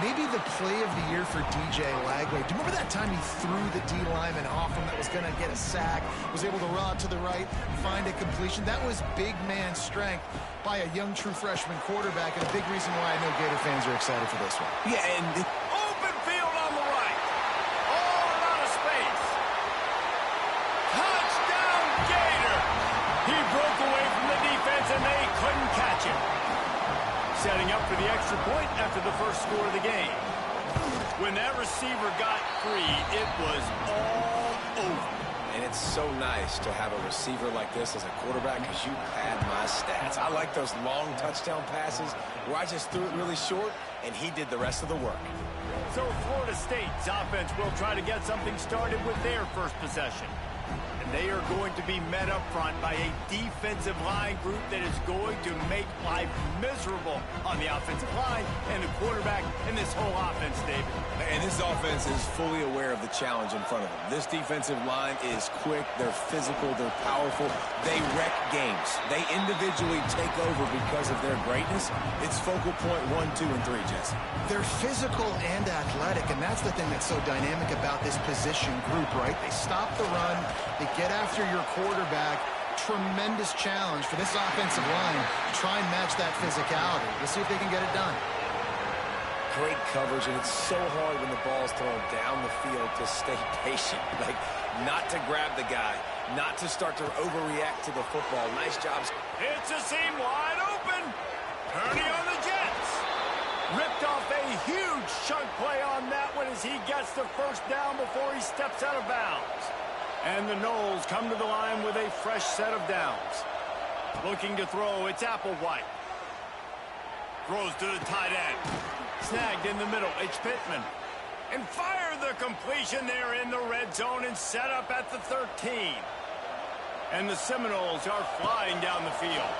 maybe the play of the year for DJ Lagway. Do you remember that time he threw the D lineman off him that was going to get a sack, was able to run to the right, find a completion? That was big man strength by a young true freshman quarterback, and a big reason why I know Gator fans are excited for this one. Yeah, and Open field on the right. All out of space. Touchdown, Gator. He broke away from the defense, and they couldn't catch him. Setting up for the extra point after the first score of the game. When that receiver got free, it was all over. And it's so nice to have a receiver like this as a quarterback because you had my stats. I like those long touchdown passes where I just threw it really short, and he did the rest of the work. So Florida State's offense will try to get something started with their first possession. And they are going to be met up front by a defensive line group that is going to make life miserable on the offensive line and the quarterback and this whole offense, David. And this offense is fully aware of the challenge in front of them. This defensive line is quick, they're physical, they're powerful, they wreck games. They individually take over because of their greatness. It's focal point 1, 2, and 3, Jesse. They're physical and athletic, and that's the thing that's so dynamic about this position group, right? They stop the run, they get after your quarterback. Tremendous challenge for this offensive line to try and match that physicality. We'll see if they can get it done. Great coverage, and it's so hard when the ball's thrown down the field to stay patient. Like, not to grab the guy, not to start to overreact to the football. Nice job. It's a seam wide open. Purdy on the Jets. Ripped off a huge chunk play on that one as he gets the first down before he steps out of bounds. And the Knowles come to the line with a fresh set of downs. Looking to throw, it's Applewhite. Throws to the tight end. Snagged in the middle, it's Pittman. And fire the completion there in the red zone and set up at the 13. And the Seminoles are flying down the field.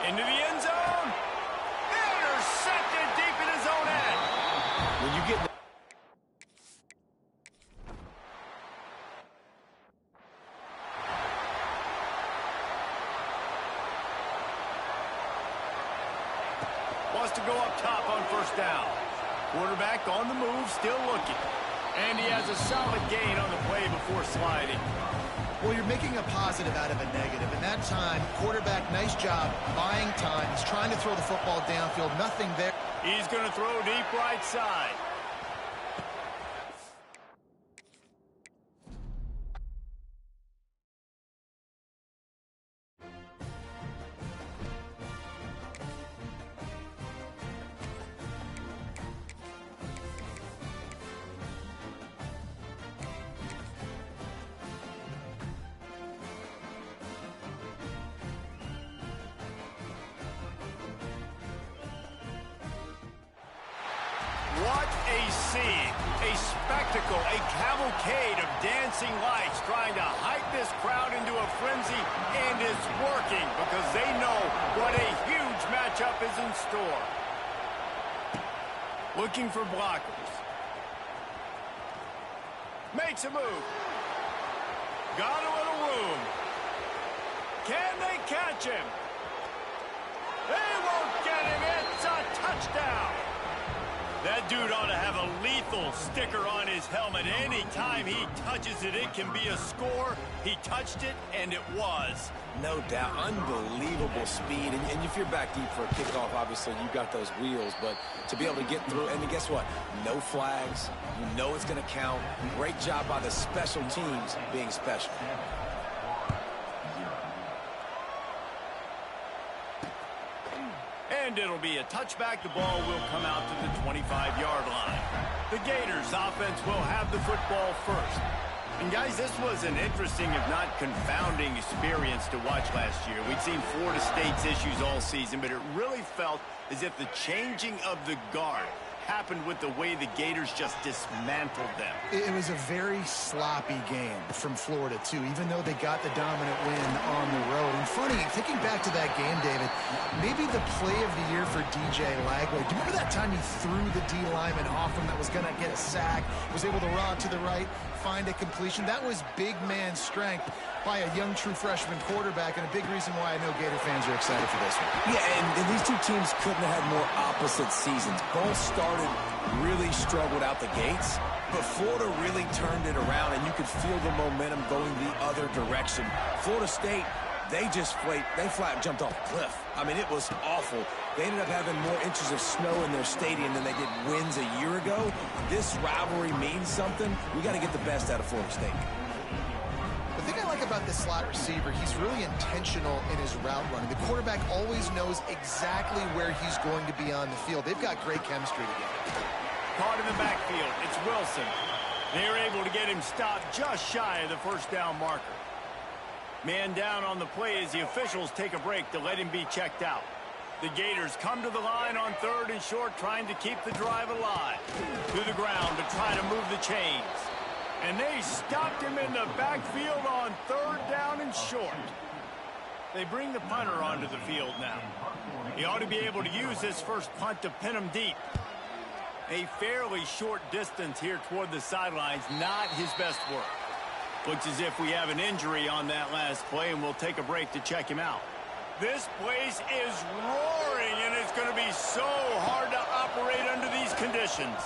Into the end zone. Intercepted deep in his own end. When you get... Wants to go up top on first down. Quarterback on the move, still looking. And he has a solid gain on the play before sliding. Well, you're making a positive out of a negative. In that time, quarterback, nice job buying time. He's trying to throw the football downfield. Nothing there. He's going to throw deep right side. What a scene, a spectacle, a cavalcade of dancing lights trying to hype this crowd into a frenzy, and it's working because they know what a huge matchup is in store. Looking for blockers. Makes a move. Got a little room. Can they catch him? They won't get him. It's a touchdown. That dude ought to have a lethal sticker on his helmet. Anytime he touches it, it can be a score. He touched it, and it was. No doubt. Unbelievable speed. And if you're back deep for a kickoff, obviously you've got those wheels. But to be able to get through, and guess what? No flags. You know it's going to count. Great job by the special teams being special. And it'll be a touchback. The ball will come out to the 25-yard line. The Gators offense will have the football first. And guys, this was an interesting, if not confounding, experience to watch last year. We'd seen Florida State's issues all season, but it really felt as if the changing of the guard happened with the way the Gators just dismantled them. It was a very sloppy game from Florida, too, even though they got the dominant win on the road. And funny, thinking back to that game, David, maybe the play of the year for DJ Lagway. Do you remember that time he threw the D lineman off him that was going to get a sack, was able to run to the right, find a completion? That was big man strength by a young true freshman quarterback, and a big reason why I know Gator fans are excited for this one. Yeah, and these two teams couldn't have had more opposite seasons. Both started really struggled out the gates, but Florida really turned it around, and you could feel the momentum going the other direction. Florida State, they flat jumped off a cliff. I mean, it was awful. They ended up having more inches of snow in their stadium than they did wins a year ago. This rivalry means something. We got to get the best out of Florida State. The thing I like about this slot receiver, he's really intentional in his route running. The quarterback always knows exactly where he's going to be on the field. They've got great chemistry together. Caught in the backfield, it's Wilson. They're able to get him stopped just shy of the first down marker. Man down on the play as the officials take a break to let him be checked out. The Gators come to the line on 3rd and short, trying to keep the drive alive. To the ground to try to move the chains. And they stopped him in the backfield on 3rd down and short. They bring the punter onto the field now. He ought to be able to use this first punt to pin him deep. A fairly short distance here toward the sidelines, not his best work. Looks as if we have an injury on that last play, and we'll take a break to check him out. This place is roaring, and it's going to be so hard to operate under these conditions.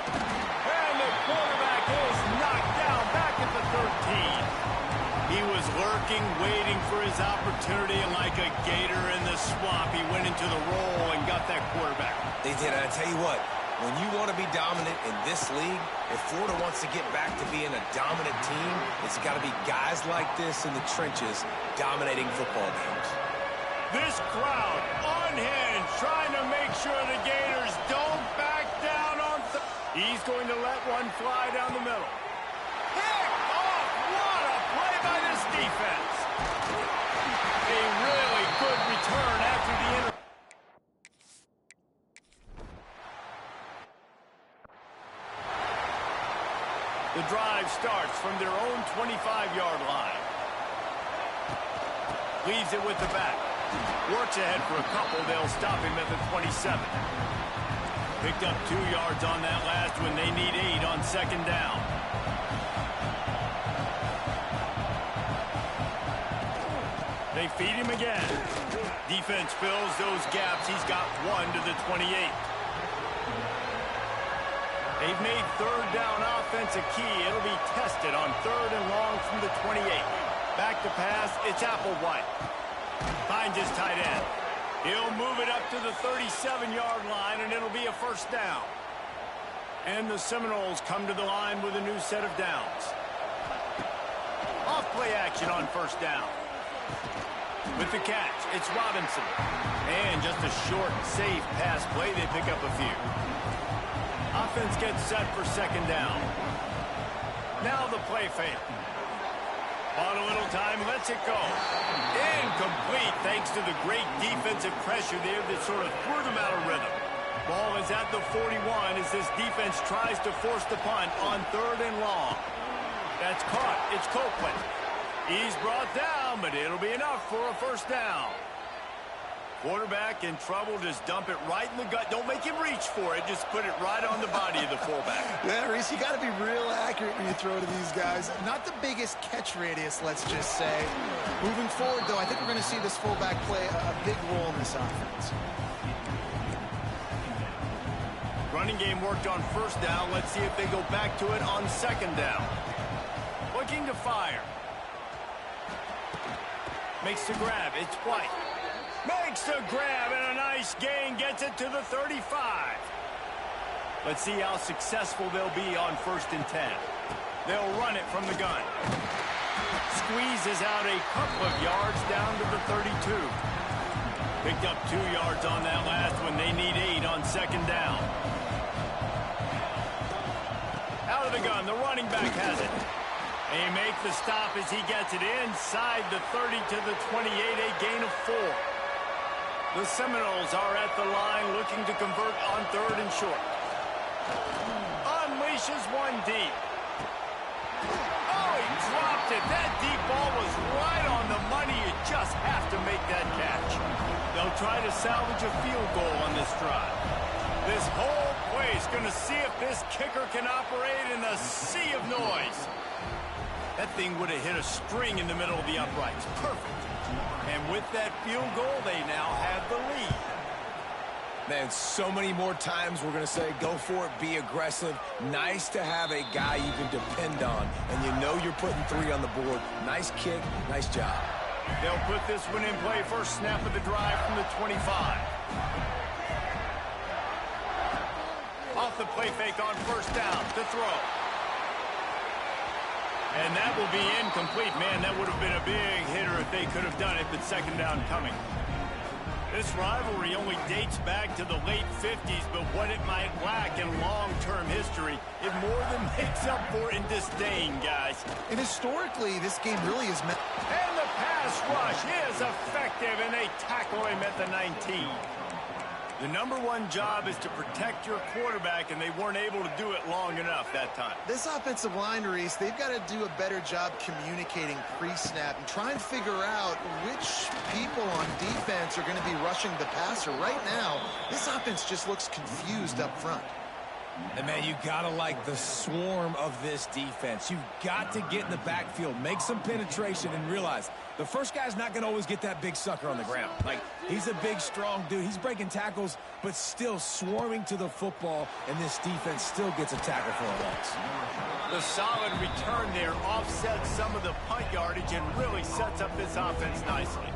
And the quarterback is knocked down back at the 13. He was lurking, waiting for his opportunity, and like a gator in the swamp, he went into the roll and got that quarterback. They did, and I tell you what, when you want to be dominant in this league, if Florida wants to get back to being a dominant team, it's got to be guys like this in the trenches dominating football games. This crowd unhinged, trying to make sure the Gators don't back down on He's going to let one fly down the middle. Pick off! What a play by this defense! A really good return after the interception. The drive starts from their own 25-yard line. Leaves it with the back. Works ahead for a couple. They'll stop him at the 27. Picked up 2 yards on that last one. They need 8 on 2nd down. They feed him again. Defense fills those gaps. He's got 1 to the 28. They've made 3rd down offense a key. It'll be tested on 3rd and long from the 28. Back to pass. It's Applewhite. Finds his tight end. He'll move it up to the 37-yard line, and it'll be a 1st down. And the Seminoles come to the line with a new set of downs. Off play action on 1st down. With the catch, it's Robinson. And just a short, safe pass play. They pick up a few. Offense gets set for 2nd down. Now the play fake. On a little time, lets it go. Incomplete thanks to the great defensive pressure there that sort of threw them out of rhythm. Ball is at the 41 as this defense tries to force the punt on 3rd and long. That's caught. It's Copeland. He's brought down, but it'll be enough for a 1st down. Quarterback in trouble, just dump it right in the gut. Don't make him reach for it. Just put it right on the body of the fullback. Yeah, Reese, you got to be real accurate when you throw to these guys. Not the biggest catch radius, let's just say. Moving forward, though, I think we're going to see this fullback play a big role in this offense. Running game worked on 1st down. Let's see if they go back to it on 2nd down. Looking to fire. Makes the grab. It's White. Makes the grab and a nice gain, gets it to the 35. Let's see how successful they'll be on 1st and 10. They'll run it from the gun. Squeezes out a couple of yards down to the 32. Picked up 2 yards on that last one. They need 8 on 2nd down. Out of the gun, the running back has it. They make the stop as he gets it inside the 30 to the 28, a gain of 4. The Seminoles are at the line looking to convert on 3rd and short. Unleashes one deep. Oh, he dropped it. That deep ball was right on the money. You just have to make that catch. They'll try to salvage a field goal on this drive. This whole place going to see if this kicker can operate in a sea of noise. That thing would have hit a string in the middle of the uprights. Perfect. And with that field goal, they now have the lead. Man, so many more times we're going to say, go for it, be aggressive. Nice to have a guy you can depend on, and you know you're putting 3 on the board. Nice kick, nice job. They'll put this one in play. First snap of the drive from the 25. Off the play fake on 1st down to throw. And that will be incomplete. Man, that would have been a big hitter if they could have done it, but 2nd down coming. This rivalry only dates back to the late 50s, but what it might lack in long-term history, it more than makes up for in disdain, guys. And historically, this game really is meant. And the pass rush is effective, and they tackle him at the 19. The number one job is to protect your quarterback, and they weren't able to do it long enough that time. This offensive line, Reese, they've got to do a better job communicating pre-snap and try and figure out which people on defense are going to be rushing the passer. Right now, this offense just looks confused up front. And, man, you got to like the swarm of this defense. You've got to get in the backfield, make some penetration, and realize the first guy's not going to always get that big sucker on the ground. Like, he's a big, strong dude. He's breaking tackles, but still swarming to the football, and this defense still gets a tackle for a loss. The solid return there offsets some of the punt yardage and really sets up this offense nicely.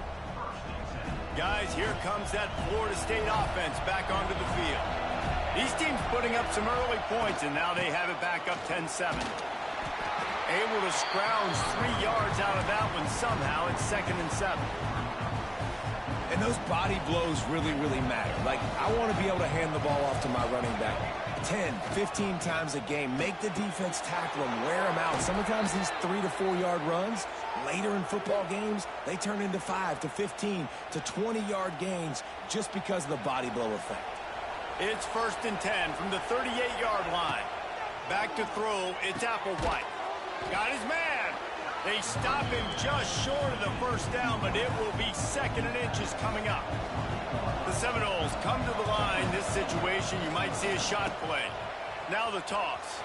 Guys, here comes that Florida State offense back onto the field. These teams putting up some early points, and now they have it back up 10-7. Able to scrounge 3 yards out of that one somehow. It's 2nd and 7. And those body blows really, really matter. Like, I want to be able to hand the ball off to my running back 10, 15 times a game. Make the defense tackle them, wear them out. Sometimes these 3 to 4 yard runs, later in football games, they turn into 5 to 15 to 20 yard gains just because of the body blow effect. It's 1st and 10 from the 38-yard line. Back to throw, it's Applewhite. Got his man. They stop him just short of the first down, but it will be 2nd and inches coming up. The Seminoles come to the line. This situation, you might see a shot play. Now the toss.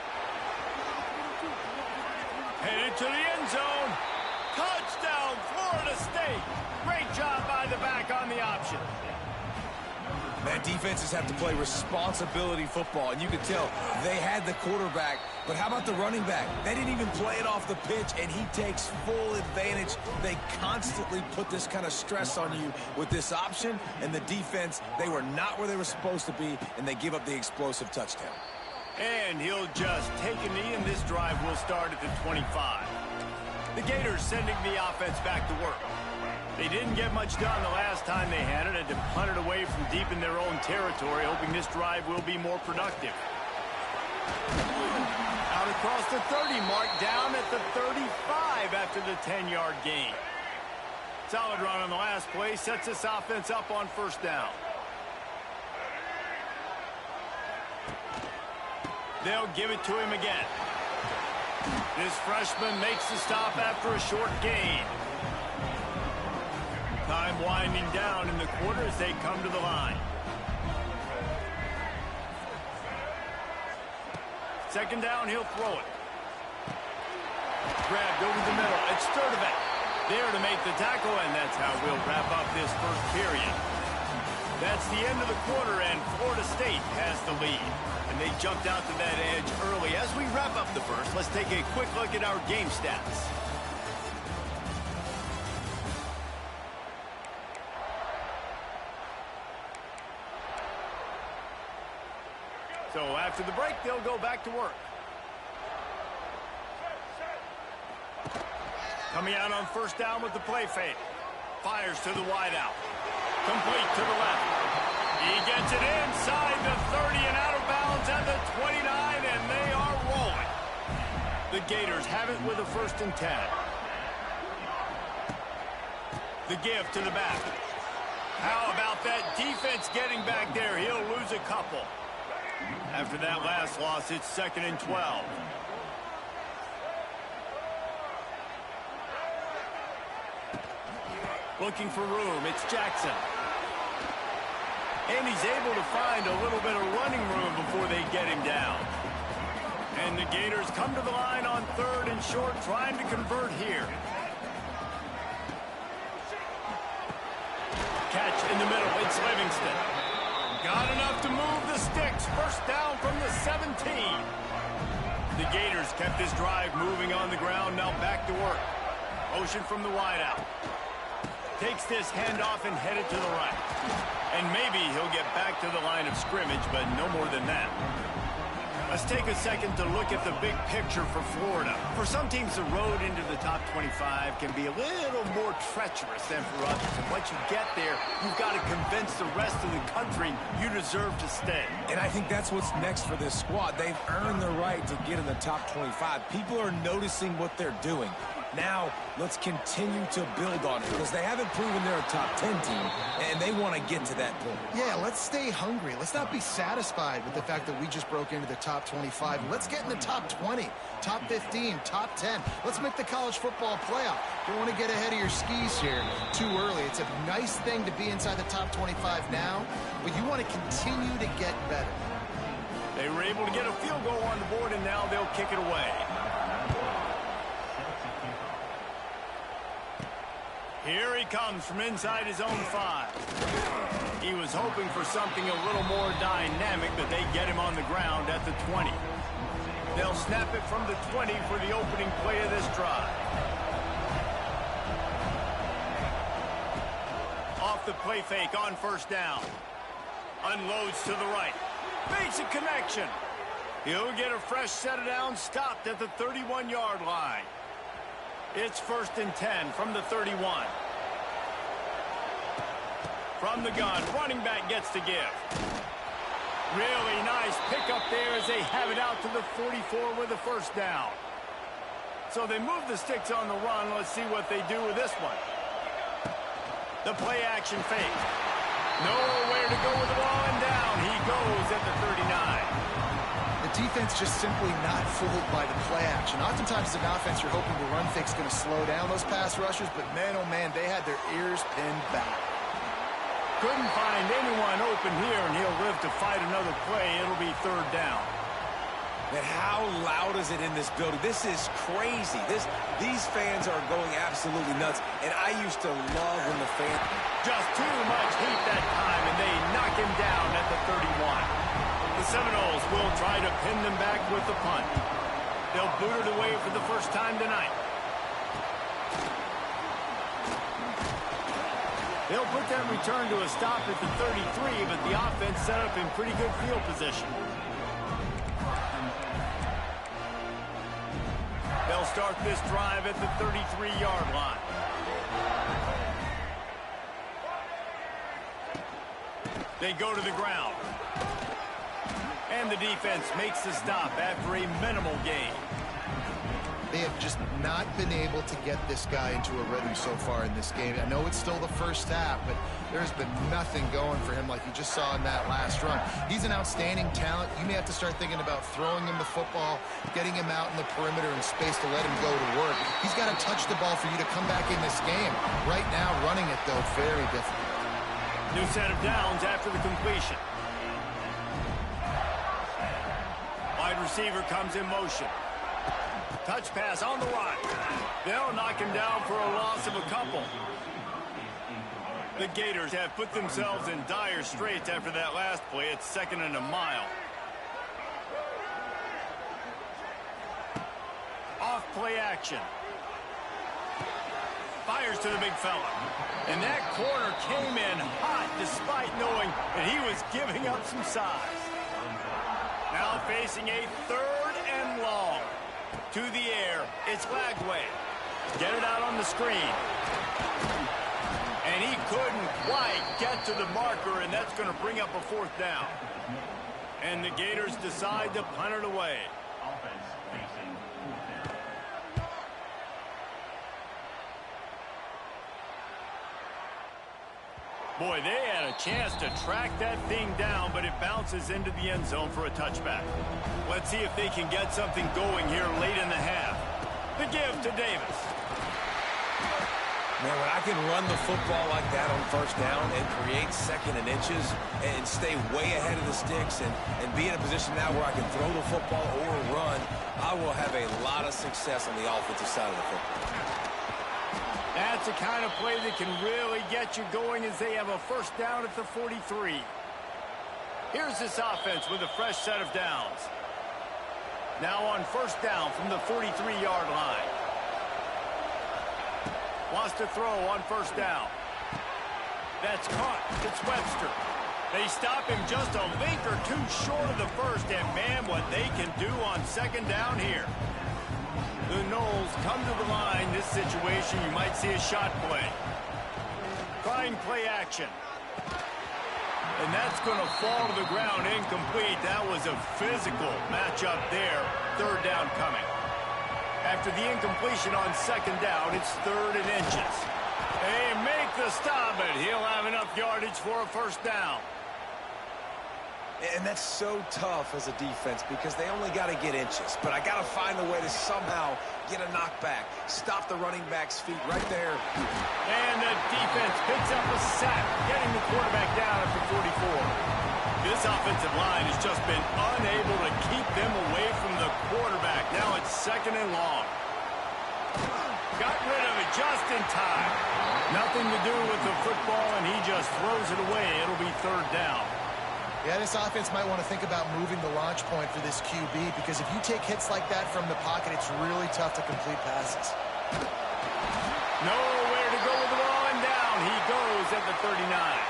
Headed to the end zone. Touchdown, Florida State. Great job by the back on the option. Man, defenses have to play responsibility football, and you can tell they had the quarterback, but how about the running back? They didn't even play it off the pitch, and he takes full advantage. They constantly put this kind of stress on you with this option, and the defense, they were not where they were supposed to be, and they give up the explosive touchdown. And he'll just take a knee, and this drive will start at the 25. The Gators sending the offense back to work. They didn't get much done the last time they had it, and to punt it away from deep in their own territory, hoping this drive will be more productive. Out across the 30 mark, down at the 35 after the 10-yard gain. Solid run on the last play, sets this offense up on 1st down. They'll give it to him again. This freshman makes the stop after a short gain. Time winding down in the quarter as they come to the line. 2nd down, he'll throw it. Grabbed over the middle. It's Sturdivant there to make the tackle, and that's how we'll wrap up this first period. That's the end of the quarter, and Florida State has the lead. And they jumped out to that edge early. As we wrap up the first, let's take a quick look at our game stats. So after the break, they'll go back to work. Coming out on 1st down with the play fake. Fires to the wideout. Complete to the left. He gets it inside the 30 and out of bounds at the 29, and they are rolling. The Gators have it with a 1st and 10. The give to the back. How about that defense getting back there? He'll lose a couple. After that last loss, it's 2nd and 12. Looking for room, it's Jackson. And he's able to find a little bit of running room before they get him down. And the Gators come to the line on 3rd and short, trying to convert here. Catch in the middle, it's Livingston. Got enough to move the sticks. 1st down from the 17. The Gators kept this drive moving on the ground. Now back to work. Motion from the wideout. Takes this handoff and headed to the right. And maybe he'll get back to the line of scrimmage, but no more than that. Let's take a second to look at the big picture for Florida. For some teams, the road into the top 25 can be a little more treacherous than for others. And once you get there, you've got to convince the rest of the country you deserve to stay. And I think that's what's next for this squad. They've earned the right to get in the top 25. People are noticing what they're doing. Now, let's continue to build on it because they haven't proven they're a top 10 team, and they want to get to that point. Yeah, let's stay hungry. Let's not be satisfied with the fact that we just broke into the top 25. Let's get in the top 20, top 15, top 10. Let's make the college football playoff. Don't want to get ahead of your skis here too early. It's a nice thing to be inside the top 25 now, but you want to continue to get better. They were able to get a field goal on the board, and now they'll kick it away. Here he comes from inside his own 5. He was hoping for something a little more dynamic, but they get him on the ground at the 20. They'll snap it from the 20 for the opening play of this drive. Off the play fake on first down. Unloads to the right. Makes a connection. He'll get a fresh set of downs stopped at the 31-yard line. It's 1st and 10 from the 31. From the gun, running back gets to give. Really nice pickup there as they have it out to the 44 with a first down. So they move the sticks on the run. Let's see what they do with this one. The play action fake. Nowhere to go with the ball, and down he goes at the 39. The defense just simply not fooled by the play action. Oftentimes as an offense, you're hoping the run fake's going to slow down those pass rushers, but man, oh man, they had their ears pinned back. Couldn't find anyone open here, and he'll live to fight another play. It'll be 3rd down. And how loud is it in this building? This is crazy. These fans are going absolutely nuts, and I used to love when the fans... Just too much heat that time, and they knock him down at the 31. The Seminoles will try to pin them back with the punt. They'll boot it away for the first time tonight. They'll put that return to a stop at the 33, but the offense set up in pretty good field position. They'll start this drive at the 33-yard line. They go to the ground. And the defense makes the stop after a minimal gain. They have just not been able to get this guy into a rhythm so far in this game. I know it's still the first half, but there's been nothing going for him like you just saw in that last run. He's an outstanding talent. You may have to start thinking about throwing him the football, getting him out in the perimeter in space to let him go to work. He's got to touch the ball for you to come back in this game. Right now, running it, though, very difficult. New set of downs after the completion. Wide receiver comes in motion. Touch pass on the run. They'll knock him down for a loss of a couple. The Gators have put themselves in dire straits after that last play. It's 2nd and a mile. Off play action. Fires to the big fella. And that corner came in hot despite knowing that he was giving up some size. Now facing a 3rd and long. To the air, it's Lagway. Get it out on the screen. And he couldn't quite get to the marker, and that's going to bring up a 4th down. And the Gators decide to punt it away. Boy, they had a chance to track that thing down, but it bounces into the end zone for a touchback. Let's see if they can get something going here late in the half. The give to Davis. Man, when I can run the football like that on first down and create 2nd and inches and stay way ahead of the sticks and be in a position now where I can throw the football or run, I will have a lot of success on the offensive side of the football. That's the kind of play that can really get you going as they have a first down at the 43. Here's this offense with a fresh set of downs. Now on first down from the 43-yard line. Wants to throw on first down. That's caught. It's Webster. They stop him just a link or two short of the first, and man, what they can do on 2nd down here. The Noles come to the line. This situation, you might see a shot play. Trying play action. And that's going to fall to the ground incomplete. That was a physical matchup there. 3rd down coming. After the incompletion on second down, it's 3rd and inches. They make the stop, but he'll have enough yardage for a first down. And that's so tough as a defense because they only got to get inches. But I got to find a way to somehow get a knockback, stop the running back's feet right there. And the defense picks up a sack, getting the quarterback down after 44. This offensive line has just been unable to keep them away from the quarterback. Now it's 2nd and long. Got rid of it just in time. Nothing to do with the football, and he just throws it away. It'll be 3rd down. Yeah, this offense might want to think about moving the launch point for this QB because if you take hits like that from the pocket, it's really tough to complete passes. Nowhere to go with the ball, and down he goes at the 39.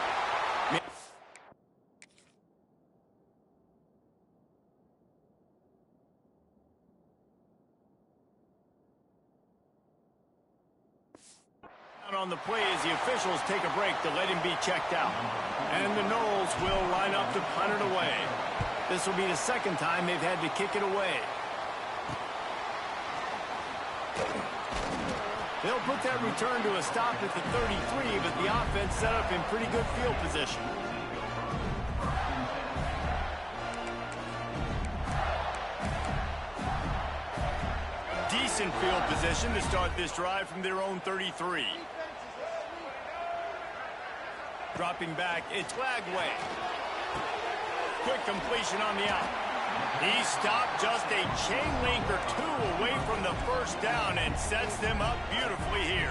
On the play as the officials take a break to let him be checked out. And the Noles will line up to punt it away. This will be the 2nd time they've had to kick it away. They'll put that return to a stop at the 33, but the offense set up in pretty good field position. Decent field position to start this drive from their own 33. Dropping back, it's Lagway. Quick completion on the out. He stopped just a chain link or 2 away from the first down and sets them up beautifully here.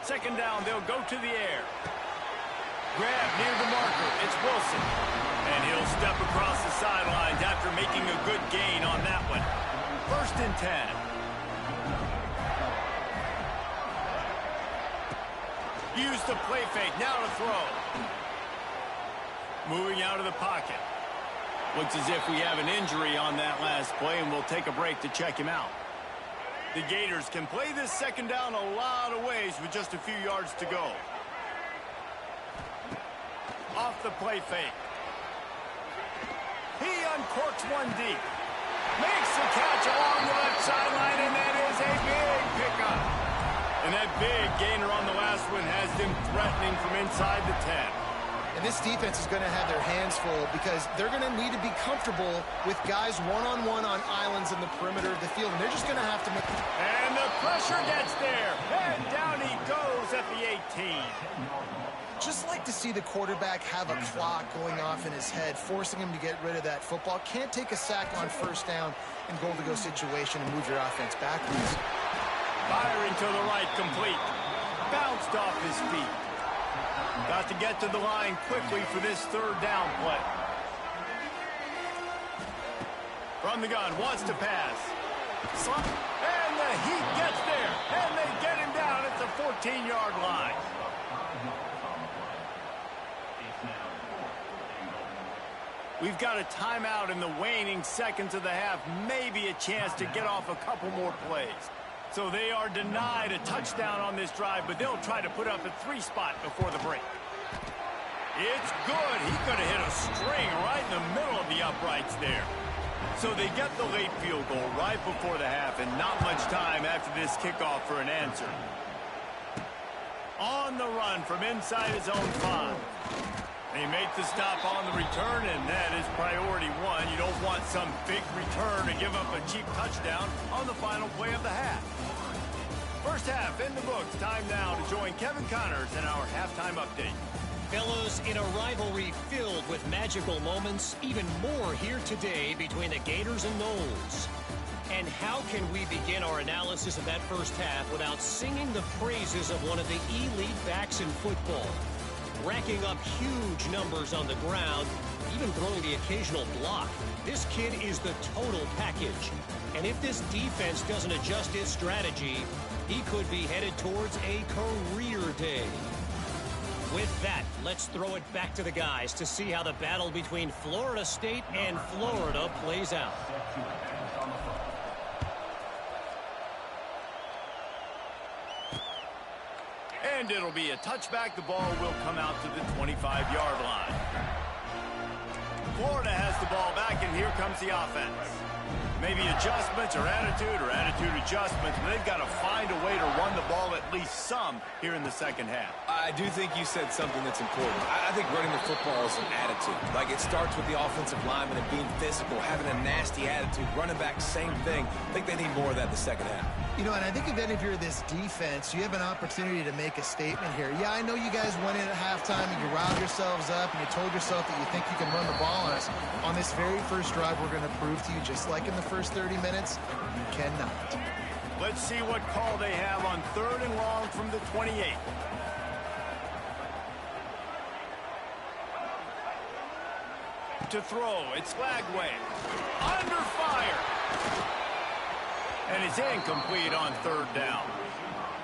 2nd down, they'll go to the air. Grab near the marker, it's Wilson. And he'll step across the sidelines after making a good gain on that one. 1st and 10. Use the play fake, now to throw. Moving out of the pocket. Looks as if we have an injury on that last play, and we'll take a break to check him out. The Gators can play this 2nd down a lot of ways with just a few yards to go. Off the play fake. He uncorks one deep. Makes the catch along the left sideline, and that is a big pickup. And that big gainer on the last one has them threatening from inside the 10. And this defense is going to have their hands full because they're going to need to be comfortable with guys one-on-one on islands in the perimeter of the field. And they're just going to have to make... And the pressure gets there. And down he goes at the 18. Just like to see the quarterback have a clock going off in his head, forcing him to get rid of that football. Can't take a sack on 1st down in goal-to-go situation and move your offense backwards. Firing to the right, complete. Bounced off his feet. Got to get to the line quickly for this 3rd down play. From the gun, wants to pass. And the heat gets there. And they get him down at the 14-yard line. We've got a timeout in the waning seconds of the half. Maybe a chance to get off a couple more plays. So they are denied a touchdown on this drive, but they'll try to put up a 3 spot before the break. It's good. He could have hit a string right in the middle of the uprights there. So they get the late field goal right before the half, and not much time after this kickoff for an answer. On the run from inside his own 5. They make the stop on the return, and that is priority 1. You don't want some big return to give up a cheap touchdown on the final play of the half. First half in the books. Time now to join Kevin Connors in our halftime update. Fellows, in a rivalry filled with magical moments, even more here today between the Gators and Noles. And how can we begin our analysis of that first half without singing the praises of one of the elite backs in football? Racking up huge numbers on the ground, even throwing the occasional block. This kid is the total package. And if this defense doesn't adjust its strategy, he could be headed towards a career day. With that, let's throw it back to the guys to see how the battle between Florida State and Florida plays out. And it'll be a touchback. The ball will come out to the 25-yard line. Florida has the ball back, and and here comes the offense. Maybe adjustments or attitude adjustments, but they've got to find a way to run the ball at least some here in the second half. I do think you said something that's important. I think running the football is an attitude. Like, it starts with the offensive lineman and being physical, having a nasty attitude. Running back, same thing. I think they need more of that in the second half. You know, and I think if you're this defense, you have an opportunity to make a statement here. Yeah, I know you guys went in at halftime and you riled yourselves up and you told yourself that you think you can run the ball on us. On this very first drive, we're going to prove to you, just like in the first 30 minutes, you cannot. Let's see what call they have on 3rd and long from the 28. To throw, it's Lagway. Under fire. And it's incomplete on 3rd down.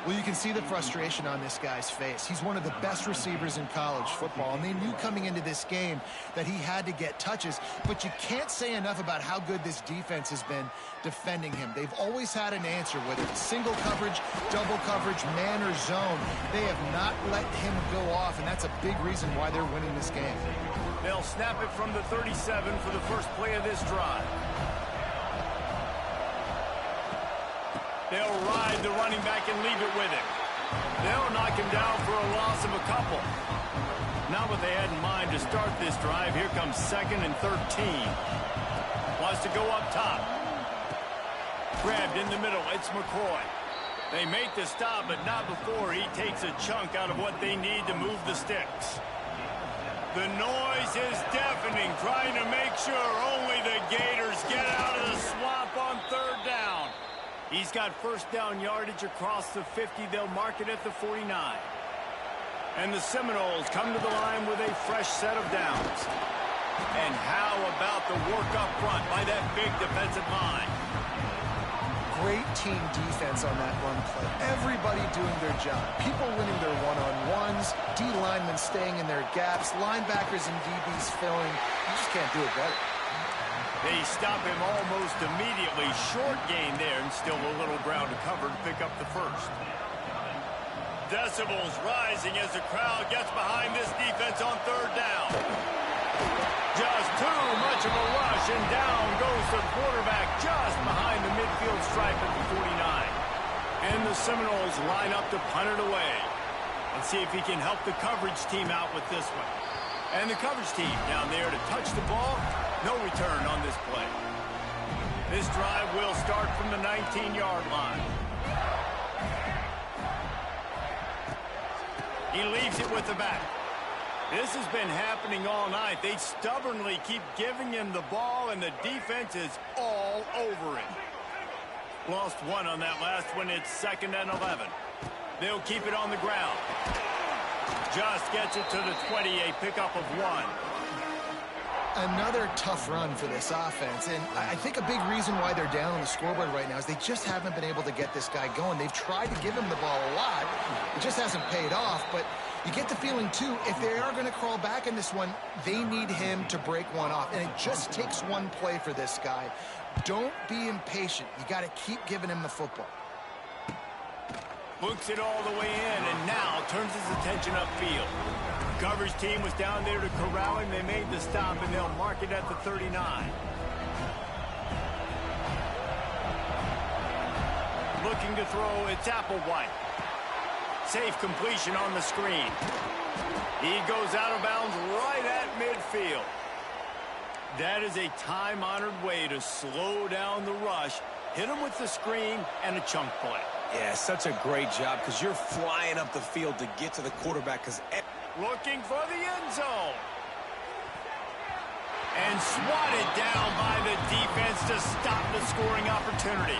Well, you can see the frustration on this guy's face. He's one of the best receivers in college football, and they knew coming into this game that he had to get touches, but you can't say enough about how good this defense has been defending him. They've always had an answer, whether it's single coverage, double coverage, man or zone. They have not let him go off, and that's a big reason why they're winning this game. They'll snap it from the 37 for the first play of this drive. They'll ride the running back and leave it with him. They'll knock him down for a loss of a couple. Not what they had in mind to start this drive. Here comes 2nd and 13. Wants to go up top. Grabbed in the middle. It's McCoy. They make the stop, but not before he takes a chunk out of what they need to move the sticks. The noise is deafening, trying to make sure only the Gators get out of the swamp on 3rd down. He's got first down yardage across the 50. They'll mark it at the 49. And the Seminoles come to the line with a fresh set of downs. And how about the work up front by that big defensive line? Great team defense on that run play. Everybody doing their job. People winning their one-on-ones, D linemen staying in their gaps, linebackers and DBs filling. You just can't do it better. They stop him almost immediately. Short gain there, and still a little ground to cover to pick up the first. Decibels rising as the crowd gets behind this defense on 3rd down. Just too much of a rush, and down goes the quarterback just behind the midfield stripe at the 49. And the Seminoles line up to punt it away. And see if he can help the coverage team out with this one. And the coverage team down there to touch the ball. No return on this play. This drive will start from the 19-yard line. He leaves it with the back. This has been happening all night. They stubbornly keep giving him the ball, and the defense is all over it. Lost one on that last one. It's 2nd and 11. They'll keep it on the ground. Just gets it to the 20, a pickup of 1. Another tough run for this offense, and I think a big reason why they're down on the scoreboard right now is they just haven't been able to get this guy going. They've tried to give him the ball a lot. It just hasn't paid off, but you get the feeling, too, if they are going to crawl back in this one, they need him to break one off, and it just takes one play for this guy. Don't be impatient. You got to keep giving him the football. Books it all the way in, and now turns his attention upfield. Coverage team was down there to corral him. They made the stop, and they'll mark it at the 39. Looking to throw, it's Applewhite. Safe completion on the screen. He goes out of bounds right at midfield. That is a time-honored way to slow down the rush, hit him with the screen, and a chunk play. Yeah, such a great job because you're flying up the field to get to the quarterback. Looking for the end zone. And swatted down by the defense to stop the scoring opportunity.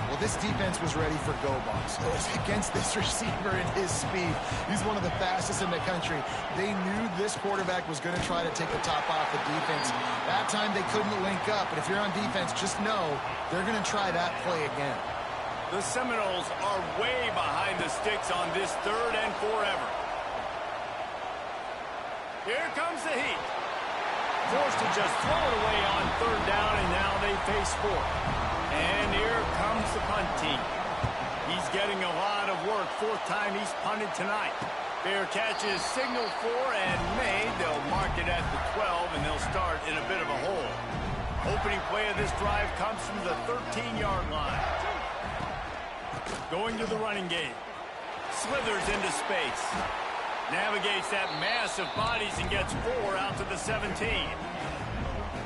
Well, this defense was ready for go balls. Against this receiver and his speed. He's one of the fastest in the country. They knew this quarterback was going to try to take the top off the defense. That time they couldn't link up, but if you're on defense, just know they're going to try that play again. The Seminoles are way behind the sticks on this 3rd and forever. Here comes the heat. Forced to just throw it away on 3rd down, and now they face 4th. And here comes the punt team. He's getting a lot of work. 4th time he's punted tonight. Fair catch is signaled for and made. They'll mark it at the 12, and they'll start in a bit of a hole. Opening play of this drive comes from the 13-yard line. Going to the running game. Slithers into space. Navigates that mass of bodies and gets 4 out to the 17.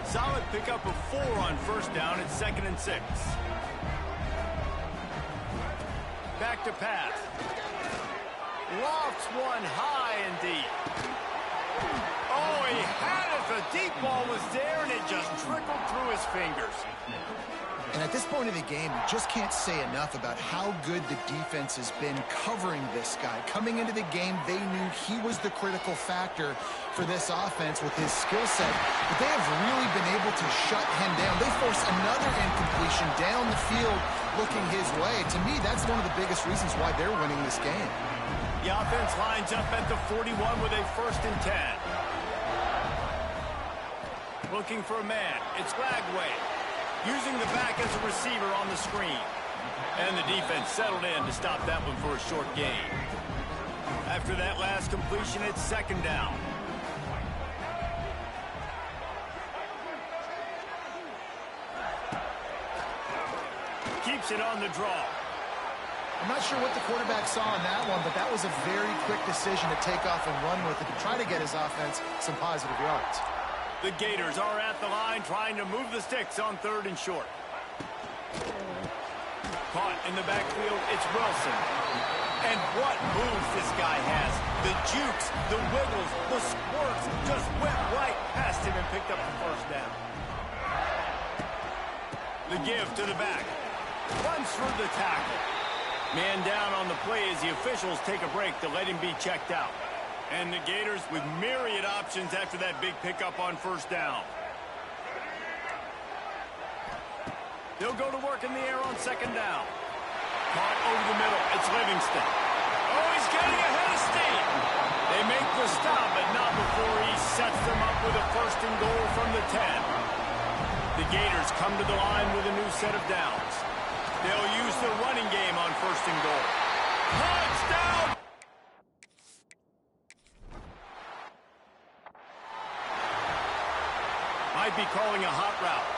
Solid pickup of 4 on first down at 2nd and 6. Back to pass. Lofts one high and deep. Oh, he had it. The deep ball was there, and it just trickled through his fingers. And at this point of the game, you just can't say enough about how good the defense has been covering this guy. Coming into the game, they knew he was the critical factor for this offense with his skill set, but they have really been able to shut him down. They force another incompletion down the field looking his way. To me, that's one of the biggest reasons why they're winning this game. The offense lines up at the 41 with a 1st and 10. Looking for a man. It's Lagway. Using the back as a receiver on the screen. And the defense settled in to stop that one for a short gain. After that last completion, it's 2nd down. Keeps it on the draw. I'm not sure what the quarterback saw on that one, but that was a very quick decision to take off and run with it to try to get his offense some positive yards. The Gators are at the line trying to move the sticks on 3rd and short. Caught in the backfield, it's Wilson. And what moves this guy has. The jukes, the wiggles, the squirts just went right past him and picked up the 1st down. The give to the back. Runs through the tackle. Man down on the play as the officials take a break to let him be checked out. And the Gators with myriad options after that big pickup on 1st down. They'll go to work in the air on 2nd down. Caught over the middle. It's Livingston. Oh, he's getting ahead of steam. They make the stop, but not before he sets them up with a 1st and goal from the 10. The Gators come to the line with a new set of downs. They'll use the running game on 1st and goal. Touchdown! Might be calling a hot route.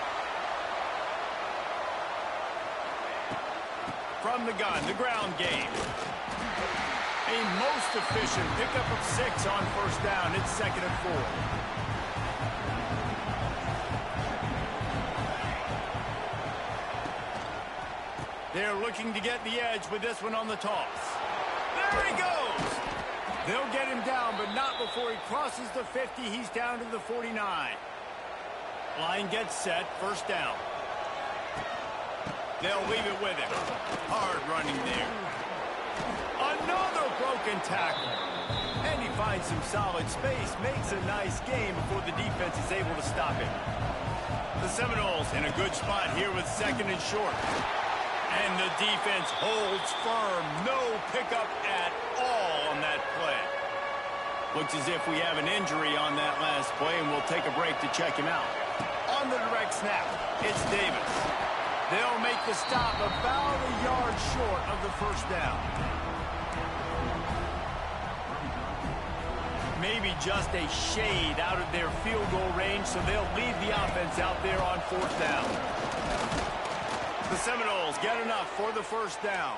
From the gun, the ground game. A most efficient pickup of 6 on 1st down. It's 2nd and 4. They're looking to get the edge with this one on the toss. There he goes! They'll get him down, but not before he crosses the 50. He's down to the 49. Line gets set, 1st down. They'll leave it with him. Hard running there. Another broken tackle. And he finds some solid space, makes a nice game before the defense is able to stop him. The Seminoles in a good spot here with 2nd and short. And the defense holds firm. No pickup at all on that play. Looks as if we have an injury on that last play, and we'll take a break to check him out. On the direct snap, it's Davis. They'll make the stop about a yard short of the 1st down. Maybe just a shade out of their field goal range, so they'll leave the offense out there on 4th down. The Seminoles get enough for the 1st down.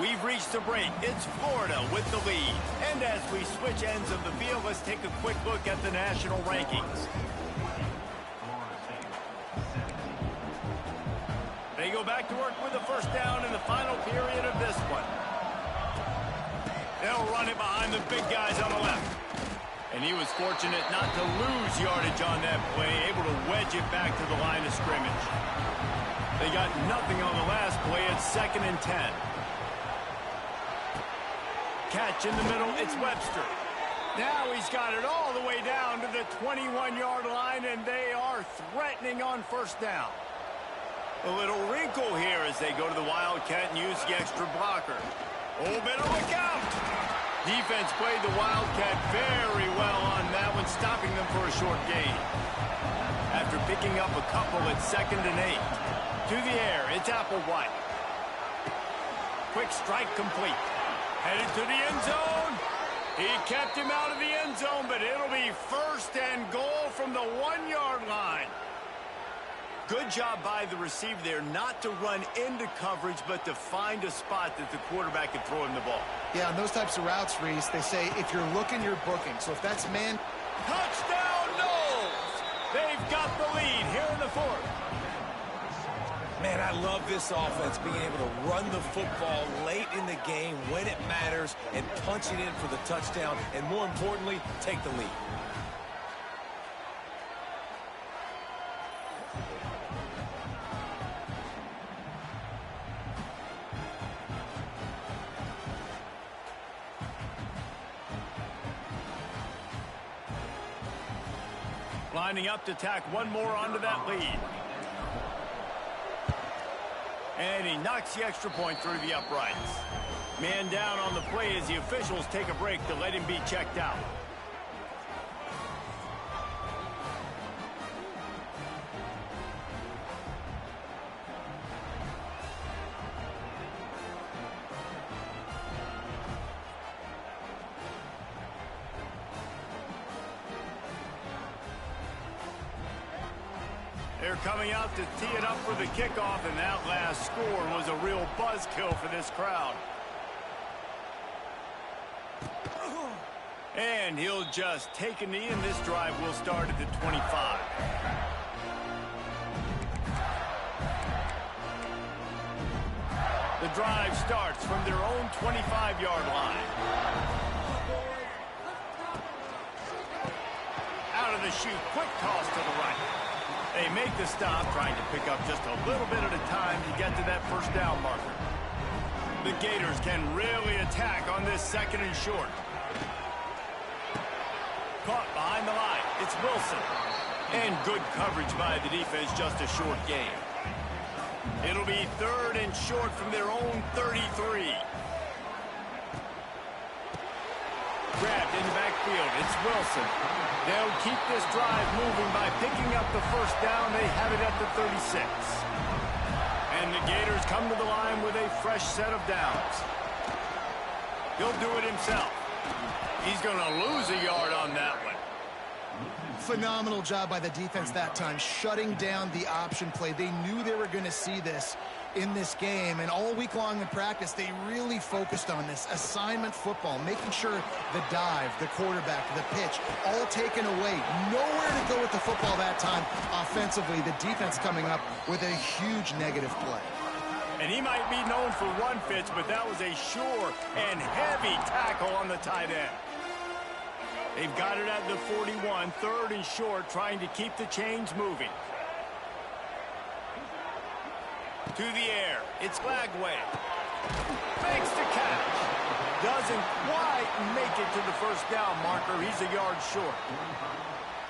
We've reached the break. It's Florida with the lead. And as we switch ends of the field, let's take a quick look at the national rankings. They go back to work with the 1st down in the final period of this one. They'll run it behind the big guys on the left. And he was fortunate not to lose yardage on that play, able to wedge it back to the line of scrimmage. They got nothing on the last play. It's 2nd and 10. Catch in the middle, it's Webster. Now he's got it all the way down to the 21-yard line, and they are threatening on 1st down. A little wrinkle here as they go to the Wildcat and use the extra blocker. Oh, better look out! Defense played the Wildcat very well on that one, stopping them for a short gain. After picking up a couple at 2nd and 8. To the air, it's Applewhite. quick strike complete. Headed to the end zone. He kept him out of the end zone, but it'll be first and goal from the 1-yard line. Good job by the receiver there not to run into coverage, but to find a spot that the quarterback can throw him the ball. Yeah, on those types of routes, Reese, they say if you're looking, you're booking. So if that's man... Touchdown, Knowles! They've got the lead here in the fourth. Man, I love this offense being able to run the football late in the game when it matters and punch it in for the touchdown, and more importantly, take the lead. Lining up to tack one more onto that lead. And he knocks the extra point through the uprights. Man down on the play as the officials take a break to let him be checked out. They're coming out to tee it up for the kickoff, and that last score was a real buzzkill for this crowd. And he'll just take a knee, and this drive will start at the 25. The drive starts from their own 25-yard line. Out of the chute, quick toss to the right. They make the stop, trying to pick up just a little bit at a time to get to that first down marker. The Gators can really attack on this second and short. Caught behind the line. It's Wilson. And good coverage by the defense, just a short gain. It'll be third and short from their own 33. Grabbed in the backfield. It's Wilson. They'll keep this drive moving by picking up the first down. They have it at the 36. And the Gators come to the line with a fresh set of downs. He'll do it himself. He's going to lose a yard on that one. Phenomenal job by the defense that time, shutting down the option play. They knew they were going to see this in this game, and all week long in practice, they really focused on this assignment football, making sure the dive, the quarterback, the pitch, all taken away. Nowhere to go with the football that time offensively. The defense coming up with a huge negative play. And he might be known for run fits, but that was a sure and heavy tackle on the tight end. They've got it at the 41, third and short, trying to keep the chains moving. To the air, it's Lagway. Makes the catch. Doesn't quite make it to the first down marker. He's a yard short.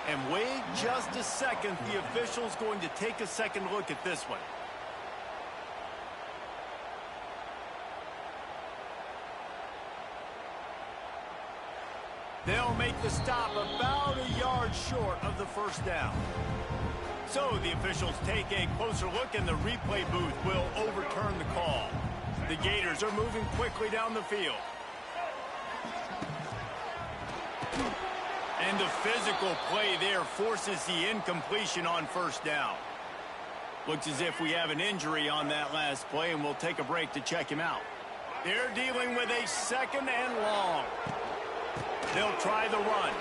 And wait just a second. The official's going to take a second look at this one. They'll make the stop about a yard short of the first down. So the officials take a closer look, and the replay booth will overturn the call. The Gators are moving quickly down the field. And the physical play there forces the incompletion on first down. Looks as if we have an injury on that last play, and we'll take a break to check him out. They're dealing with a second and long. They'll try the run.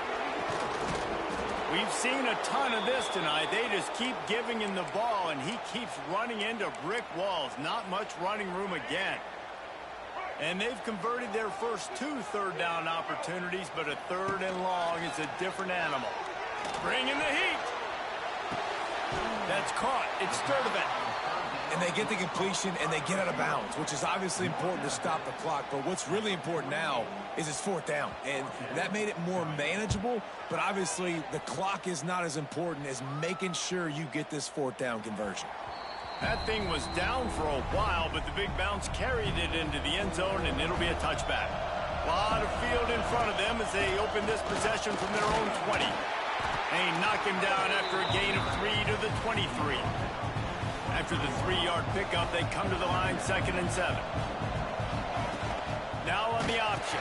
We've seen a ton of this tonight. They just keep giving him the ball, and he keeps running into brick walls. Not much running room again. And they've converted their first 2 third-down opportunities, but a third and long is a different animal. Bringing the heat. That's caught. It's Sturdivant. And they get the completion, and they get out of bounds, which is obviously important to stop the clock. But what's really important now is it's fourth down. And that made it more manageable, but obviously the clock is not as important as making sure you get this fourth down conversion. That thing was down for a while, but the big bounce carried it into the end zone, and it'll be a touchback. A lot of field in front of them as they open this possession from their own 20. They knock him down after a gain of 3 to the 23. After the 3-yard pickup, they come to the line, 2nd and 7. Now on the option.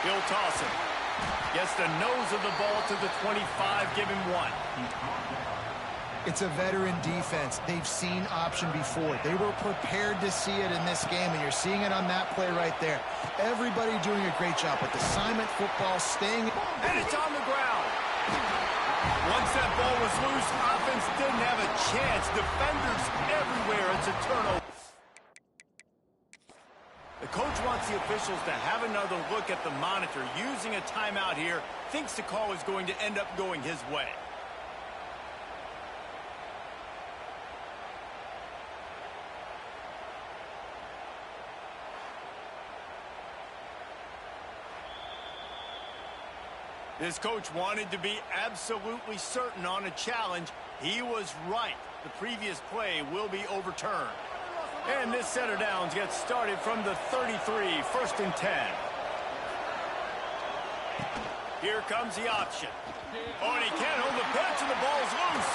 He'll toss it. Gets the nose of the ball to the 25, give him 1. It's a veteran defense. They've seen option before. They were prepared to see it in this game, and you're seeing it on that play right there. Everybody doing a great job with assignment football, staying. And it's on the ground. Once that ball was loose, offense didn't have a chance. Defenders everywhere. It's a turnover. The coach wants the officials to have another look at the monitor. Using a timeout here, thinks the call is going to end up going his way. This coach wanted to be absolutely certain on a challenge. He was right. The previous play will be overturned. And this set of downs gets started from the 33, 1st and 10. Here comes the option. Oh, and he can't hold the pitch, and the ball's loose.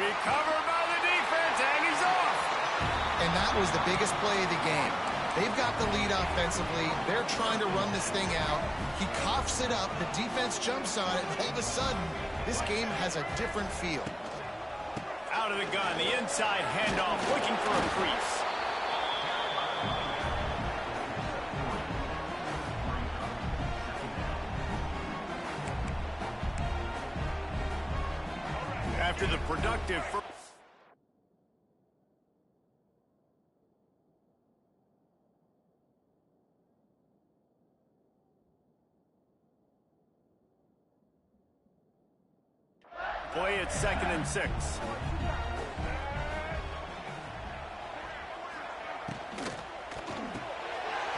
Recovered by the defense, and he's off. And that was the biggest play of the game. They've got the lead offensively. They're trying to run this thing out. He coughs it up. The defense jumps on it. All of a sudden, this game has a different feel. Out of the gun, the inside handoff, looking for a crease. After the productive play at 2nd and 6.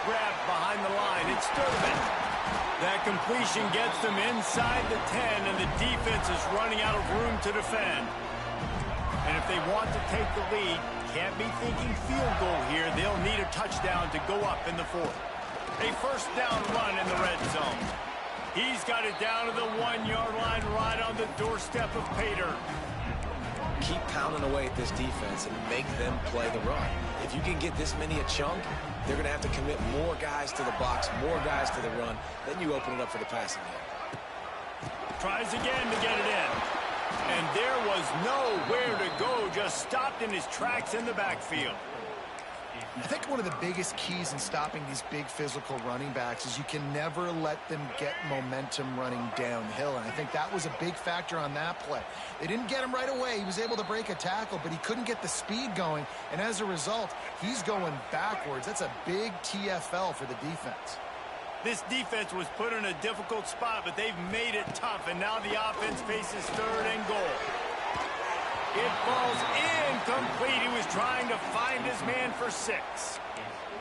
Grabbed behind the line. It's Sturman. That completion gets them inside the 10, and the defense is running out of room to defend. And if they want to take the lead, can't be thinking field goal here. They'll need a touchdown to go up in the 4th. A first down run in the red zone. He's got it down to the 1-yard line right on the doorstep of Pater. Keep pounding away at this defense and make them play the run. If you can get this many a chunk, they're going to have to commit more guys to the box, more guys to the run. Then you open it up for the passing game. Tries again to get it in. And there was nowhere to go, just stopped in his tracks in the backfield. I think one of the biggest keys in stopping these big physical running backs is you can never let them get momentum running downhill. And I think that was a big factor on that play. They didn't get him right away. He was able to break a tackle, but he couldn't get the speed going. And as a result, he's going backwards. That's a big TFL for the defense. This defense was put in a difficult spot, but they've made it tough. And now the offense faces 3rd and goal. It falls incomplete. He was trying to find his man for 6.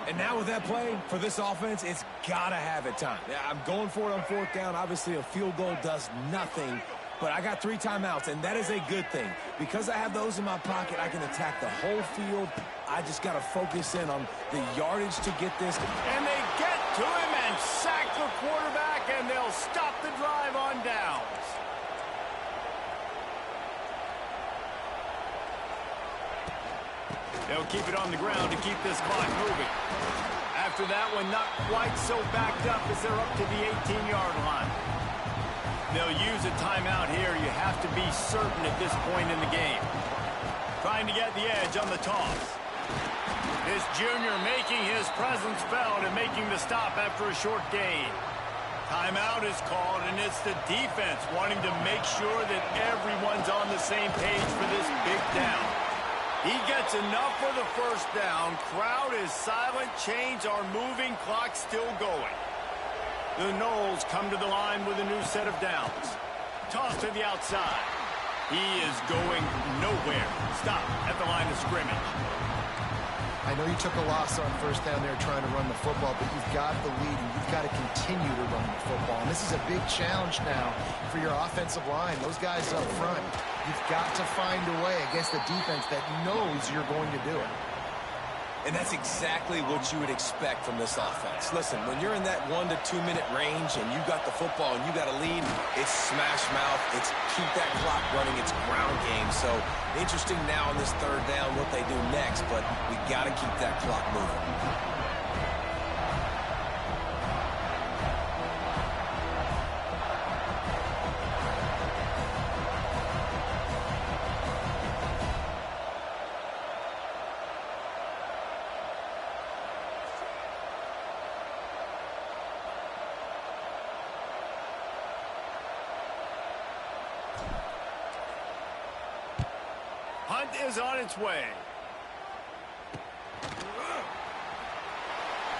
And now with that play, for this offense, it's got to have it time. Yeah, I'm going for it on 4th down. Obviously, a field goal does nothing. But I got 3 timeouts, and that is a good thing. Because I have those in my pocket, I can attack the whole field. I just got to focus in on the yardage to get this. And they get to him and sack the quarterback, and they'll stop the drive on downs. They'll keep it on the ground to keep this clock moving. After that one, not quite so backed up as they're up to the 18-yard line. They'll use a timeout here. You have to be certain at this point in the game. Trying to get the edge on the toss. This junior making his presence felt and making the stop after a short gain. Timeout is called, and it's the defense wanting to make sure that everyone's on the same page for this big down. He gets enough for the first down. Crowd is silent. Chains are moving. Clock still going. The Noles come to the line with a new set of downs. Toss to the outside. He is going nowhere. Stop at the line of scrimmage. I know you took a loss on 1st down there trying to run the football, but you've got the lead, and you've got to continue to run the football. And this is a big challenge now for your offensive line. Those guys up front, you've got to find a way against the defense that knows you're going to do it. And that's exactly what you would expect from this offense. Listen, when you're in that 1 to 2 minute range and you got the football and you got a lead, it's smash mouth, it's keep that clock running, it's ground game. So interesting now on this 3rd down what they do next, but we got to keep that clock moving. punt is on its way.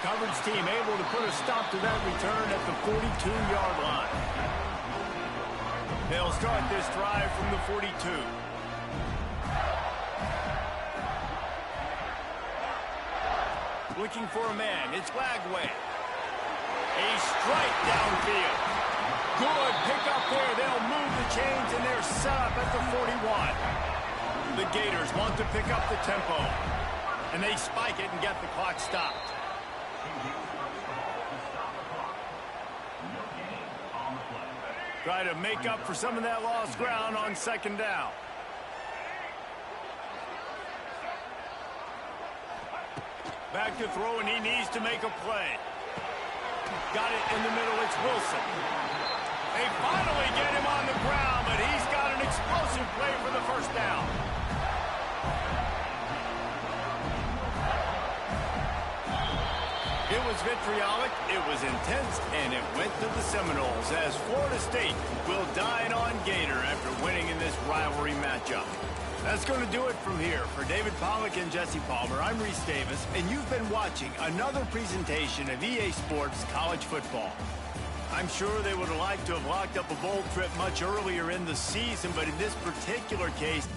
Coverage team able to put a stop to that return at the 42-yard line. They'll start this drive from the 42. Looking for a man. It's Lagway. A strike downfield. Good pick up there. They'll move the chains, and they're set up at the 41. The Gators want to pick up the tempo, and they spike it and get the clock stopped. Try to make up for some of that lost ground on second down. Back to throw, and he needs to make a play. Got it in the middle. It's Wilson. They finally get him on the ground, but he's got an explosive play for the first down. It was vitriolic, it was intense, and it went to the Seminoles as Florida State will dine on Gator after winning in this rivalry matchup. That's going to do it from here. For David Pollack and Jesse Palmer, I'm Reese Davis, and you've been watching another presentation of EA Sports College Football. I'm sure they would have liked to have locked up a bowl trip much earlier in the season, but in this particular case,